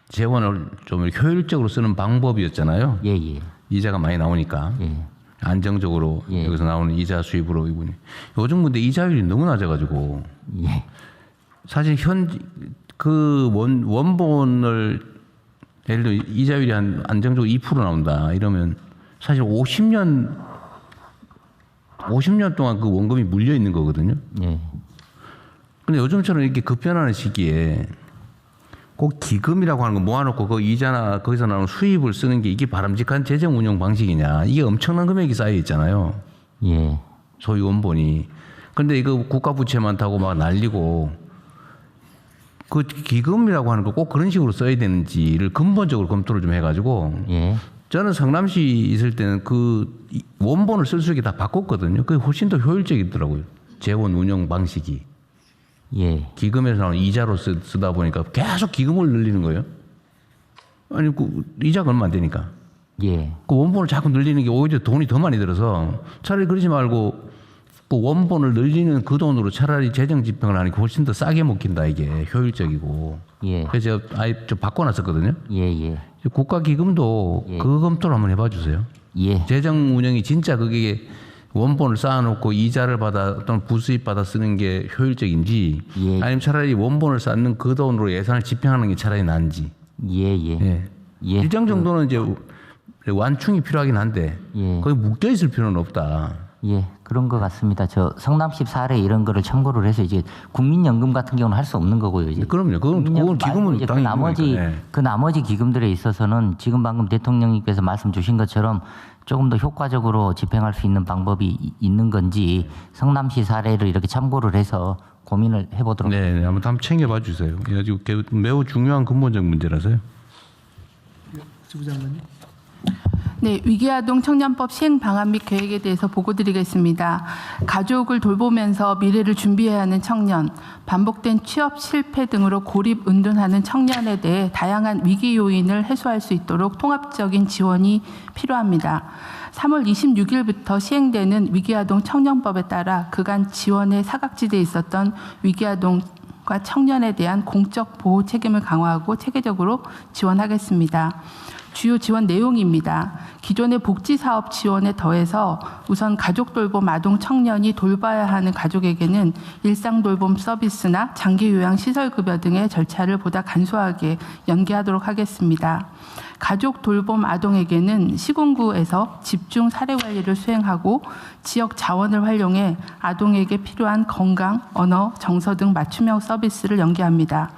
재원을 좀 효율적으로 쓰는 방법이었잖아요. 예. 이자가 많이 나오니까 안정적으로 여기서 나오는 이자 수입으로 이분이. 요즘 근데 이자율이 너무 낮아가지고 사실 그 원본을 예를 들어 이자율이 한 안정적으로 2% 나온다 이러면 사실 50년 동안 그 원금이 물려 있는 거거든요. 근데 요즘처럼 이렇게 급변하는 시기에 꼭 기금이라고 하는 거 모아놓고 그 이자나 거기서 나오는 수입을 쓰는 게 이게 바람직한 재정 운영 방식이냐. 이게 엄청난 금액이 쌓여 있잖아요. 소유 원본이. 근데 이거 국가 부채 많다고 막 날리고 그 기금이라고 하는 거 꼭 그런 식으로 써야 되는지를 근본적으로 검토를 좀 해가지고 저는 성남시 있을 때는 그 원본을 쓸 수 있게 다 바꿨거든요. 그게 훨씬 더 효율적이더라고요. 재원 운영 방식이. 기금에서 나오는 이자로 쓰다 보니까 계속 기금을 늘리는 거예요. 아니, 그 이자가 얼마 안 되니까. 그 원본을 자꾸 늘리는 게 오히려 돈이 더 많이 들어서 차라리 그러지 말고 그 원본을 늘리는 그 돈으로 차라리 재정 집행을 하는 게 훨씬 더 싸게 먹힌다 이게 효율적이고. 그래서 제가 아예 좀 바꿔놨었거든요. 국가 기금도 그 검토를 한번 해봐 주세요. 재정 운영이 진짜 그게 원본을 쌓아놓고 이자를 받아 또는 부수입 받아 쓰는 게 효율적인지 아니면 차라리 원본을 쌓는 그 돈으로 예산을 집행하는 게 차라리 나은지. 일정 정도는 이제 완충이 필요하긴 한데 거기 묶여 있을 필요는 없다. 그런 것 같습니다. 저 성남시 사례 이런 거를 참고를 해서 이제 국민연금 같은 경우는 할 수 없는 거고요. 이제 그럼요. 그건 기금은 이제 당연히 그 나머지 기금들에 있어서는 지금 방금 대통령님께서 말씀 주신 것처럼 조금 더 효과적으로 집행할 수 있는 방법이 있는 건지 성남시 사례를 이렇게 참고를 해서 고민을 해보도록 하겠습니다. 한번 챙겨봐 주세요. 이거 매우 중요한 근본적 문제라서요. 지부장관님. 네, 위기아동 청년법 시행 방안 및 계획에 대해서 보고드리겠습니다. 가족을 돌보면서 미래를 준비해야 하는 청년, 반복된 취업 실패 등으로 고립 은둔하는 청년에 대해 다양한 위기 요인을 해소할 수 있도록 통합적인 지원이 필요합니다. 3월 26일부터 시행되는 위기아동 청년법에 따라 그간 지원의 사각지대에 있었던 위기아동과 청년에 대한 공적 보호 책임을 강화하고 체계적으로 지원하겠습니다. 주요 지원 내용입니다. 기존의 복지사업 지원에 더해서 우선 가족 돌봄 아동 청년이 돌봐야 하는 가족에게는 일상 돌봄 서비스나 장기 요양 시설 급여 등의 절차를 보다 간소하게 연계하도록 하겠습니다. 가족 돌봄 아동에게는 시군구에서 집중 사례 관리를 수행하고 지역 자원을 활용해 아동에게 필요한 건강, 언어, 정서 등 맞춤형 서비스를 연계합니다.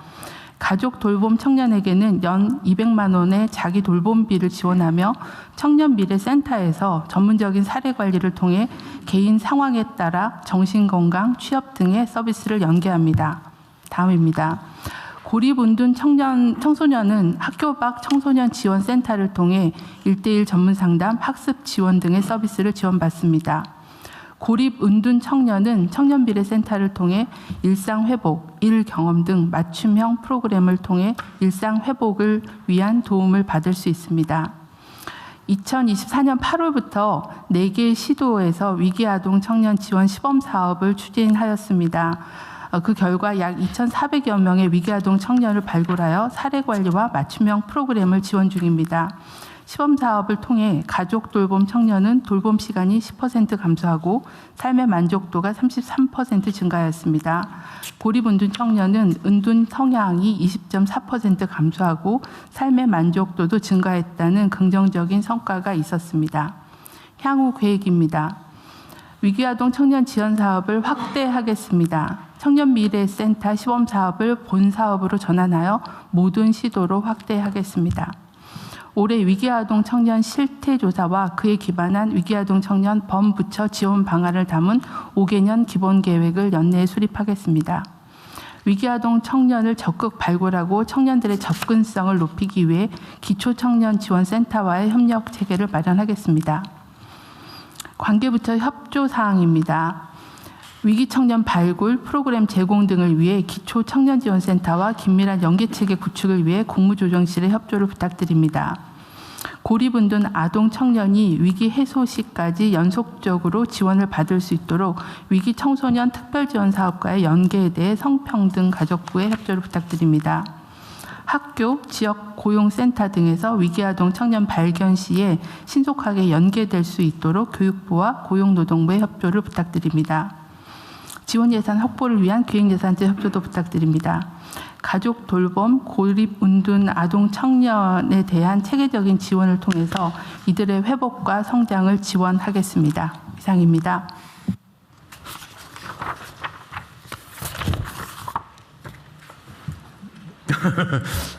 가족 돌봄 청년에게는 연 200만 원의 자기 돌봄비를 지원하며 청년미래센터에서 전문적인 사례 관리를 통해 개인 상황에 따라 정신건강, 취업 등의 서비스를 연계합니다. 다음입니다. 고립운둔 청소년은 학교 밖 청소년 지원센터를 통해 1:1 전문상담, 학습 지원 등의 서비스를 지원받습니다. 고립운둔 청년은 청년미래센터를 통해 일상회복, 일경험 등 맞춤형 프로그램을 통해 일상회복을 위한 도움을 받을 수 있습니다. 2024년 8월부터 4개의 시도에서 위기아동 청년 지원 시범사업을 추진하였습니다. 그 결과 약 2,400여 명의 위기아동 청년을 발굴하여 사례관리와 맞춤형 프로그램을 지원 중입니다. 시범사업을 통해 가족 돌봄 청년은 돌봄 시간이 10% 감소하고 삶의 만족도가 33% 증가하였습니다. 고립운둔 청년은 은둔 성향이 20.4% 감소하고 삶의 만족도도 증가했다는 긍정적인 성과가 있었습니다. 향후 계획입니다. 위기아동 청년 지원 사업을 확대하겠습니다. 청년미래센터 시범사업을 본사업으로 전환하여 모든 시도로 확대하겠습니다. 올해 위기아동 청년 실태조사와 그에 기반한 위기아동 청년 범부처 지원 방안을 담은 5개년 기본계획을 연내에 수립하겠습니다. 위기아동 청년을 적극 발굴하고 청년들의 접근성을 높이기 위해 기초청년지원센터와의 협력체계를 마련하겠습니다. 관계부처 협조사항입니다. 위기청년 발굴, 프로그램 제공 등을 위해 기초청년지원센터와 긴밀한 연계체계 구축을 위해 국무조정실의 협조를 부탁드립니다. 고립운둔 아동 청년이 위기 해소 시까지 연속적으로 지원을 받을 수 있도록 위기청소년 특별지원사업과의 연계에 대해 성평등 가족부의 협조를 부탁드립니다. 학교, 지역 고용센터 등에서 위기아동 청년 발견 시에 신속하게 연계될 수 있도록 교육부와 고용노동부의 협조를 부탁드립니다. 지원 예산 확보를 위한 기획예산제 협조도 부탁드립니다. 가족 돌봄, 고립 운둔 아동 청년에 대한 체계적인 지원을 통해서 이들의 회복과 성장을 지원하겠습니다. 이상입니다.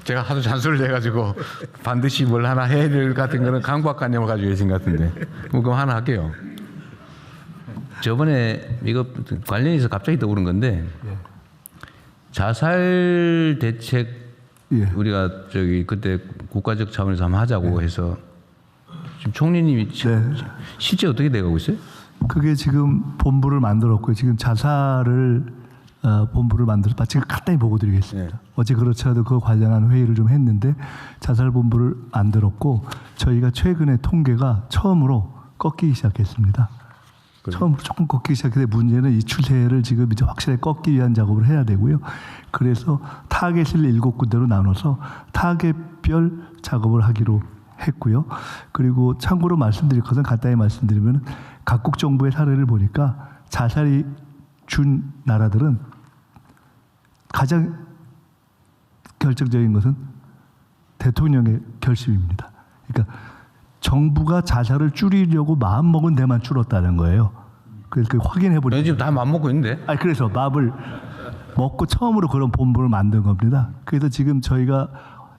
제가 하도 잔소리를 해가지고 반드시 뭘 하나 해야 될 같은 거는 강박관념을 가지고 계신 것 같은데 그럼 하나 할게요. 저번에 이거 관련해서 갑자기 떠오른 건데 자살 대책 우리가 저기 그때 국가적 차원에서 한번 하자고 해서 지금 총리님이 실제 어떻게 돼가고 있어요? 그게 지금 본부를 만들었고요. 지금 자살을 본부를 만들어서 지금 간단히 보고 드리겠습니다. 어제 그렇지 않아도 그거 관련한 회의를 좀 했는데 자살 본부를 만들었고 저희가 최근에 통계가 처음으로 꺾이기 시작했습니다. 처음으로 조금 꺾이기 시작했는데 문제는 이 추세를 지금 이제 확실하게 꺾기 위한 작업을 해야 되고요. 그래서 타겟을 7군데로 나눠서 타겟별 작업을 하기로 했고요. 그리고 참고로 말씀드릴 것은 간단히 말씀드리면 각국 정부의 사례를 보니까 자살이 준 나라들은 가장 결정적인 것은 대통령의 결심입니다. 그러니까 정부가 자살을 줄이려고 마음먹은 데만 줄었다는 거예요. 그래서 그 확인해 보니까 지금 다 마음먹고 있는데. 그래서 마음을 먹고 처음으로 그런 본부를 만든 겁니다. 그래서 지금 저희가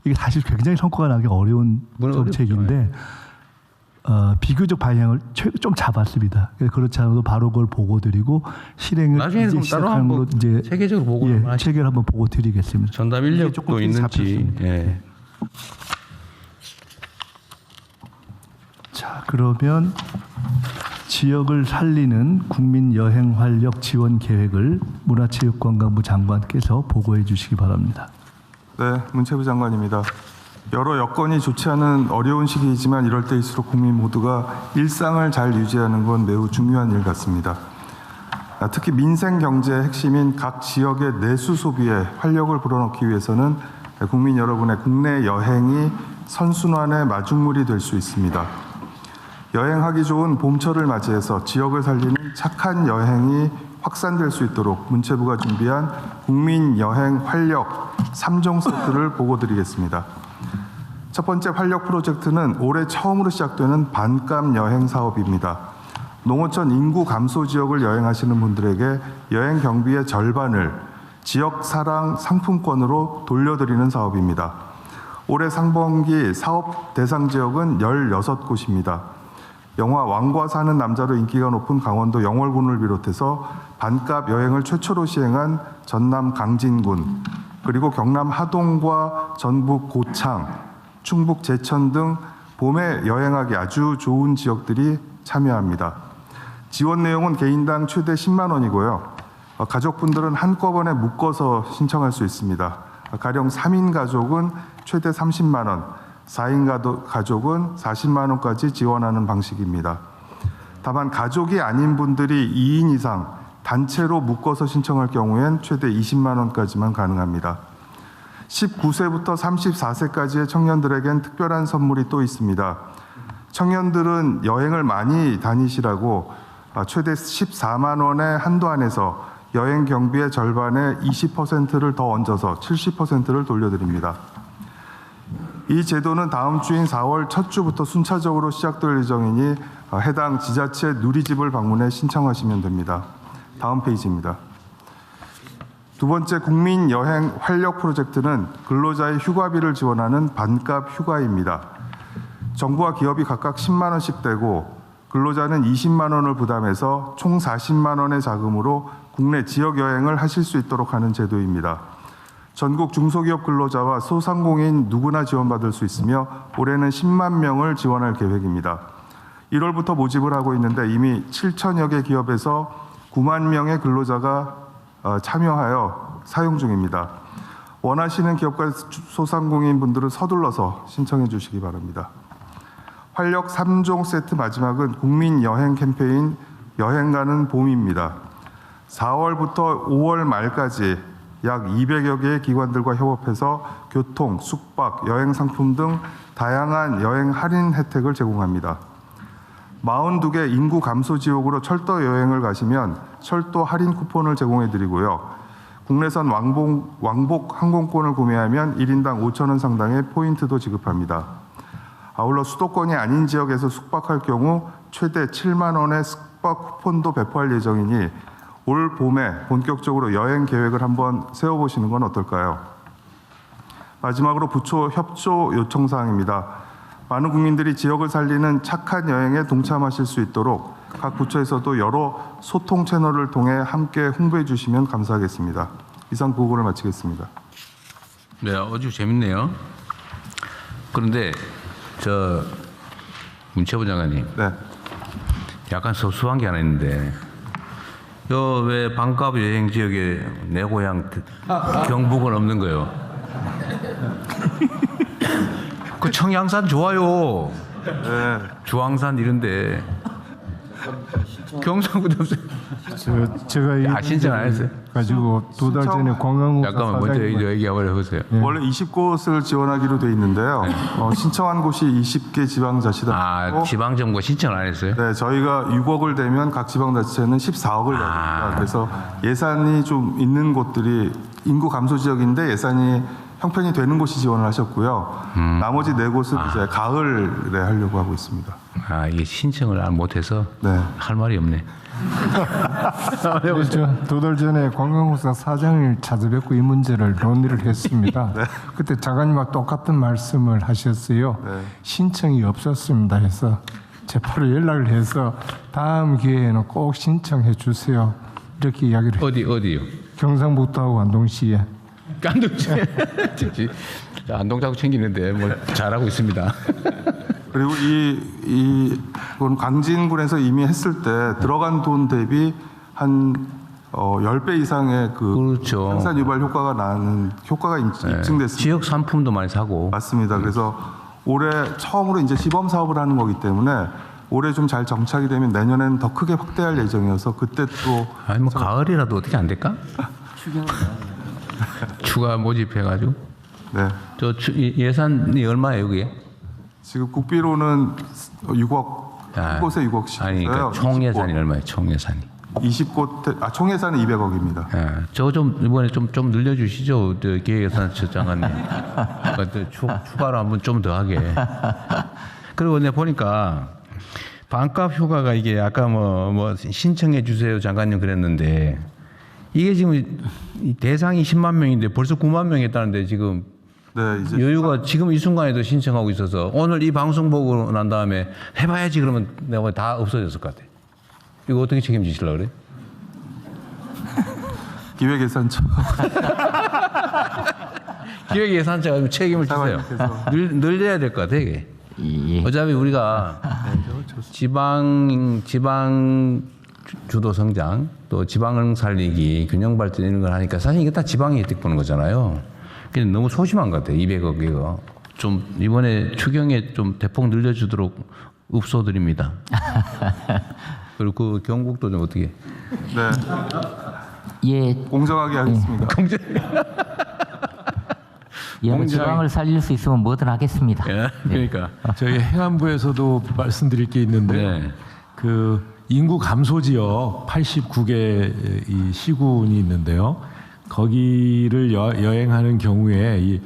이게 사실 굉장히 성과가 나기 어려운 정책인데 비교적 방향을 좀 잡았습니다. 그렇지 않아도 바로 그걸 보고 드리고 실행을 이제 시작하는 걸로 이제 체계적으로 보고 체계를 한번 보고 드리겠습니다. 전담 인력도 있는지. 자, 그러면 지역을 살리는 국민 여행 활력 지원 계획을 문화체육관광부 장관께서 보고해 주시기 바랍니다. 네, 문체부 장관입니다. 여러 여건이 좋지 않은 어려운 시기이지만 이럴 때일수록 국민 모두가 일상을 잘 유지하는 건 매우 중요한 일 같습니다. 특히 민생 경제의 핵심인 각 지역의 내수 소비에 활력을 불어넣기 위해서는 국민 여러분의 국내 여행이 선순환의 마중물이 될 수 있습니다. 여행하기 좋은 봄철을 맞이해서 지역을 살리는 착한 여행이 확산될 수 있도록 문체부가 준비한 국민 여행 활력 3종 세트를 보고드리겠습니다. 첫 번째 활력 프로젝트는 올해 처음으로 시작되는 반값 여행 사업입니다. 농어촌 인구 감소 지역을 여행하시는 분들에게 여행 경비의 절반을 지역 사랑 상품권으로 돌려드리는 사업입니다. 올해 상반기 사업 대상 지역은 16곳입니다. 영화 왕과 사는 남자로 인기가 높은 강원도 영월군을 비롯해서 반값 여행을 최초로 시행한 전남 강진군, 그리고 경남 하동과 전북 고창, 충북 제천 등 봄에 여행하기 아주 좋은 지역들이 참여합니다. 지원 내용은 개인당 최대 10만 원이고요. 가족분들은 한꺼번에 묶어서 신청할 수 있습니다. 가령 3인 가족은 최대 30만 원, 4인 가족은 40만 원까지 지원하는 방식입니다. 다만 가족이 아닌 분들이 2인 이상 단체로 묶어서 신청할 경우엔 최대 20만 원까지만 가능합니다. 19세부터 34세까지의 청년들에겐 특별한 선물이 또 있습니다. 청년들은 여행을 많이 다니시라고 최대 14만 원의 한도 안에서 여행 경비의 절반의 20%를 더 얹어서 70%를 돌려드립니다. 이 제도는 다음 주인 4월 첫 주부터 순차적으로 시작될 예정이니 해당 지자체 누리집을 방문해 신청하시면 됩니다. 다음 페이지입니다. 두 번째 국민 여행 활력 프로젝트는 근로자의 휴가비를 지원하는 반값 휴가입니다. 정부와 기업이 각각 10만 원씩 떼고 근로자는 20만 원을 부담해서 총 40만 원의 자금으로 국내 지역 여행을 하실 수 있도록 하는 제도입니다. 전국 중소기업 근로자와 소상공인 누구나 지원받을 수 있으며 올해는 10만 명을 지원할 계획입니다. 1월부터 모집을 하고 있는데 이미 7천여 개 기업에서 9만 명의 근로자가 참여하여 사용 중입니다. 원하시는 기업과 소상공인 분들은 서둘러서 신청해 주시기 바랍니다. 활력 3종 세트 마지막은 국민 여행 캠페인 여행 가는 봄입니다. 4월부터 5월 말까지 약 200여 개의 기관들과 협업해서 교통, 숙박, 여행 상품 등 다양한 여행 할인 혜택을 제공합니다. 42개 인구 감소 지역으로 철도 여행을 가시면 철도 할인 쿠폰을 제공해 드리고요. 국내선 왕복 항공권을 구매하면 1인당 5천 원 상당의 포인트도 지급합니다. 아울러 수도권이 아닌 지역에서 숙박할 경우 최대 7만 원의 숙박 쿠폰도 배포할 예정이니 올 봄에 본격적으로 여행 계획을 한번 세워보시는 건 어떨까요? 마지막으로 부처 협조 요청사항입니다. 많은 국민들이 지역을 살리는 착한 여행에 동참하실 수 있도록 각 부처에서도 여러 소통 채널을 통해 함께 홍보해 주시면 감사하겠습니다. 이상 보고를 마치겠습니다. 네, 아주 재밌네요. 그런데 문체부 장관님, 네. 약간 소소한 게 하나 있는데, 왜 반값 여행 지역에 내 고향 경북은 없는 거요? 그 청양산 좋아요. 네. 주황산 이런데 경상도 없어요. 제가 신청 안 했어요? 가지고 2달 전에 관광공사 잠깐만 먼저 얘기 한번 해보세요. 원래 20곳을 지원하기로 돼 있는데요. 신청한 곳이 20개 지방자치단체고 지방정부가 신청을 안 했어요? 네, 저희가 6억을 내면 각 지방자치는 14억을 내립니다. 그래서 예산이 좀 있는 곳들이 인구 감소 지역인데 예산이 형편이 되는 곳이 지원을 하셨고요. 나머지 4곳은 이제 가을에 하려고 하고 있습니다. 이게 신청을 못해서 할 말이 없네. 저 2달 전에 관광공사 사장을 찾아뵙고 이 문제를 논의를 했습니다. 그때 장관님과 똑같은 말씀을 하셨어요. 신청이 없었습니다 해서 제 바로 연락을 해서 다음 기회에는 꼭 신청해 주세요. 이렇게 이야기를 어디요? 경상북도하고 안동시에. 안동시에. 안동자고 챙기는데 뭘 잘하고 있습니다. 그리고 이건 강진군에서 이미 했을 때 들어간 돈 대비 한 10배 이상의 그렇죠. 생산 유발 효과가 입증됐습니다. 지역 상품도 많이 사고. 맞습니다. 그래서 올해 처음으로 이제 시범 사업을 하는 거기 때문에 올해 좀 잘 정착이 되면 내년에는 더 크게 확대할 예정이어서 그때 또 가을이라도 어떻게 안 될까? 추가 모집해가지고. 네. 저 예산이 얼마예요, 그게? 지금 국비로는 6억, 한 곳에 6억씩. 아니, 그러니까 총 예산이 얼마예요? 총 예산이. 20곳, 총 예산은 200억입니다. 저 좀 이번에 좀 늘려주시죠, 기획예산 장관님. 추가로 한번 좀 더 하게. 그리고 내가 보니까 반값 휴가가 이게 아까 뭐 신청해 주세요 장관님 그랬는데 이게 지금 대상이 10만 명인데 벌써 9만 명이 했다는데 지금 이제 여유가 지금 이 순간에도 신청하고 있어서 오늘 이 방송 보고 난 다음에 해봐야지 그러면 내가 다 없어졌을 것 같아. 이거 어떻게 책임지시려고 그래? 기획예산처. 기획예산처가 책임을 지세요. 늘려야 될 것 같아 이게. 어차피 우리가 지방 주도 성장 또 지방 살리기 균형 발전 이런 걸 하니까 사실 이게 다 지방이 혜택 보는 거잖아요. 근데 너무 소심한 것 같아요. 200억 이거 좀 이번에 추경에 좀 대폭 늘려주도록 읍소드립니다. 그리고 그 경북도 좀 어떻게? 네. 예. 공정하게 하겠습니다. 예, 지방을 살릴 수 있으면 뭐든 하겠습니다. 그러니까 저희 행안부에서도 말씀드릴 게 있는데 그 인구 감소 지역 89개 이 시군이 있는데요. 거기를 여행하는 경우에 이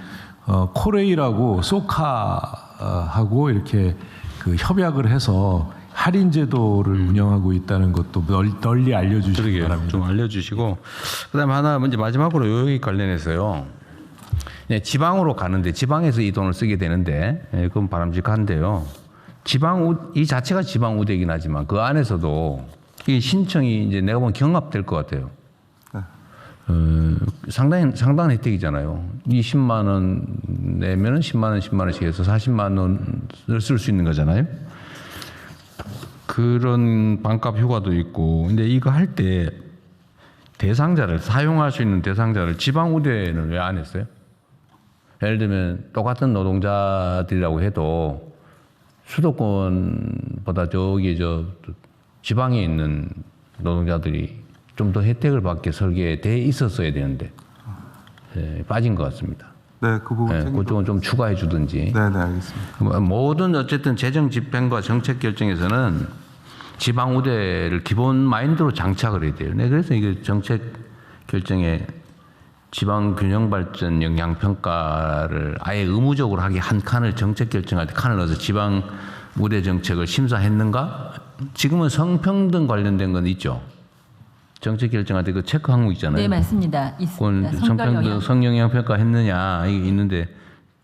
코레일하고 소카하고 이렇게 그 협약을 해서 할인 제도를 운영하고 있다는 것도 널리 알려주시기 바랍니다. 좀 알려주시고 그다음에 하나 먼저 마지막으로 여기 관련해서요. 네, 지방으로 가는데 지방에서 이 돈을 쓰게 되는데 그건 바람직한데요. 이 자체가 지방 우대이긴 하지만 그 안에서도 이 신청이 이제 내가 보면 경합될 것 같아요. 상당한 혜택이잖아요. 20만 원 내면은 10만 원씩 해서 40만 원을 쓸 수 있는 거잖아요. 그런 반값 휴가도 있고, 근데 이거 할 때 대상자를 사용할 수 있는 대상자를 지방 우대는 왜 안 했어요? 예를 들면 똑같은 노동자들이라고 해도 수도권보다 지방에 있는 노동자들이 좀 더 혜택을 받게 설계돼 있었어야 되는데 빠진 것 같습니다. 네, 그 부분 그쪽은 좀 추가해 주든지. 네, 알겠습니다. 모든 어쨌든 재정 집행과 정책 결정에서는 지방 우대를 기본 마인드로 장착을 해야 돼요. 네, 그래서 이게 정책 결정에 지방 균형 발전 영향 평가를 아예 의무적으로 하게 한 칸을 정책 결정할 때 칸을 넣어서 지방 우대 정책을 심사했는가? 지금은 성평등 관련된 건 있죠. 정책 결정할 때 그 체크 항목 있잖아요. 네, 맞습니다. 있습니다. 성평등 성영향 평가 했느냐 이게 있는데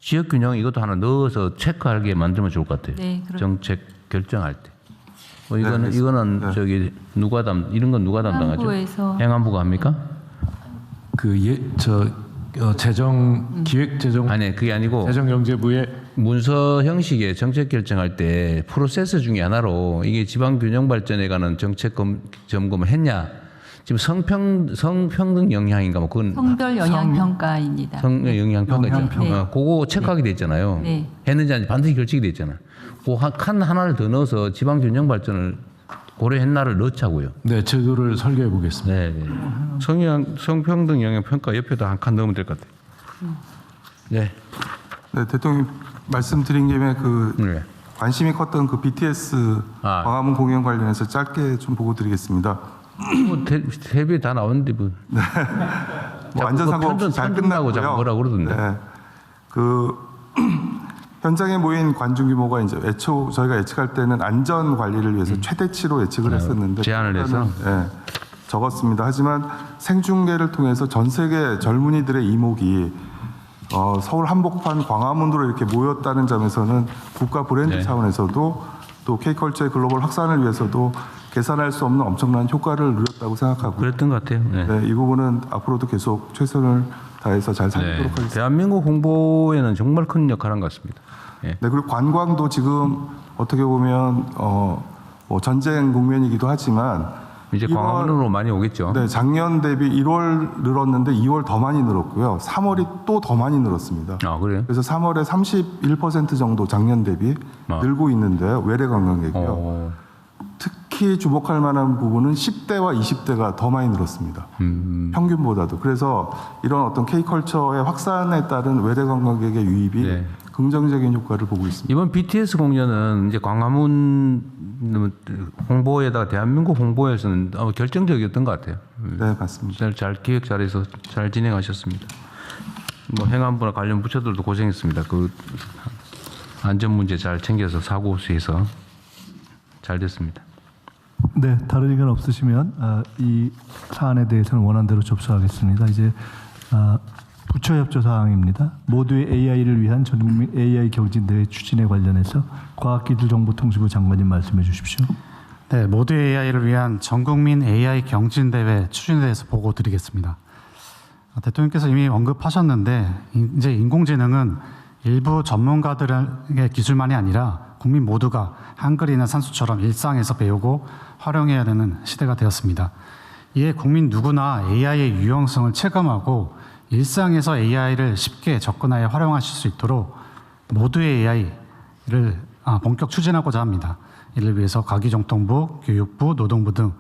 지역 균형 이것도 하나 넣어서 체크하게 만들면 좋을 것 같아요. 네, 정책 결정할 때. 뭐 이거는 저기 이런 건 누가 담당하죠? 행안부에서. 행안부가 합니까? 재정 기획재정 아니 그게 아니고 재정경제부의 문서 형식의 정책 결정할 때 프로세스 중에 하나로 이게 지방 균형 발전에 관한 정책 점검을 했냐? 지금 성평등 영향인가 뭐 그건 성별 영향 평가입니다. 영향 평가죠. 네. 그거 체크하게 돼 있잖아요. 네. 했는지 아닌지 반드시 결정이 돼 있잖아요. 그 칸 하나를 더 넣어서 지방 균형 발전을 고려했나를 넣자고요. 네, 제도를 설계해 보겠습니다. 네. 성평등 영향 평가 옆에다 한 칸 넣으면 될 것 같아요. 네. 네, 대통령 말씀드린 김에 관심이 컸던 그 BTS 광화문 공연 관련해서 짧게 좀 보고 드리겠습니다. 뭐 텔레비에 다 나오는데 뭐. 네. 뭐 안전 사고 없이 잘 끝나고요. 자꾸 뭐라 그러던데. 네. 현장에 모인 관중 규모가 이제 저희가 예측할 때는 안전 관리를 위해서 최대치로 예측을 했었는데 제한을 해서 적었습니다. 하지만 생중계를 통해서 전 세계 젊은이들의 이목이 서울 한복판 광화문으로 이렇게 모였다는 점에서는 국가 브랜드 차원에서도 또 K컬처의 글로벌 확산을 위해서도 계산할 수 없는 엄청난 효과를 누렸다고 생각하고 그랬던 것 같아요. 이 부분은 앞으로도 계속 최선을 다해서 잘 살피도록 하겠습니다. 대한민국 홍보에는 정말 큰 역할을 한 것 같습니다. 네, 그리고 관광도 지금 어떻게 보면 뭐 전쟁 국면이기도 하지만 이제 광화문으로 많이 오겠죠. 네, 작년 대비 1월 늘었는데 2월 더 많이 늘었고요. 3월이 또 더 많이 늘었습니다. 아, 그래요? 그래서 3월에 31% 정도 작년 대비 늘고 있는데요. 외래 관광객이요. 특히 특히 주목할 만한 부분은 10대와 20대가 더 많이 늘었습니다. 평균보다도. 그래서 이런 어떤 K컬처의 확산에 따른 외대 관광객의 유입이 긍정적인 효과를 보고 있습니다. 이번 BTS 공연은 이제 광화문 홍보에다가 대한민국 홍보에서는 결정적이었던 것 같아요. 네, 맞습니다. 잘 기획 잘해서 잘 진행하셨습니다. 뭐 행안부나 관련 부처들도 고생했습니다. 그 안전 문제 잘 챙겨서 사고 수해서 잘 됐습니다. 네, 다른 의견 없으시면 이 사안에 대해서는 원안대로 접수하겠습니다. 이제 부처 협조 사항입니다. 모두의 AI를 위한 전국민 AI 경진대회 추진에 관련해서 과학기술정보통신부 장관님 말씀해 주십시오. 네, 모두의 AI를 위한 전국민 AI 경진대회 추진에 대해서 보고 드리겠습니다. 대통령께서 이미 언급하셨는데 이제 인공지능은 일부 전문가들의 기술만이 아니라 국민 모두가 한글이나 산수처럼 일상에서 배우고 활용해야 되는 시대가 되었습니다. 이에 국민 누구나 AI의 유용성을 체감하고 일상에서 AI를 쉽게 접근하여 활용하실 수 있도록 모두의 AI를 본격 추진하고자 합니다. 이를 위해서 가기정통부, 교육부, 노동부 등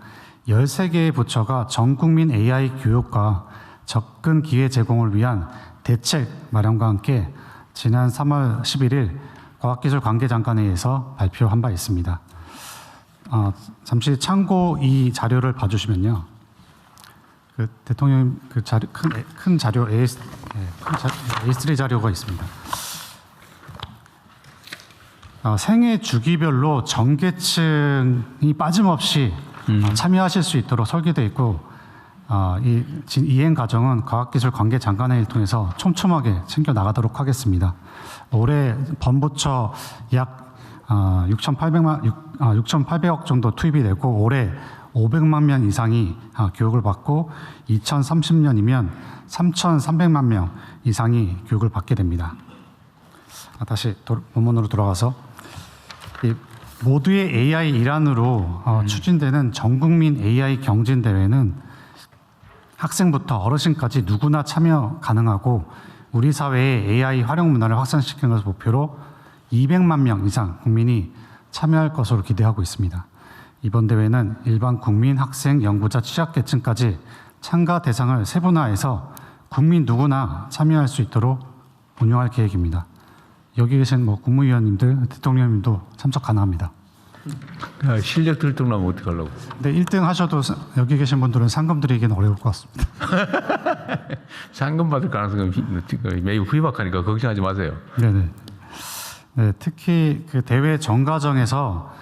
13개의 부처가 전국민 AI 교육과 접근 기회 제공을 위한 대책 마련과 함께 지난 3월 11일 과학기술 관계장관회의에서 발표한 바 있습니다. 잠시 참고 이 자료를 봐주시면요. 그 대통령 그 자료 큰 자료 A3 자료가 있습니다. 생애 주기별로 전 계층이 빠짐없이 참여하실 수 있도록 설계되어 있고 이 이행 과정은 과학기술 관계장관회의를 통해서 촘촘하게 챙겨 나가도록 하겠습니다. 올해 범부처 약 6,800억 정도 투입이 되고 올해 500만 명 이상이 교육을 받고 2030년이면 3,300만 명 이상이 교육을 받게 됩니다. 다시 본문으로 돌아가서 이 모두의 AI 일환으로 추진되는 전국민 AI 경진대회는 학생부터 어르신까지 누구나 참여 가능하고 우리 사회의 AI 활용 문화를 확산시키는 것을 목표로 200만 명 이상 국민이 참여할 것으로 기대하고 있습니다. 이번 대회는 일반 국민, 학생, 연구자, 취약계층까지 참가 대상을 세분화해서 국민 누구나 참여할 수 있도록 운영할 계획입니다. 여기 계신 국무위원님들, 대통령님도 참석 가능합니다. 실력 들통나면 어떡하려고? 네, 1등 하셔도 여기 계신 분들은 상금 드리기는 어려울 것 같습니다. 상금 받을 가능성은 매우 희박하니까 걱정하지 마세요. 네네. 네, 특히 그 대회 전 과정에서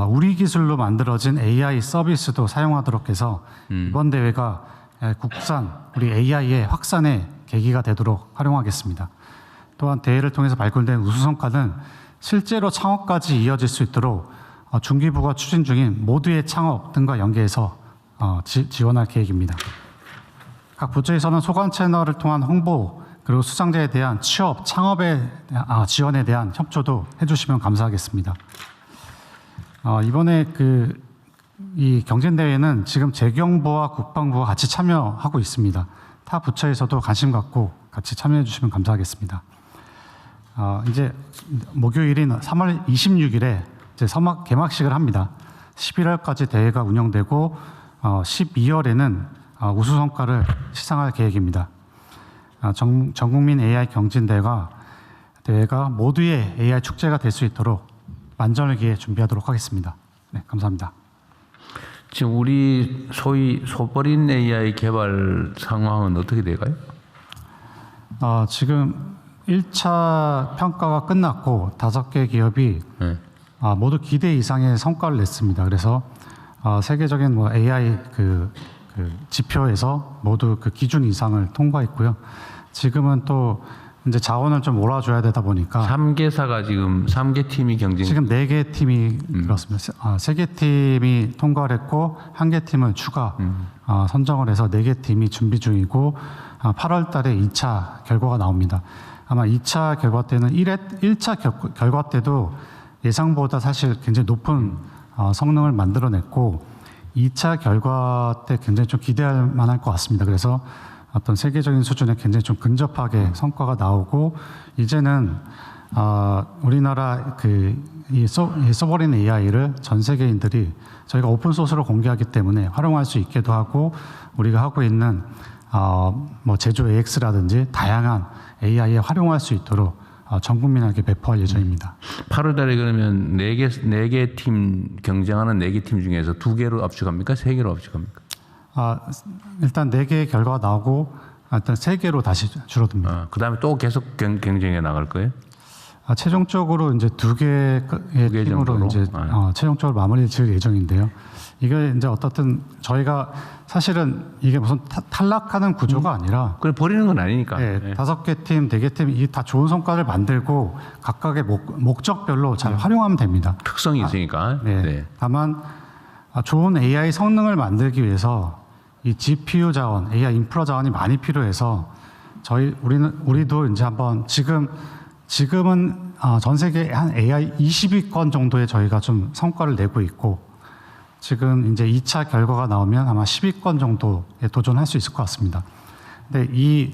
우리 기술로 만들어진 AI 서비스도 사용하도록 해서 이번 대회가 국산 우리 AI의 확산의 계기가 되도록 활용하겠습니다. 또한 대회를 통해서 발굴된 우수 성과는 실제로 창업까지 이어질 수 있도록 중기부가 추진 중인 모두의 창업 등과 연계해서 지원할 계획입니다. 각 부처에서는 소관 채널을 통한 홍보 그리고 수상자에 대한 취업, 창업의 지원에 대한 협조도 해주시면 감사하겠습니다. 이번에 이 경진대회는 지금 재경부와 국방부가 같이 참여하고 있습니다. 타 부처에서도 관심 갖고 같이 참여해 주시면 감사하겠습니다. 이제 목요일인 3월 26일에 이제 개막식을 합니다. 11월까지 대회가 운영되고 12월에는 우수 성과를 시상할 계획입니다. 전국민 AI 경진대회가 모두의 AI 축제가 될 수 있도록 만전을 기해 준비하도록 하겠습니다. 네, 감사합니다. 지금 우리 소위 소버린 AI 개발 상황은 어떻게 돼가요? 지금 1차 평가가 끝났고 5개 기업이 모두 기대 이상의 성과를 냈습니다. 그래서 세계적인 AI 지표에서 모두 그 기준 이상을 통과했고요. 지금은 또 이제 자원을 좀 몰아줘야 되다 보니까 3개사가 지금 3개 팀이 경쟁. 지금 4개 팀이 그렇습니다. 3개 팀이 통과를 했고 1개 팀을 추가 선정을 해서 4개 팀이 준비 중이고 8월 달에 2차 결과가 나옵니다. 아마 2차 결과 때는 1차 결과 때도 예상보다 사실 굉장히 높은 성능을 만들어냈고 2차 결과 때 굉장히 좀 기대할 만할 것 같습니다. 그래서 어떤 세계적인 수준에 굉장히 좀 근접하게 성과가 나오고 이제는 우리나라 이 소버린 AI를 전 세계인들이 저희가 오픈 소스로 공개하기 때문에 활용할 수 있게도 하고 우리가 하고 있는 뭐 제조 AX라든지 다양한 AI에 활용할 수 있도록 전 국민에게 배포할 예정입니다. 8월 달에 그러면 4개 팀 경쟁하는 4개 팀 중에서 2개로 압축합니까? 3개로 압축합니까? 일단 4개의 결과가 나오고 일단 3개로 다시 줄어듭니다. 그다음에 또 계속 경쟁해 나갈 거예요? 최종적으로 이제 2개의 팀으로 이제 최종적으로 마무리를 지을 예정인데요. 이게 이제 어떻든 저희가 사실은 이게 무슨 탈락하는 구조가 아니라 그걸 버리는 건 아니니까. 네, 5개 팀, 4개 팀 이 다 좋은 성과를 만들고 각각의 목적별로 잘 활용하면 됩니다. 특성이 있으니까. 네. 다만 좋은 AI 성능을 만들기 위해서 이 GPU 자원, AI 인프라 자원이 많이 필요해서 우리도 이제 한번 지금은 전 세계 한 AI 20위권 정도의 저희가 좀 성과를 내고 있고 지금 이제 2차 결과가 나오면 아마 10위권 정도에 도전할 수 있을 것 같습니다. 근데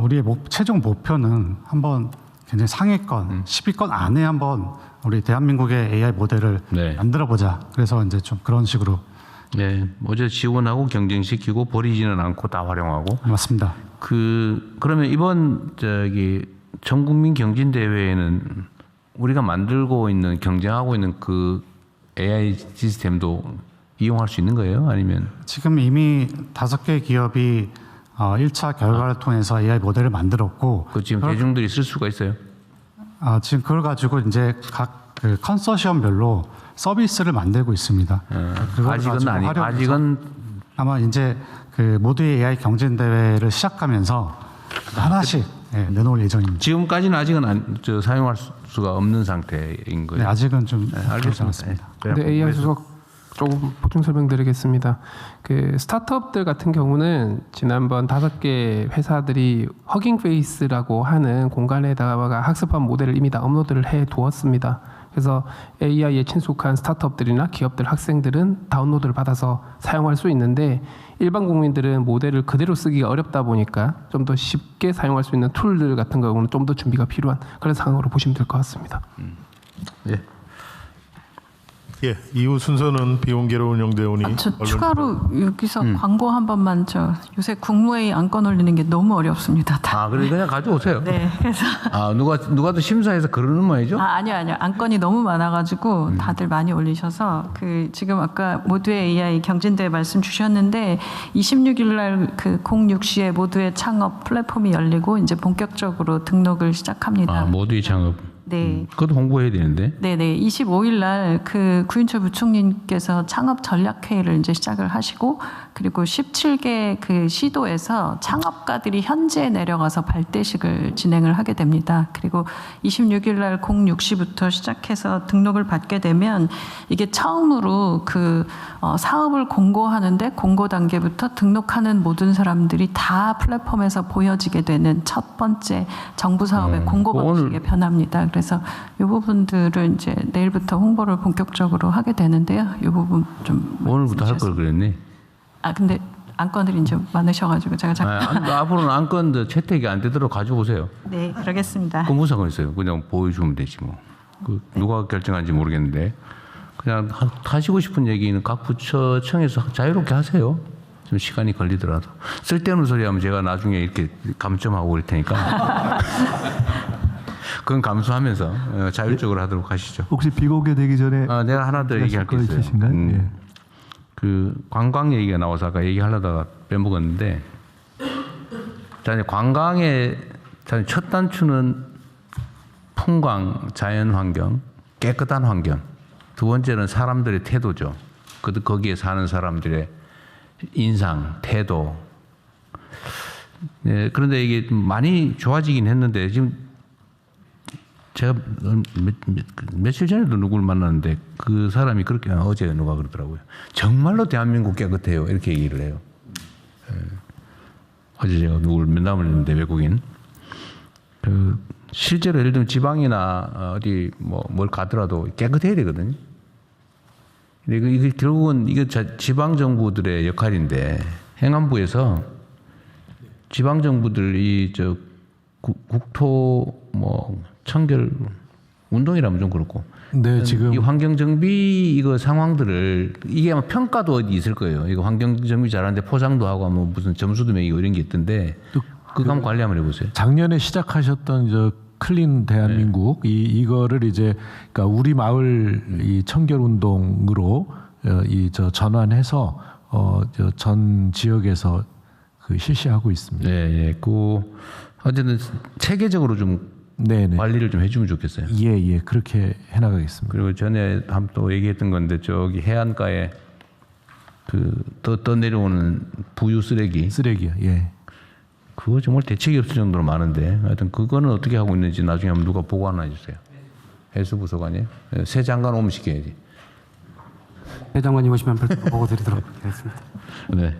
우리의 최종 목표는 한번 굉장히 상위권, 10위권 안에 한번 우리 대한민국의 AI 모델을 만들어보자. 그래서 이제 좀 그런 식으로. 네, 어제 지원하고 경쟁시키고 버리지는 않고 다 활용하고. 맞습니다. 그러면 이번 전국민 경진 대회에는 우리가 만들고 있는 경쟁하고 있는 그 AI 시스템도 이용할 수 있는 거예요? 아니면 지금 이미 5개 기업이 1차 결과를 통해서 AI 모델을 만들었고 지금 대중들이 쓸 수가 있어요? 지금 그걸 가지고 이제 각 컨소시엄별로 서비스를 만들고 있습니다. 아직은 아마 이제 모두의 AI 경진 대회를 시작하면서 하나씩 내놓을 예정입니다. 지금까지는 아직은 사용할 수가 없는 상태인 거예요. 네, 아직은 좀 알겠지 않습니다. 네, AI 수석 조금 보충 설명드리겠습니다. 스타트업들 같은 경우는 지난번 5개 회사들이 허깅 페이스라고 하는 공간에다가 학습한 모델을 이미 다 업로드를 해 두었습니다. 그래서 AI에 친숙한 스타트업들이나 기업들, 학생들은 다운로드를 받아서 사용할 수 있는데 일반 국민들은 모델을 그대로 쓰기가 어렵다 보니까 좀 더 쉽게 사용할 수 있는 툴들 같은 경우는 좀 더 준비가 필요한 그런 상황으로 보시면 될 것 같습니다. 이후 순서는 비공개로 운영되어 오니 추가로 여기서 광고 한 번만 요새 국무회의 안건 올리는 게 너무 어렵습니다. 그래 그냥 가져오세요. 네, 그래서 누가 또 심사해서 그러는 말이죠? 아니요. 안건이 너무 많아가지고 다들 많이 올리셔서 지금 아까 모두의 AI 경진대회 말씀 주셨는데 26일날 06시에 모두의 창업 플랫폼이 열리고 이제 본격적으로 등록을 시작합니다. 모두의 창업. 네. 그것도 홍보해야 되는데. 네네. 25일 날 구윤철 부총리께서 창업 전략회의를 이제 시작을 하시고 그리고 17개 시도에서 창업가들이 현지에 내려가서 발대식을 진행을 하게 됩니다. 그리고 26일 날 06시부터 시작해서 등록을 받게 되면 이게 처음으로 사업을 공고하는데 공고 단계부터 등록하는 모든 사람들이 다 플랫폼에서 보여지게 되는 첫 번째 정부 사업의 공고 방식의 변화입니다. 그래서 이 부분들은 이제 내일부터 홍보를 본격적으로 하게 되는데요. 이 부분 좀 오늘부터 할 걸 그랬네. 근데 안건들이 이제 많으셔가지고 제가 잠깐 앞으로는 안건도 채택이 안 되도록 가져오세요. 네, 그러겠습니다. 그 무슨 상관 있어요? 그냥 보여주면 되지 뭐. 누가 결정한지 모르겠는데 그냥 하시고 싶은 얘기는 각 부처청에서 자유롭게 하세요. 좀 시간이 걸리더라도 쓸데없는 소리 하면 제가 나중에 이렇게 감점하고 그럴 테니까. 그건 감수하면서 자율적으로 하도록 하시죠. 혹시 비공개되기 전에 내가 하나 더 얘기할 게 있어요. 관광 얘기가 나와서 아까 얘기하려다가 빼먹었는데 관광의 첫 단추는 풍광, 자연환경, 깨끗한 환경. 두 번째는 사람들의 태도죠. 거기에 사는 사람들의 인상, 태도. 그런데 이게 많이 좋아지긴 했는데 지금 제가 며칠 전에도 누구를 만났는데 그 사람이 그렇게 어제 누가 그러더라고요. 정말로 대한민국 깨끗해요. 이렇게 얘기를 해요. 어제 제가 누구를 면담을 했는데 외국인. 실제로 예를 들면 지방이나 어디 뭘 가더라도 깨끗해야 되거든요. 이게 결국은 이게 지방 정부들의 역할인데 행안부에서 지방 정부들이 국토 청결 운동이라면 좀 그렇고. 네, 지금 이 환경 정비 이거 상황들을 이게 아마 평가도 어디 있을 거예요. 이거 환경 정비 잘하는데 포장도 하고 뭐 무슨 점수도 매기고 이런 게 있던데 그거 한번 관리 한번 해보세요. 작년에 시작하셨던 저 클린 대한민국 이거를 이제 그러니까 우리 마을 이 청결 운동으로 이 저 전환해서 저 전 지역에서 그 실시하고 있습니다. 네, 그 어쨌든 체계적으로 좀 관리를 좀 해주면 좋겠어요. 예, 그렇게 해나가겠습니다. 그리고 전에 한번 또 얘기했던 건데 저기 해안가에 그 떠 내려오는 부유 쓰레기요. 예. 그거 정말 대책이 없을 정도로 많은데 하여튼 그거는 어떻게 하고 있는지 나중에 한번 누가 보고 하나 해주세요. 해수부서관이에요. 새 장관 오면 시켜야지. 새 장관님 오시면 별도로 보고 드리도록 하겠습니다. 네.